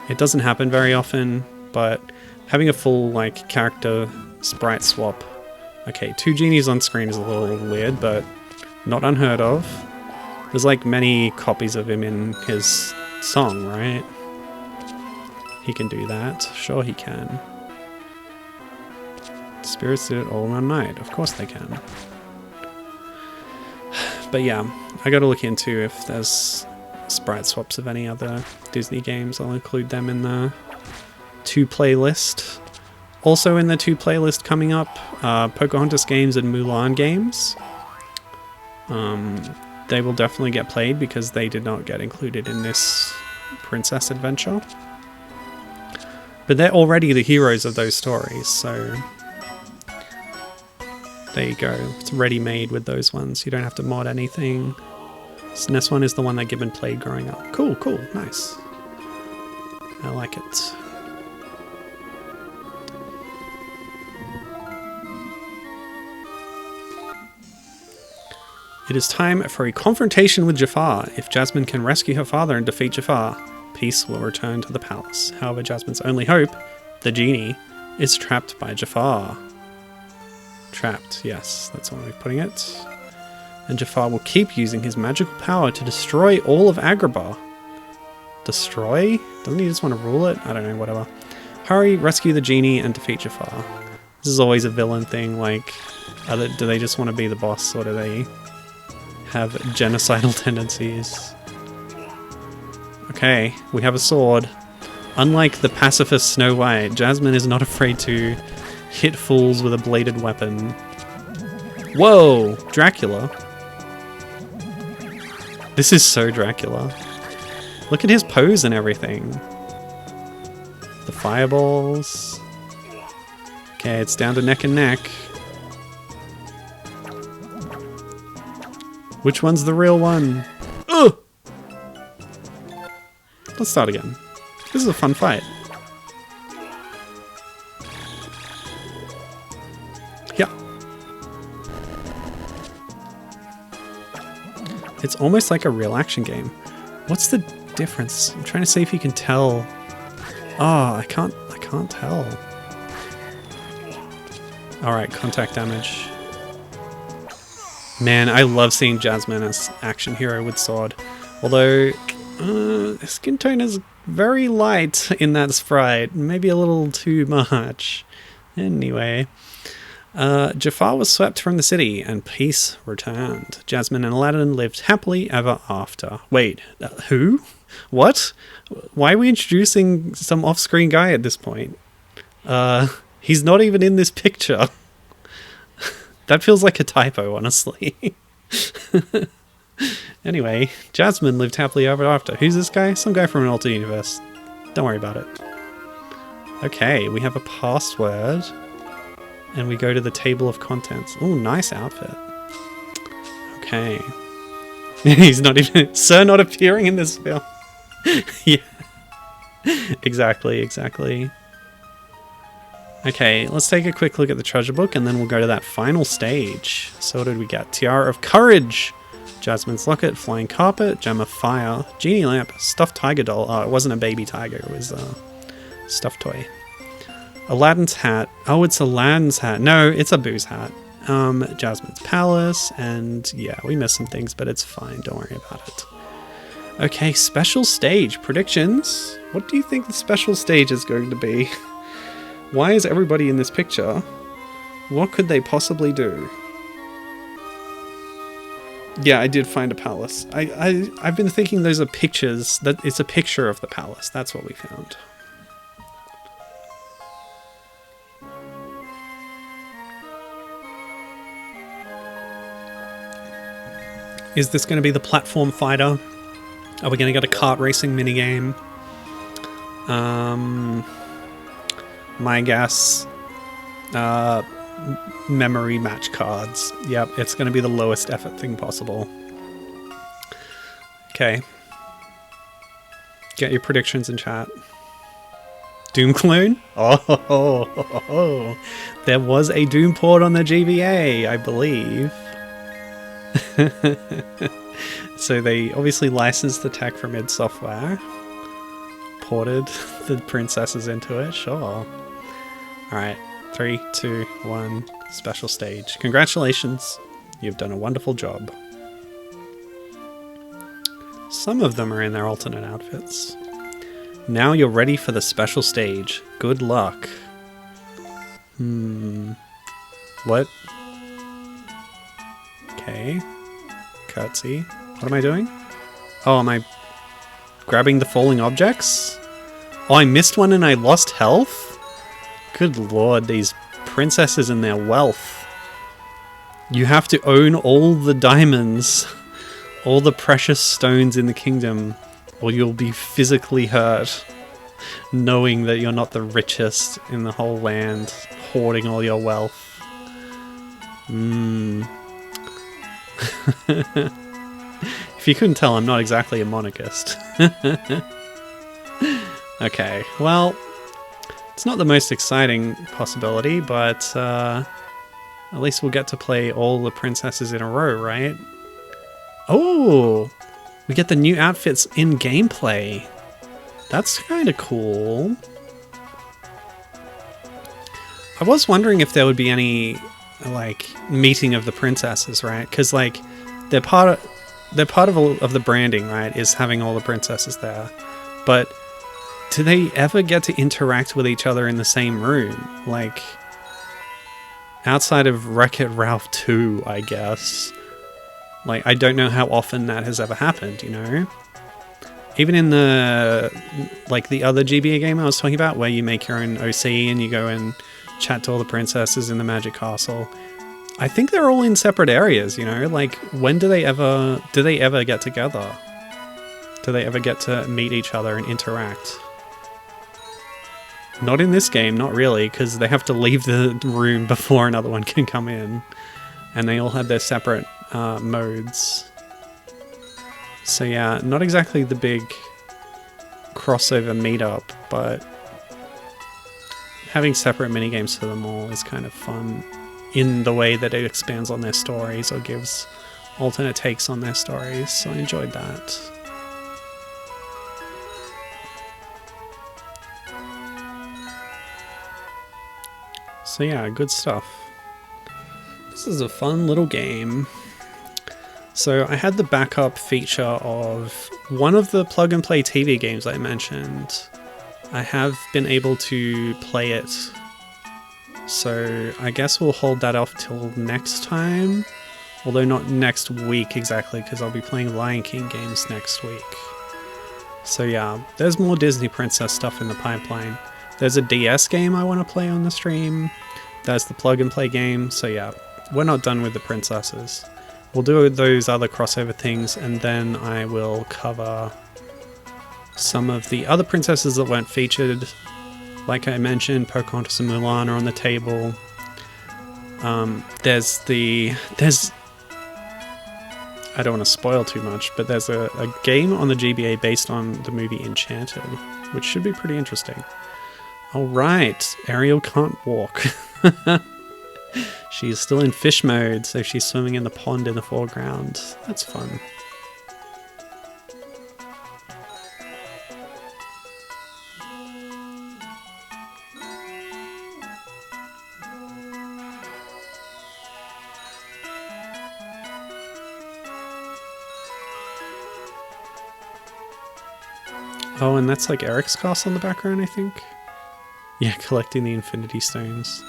it doesn't happen very often, but having a full, like, character sprite swap. Okay, 2 genies on screen is a little weird, but not unheard of. There's, like, many copies of him in his song, right? He can do that. Sure he can. Spirits did it all in one night. Of course they can. But yeah, I gotta look into if there's sprite swaps of any other Disney games. I'll include them in the 2 playlist. Also in the 2 playlist coming up, Pocahontas games and Mulan games. They will definitely get played because they did not get included in this princess adventure. But they're already the heroes of those stories, so there you go. It's ready-made with those ones. You don't have to mod anything. This next one is the one that Gibbon played growing up. Cool, cool, nice. I like it. It is time for a confrontation with Jafar. If Jasmine can rescue her father and defeat Jafar, peace will return to the palace. However, Jasmine's only hope, the genie, is trapped by Jafar. Trapped, yes, that's one way of putting it. And Jafar will keep using his magical power to destroy all of Agrabah. Destroy? Doesn't he just want to rule it? I don't know, whatever. Hurry, rescue the genie, and defeat Jafar. This is always a villain thing, like, do they just want to be the boss, or do they have genocidal tendencies? Okay, we have a sword. Unlike the pacifist Snow White, Jasmine is not afraid to hit fools with a bladed weapon. Whoa! Dracula. This is so Dracula. Look at his pose and everything. The fireballs. Okay, it's down to neck and neck. Which one's the real one? Ugh! Let's start again. This is a fun fight. Yeah. It's almost like a real action game. What's the difference? I'm trying to see if you can tell. Oh, I can't tell. Alright, contact damage. Man, I love seeing Jasmine as action hero with sword. Although, skin tone is very light in that sprite. Maybe a little too much. Anyway. Jafar was swept from the city and peace returned. Jasmine and Aladdin lived happily ever after. Wait, who? What? Why are we introducing some off-screen guy at this point? He's not even in this picture. That feels like a typo, honestly. Anyway, Jasmine lived happily ever after. Who's this guy? Some guy from an alternate universe. Don't worry about it. Okay, we have a password. And we go to the table of contents. Oh, nice outfit. Okay. He's not even... Sir not appearing in this film. Yeah. Exactly. Okay, let's take a quick look at the treasure book and then we'll go to that final stage. So what did we get? Tiara of Courage, Jasmine's locket, flying carpet, gem of fire, genie lamp, stuffed tiger doll. Oh, it wasn't a baby tiger, it was a stuffed toy. Aladdin's hat. Oh, it's Aladdin's hat. No, it's a Boo's hat. Jasmine's palace, and yeah, we missed some things, but it's fine. Don't worry about it. Okay, special stage. Predictions. What do you think the special stage is going to be? Why is everybody in this picture? What could they possibly do? Yeah, I did find a palace. I've been thinking those are pictures. That it's a picture of the palace. That's what we found. Is this going to be the platform fighter? Are we going to get a kart racing minigame? My guess, memory match cards. Yep, it's going to be the lowest effort thing possible. Okay. Get your predictions in chat. Doom clone? Oh, there was a Doom port on the GBA, I believe. So they obviously licensed the tech from id Software. Ported the princesses into it, sure. Alright, 3, 2, 1, special stage. Congratulations, you've done a wonderful job. Some of them are in their alternate outfits. Now you're ready for the special stage. Good luck. What? Okay. Curtsy. What am I doing? Oh, am I grabbing the falling objects? Oh, I missed one and I lost health? Good lord, these princesses and their wealth. You have to own all the diamonds, all the precious stones in the kingdom, or you'll be physically hurt. Knowing that you're not the richest in the whole land, hoarding all your wealth. If you couldn't tell, I'm not exactly a monarchist. Okay, well, it's not the most exciting possibility, but at least we'll get to play all the princesses in a row, right? Oh, we get the new outfits in gameplay. That's kind of cool. I was wondering if there would be any, like, meeting of the princesses, right? Because, like, they're part of the branding, right? Is having all the princesses there. But do they ever get to interact with each other in the same room? Like, outside of Wreck-It Ralph 2, I guess. Like, I don't know how often that has ever happened, you know? Even in the, like, the other GBA game I was talking about, where you make your own OC and you go and chat to all the princesses in the Magic Castle, I think they're all in separate areas, you know? Like, when do they ever get together? Do they ever get to meet each other and interact? Not in this game, not really, because they have to leave the room before another one can come in. And they all have their separate modes. So yeah, not exactly the big crossover meetup, but having separate minigames for them all is kind of fun in the way that it expands on their stories or gives alternate takes on their stories, so I enjoyed that. So yeah, good stuff. This is a fun little game. So I had the backup feature of one of the plug-and-play TV games I mentioned. I have been able to play it, so I guess we'll hold that off till next time. Although not next week exactly, because I'll be playing Lion King games next week. So yeah, there's more Disney Princess stuff in the pipeline. There's a DS game I want to play on the stream. There's the plug-and-play game, so yeah, we're not done with the princesses. We'll do those other crossover things, and then I will cover some of the other princesses that weren't featured. Like I mentioned, Pocahontas and Mulan are on the table. There's I don't want to spoil too much, but there's a game on the GBA based on the movie Enchanted, which should be pretty interesting. Alright, Ariel can't walk. She's still in fish mode, so she's swimming in the pond in the foreground. That's fun. Oh, and that's like Eric's castle in the background, I think? Yeah, collecting the Infinity Stones.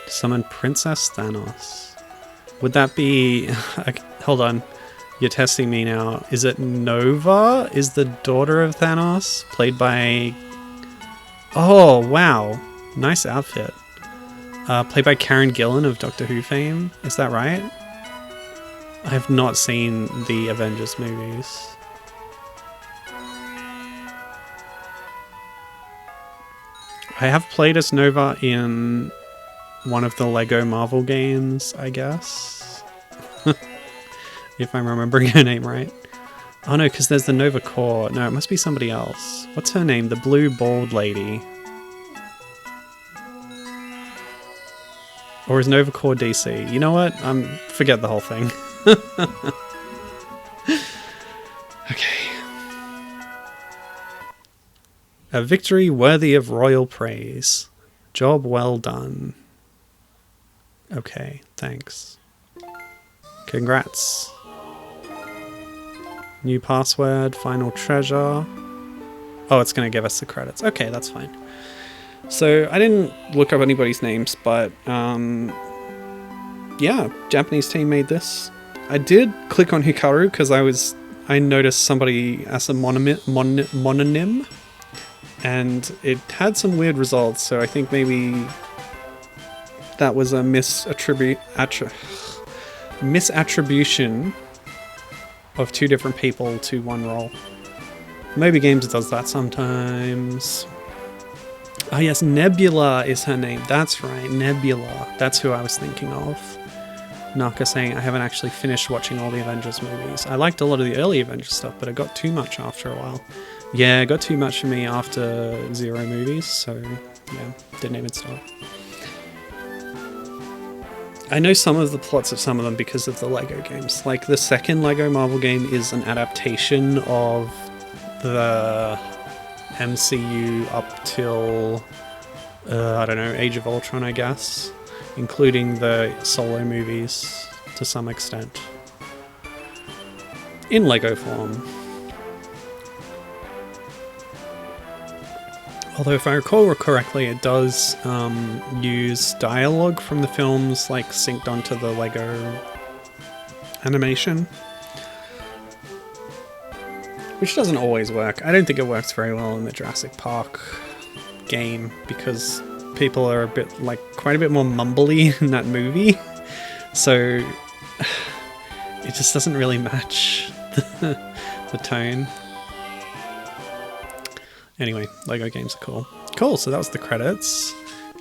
Summon Princess Thanos. Would that be... hold on. You're testing me now. Is it Nova? Is the daughter of Thanos? Played by... Oh, wow. Nice outfit. Played by Karen Gillan of Doctor Who fame. Is that right? I have not seen the Avengers movies. I have played as Nova in one of the Lego Marvel games, I guess. If I'm remembering her name right. Oh no, because there's the Nova Corps. No, it must be somebody else. What's her name? The blue bald lady. Or is Nova Corps DC? You know what? Forget the whole thing. Okay. A victory worthy of royal praise. Job well done. Okay, thanks. Congrats. New password, final treasure. Oh, it's going to give us the credits. Okay, that's fine. So, I didn't look up anybody's names, but yeah, Japanese team made this. I did click on Hikaru because I noticed somebody as a mononym. And it had some weird results, so I think maybe that was a misattribution of two different people to one role. Maybe Games does that sometimes. Oh yes, Nebula is her name. That's right, Nebula. That's who I was thinking of. Naka saying, I haven't actually finished watching all the Avengers movies. I liked a lot of the early Avengers stuff, but it got too much after a while. Yeah, it got too much for me after Zero movies, so yeah, didn't even start. I know some of the plots of some of them because of the Lego games. Like, the second Lego Marvel game is an adaptation of the MCU up till, I don't know, Age of Ultron, I guess. Including the solo movies to some extent. In Lego form. Although if I recall correctly, it does use dialogue from the films, like, synced onto the Lego animation. Which doesn't always work. I don't think it works very well in the Jurassic Park game, because people are a bit, like, quite a bit more mumbly in that movie. So it just doesn't really match the tone. Anyway, Lego games are cool. Cool, so that was the credits.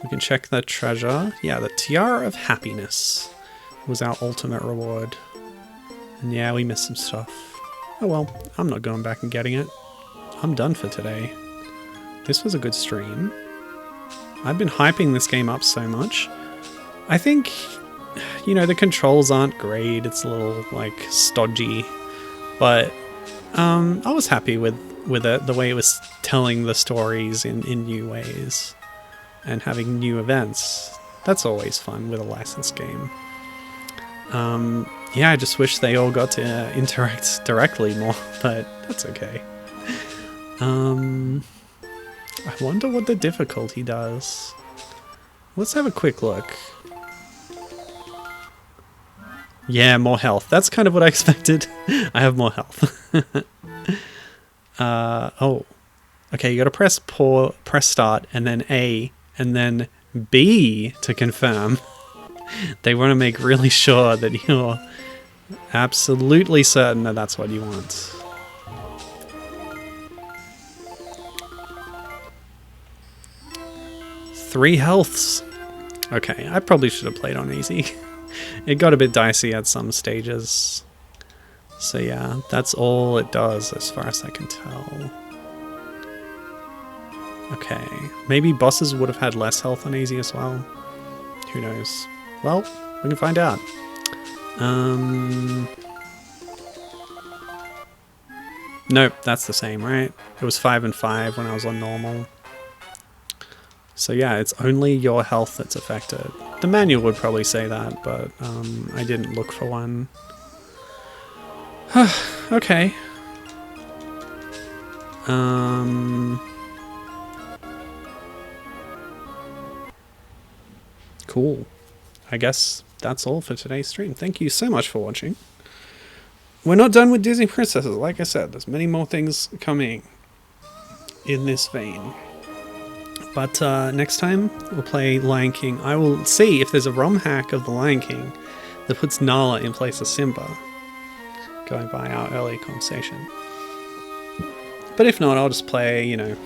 We can check the treasure. Yeah, the Tiara of Happiness was our ultimate reward. And yeah, we missed some stuff. Oh well, I'm not going back and getting it. I'm done for today. This was a good stream. I've been hyping this game up so much. I think, you know, the controls aren't great. It's a little, like, stodgy. But I was happy with it, the way it was telling the stories in new ways and having new events. That's always fun with a licensed game. Yeah, I just wish they all got to interact directly more, but that's okay. I wonder what the difficulty does. Let's have a quick look. Yeah, more health. That's kind of what I expected. I have more health. Oh. Okay, you gotta press start, and then A, and then B to confirm. They want to make really sure that you're absolutely certain that that's what you want. Three healths. Okay, I probably should have played on easy. It got a bit dicey at some stages. So yeah, that's all it does as far as I can tell. Okay, maybe bosses would have had less health on easy as well. Who knows? Well, we can find out. Nope, that's the same, right? It was 5 and 5 when I was on normal. So yeah, it's only your health that's affected. The manual would probably say that, but I didn't look for one. Okay. Cool. I guess that's all for today's stream. Thank you so much for watching. We're not done with Disney Princesses. Like I said, there's many more things coming in this vein. But next time, we'll play Lion King. I will see if there's a ROM hack of the Lion King that puts Nala in place of Simba, going by our earlier conversation. But if not, I'll just play, you know,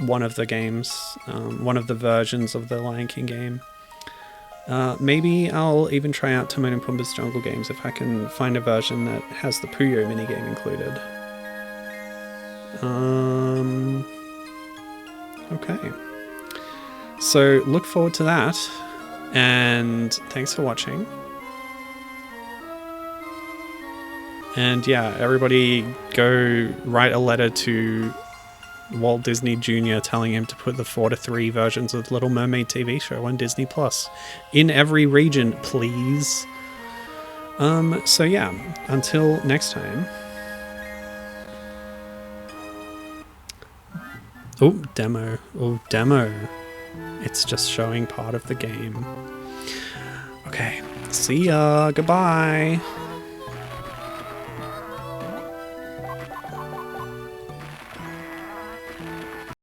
one of the games, one of the versions of the Lion King game. Maybe I'll even try out Timon and Pumbaa's Jungle Games if I can find a version that has the Puyo minigame included. Okay. So look forward to that, and thanks for watching. And yeah, everybody go write a letter to Walt Disney Jr. telling him to put the 4:3 versions of Little Mermaid TV show on Disney Plus in every region, please. So yeah, until next time. Oh, demo. Oh, demo. It's just showing part of the game. Okay, see ya. Goodbye.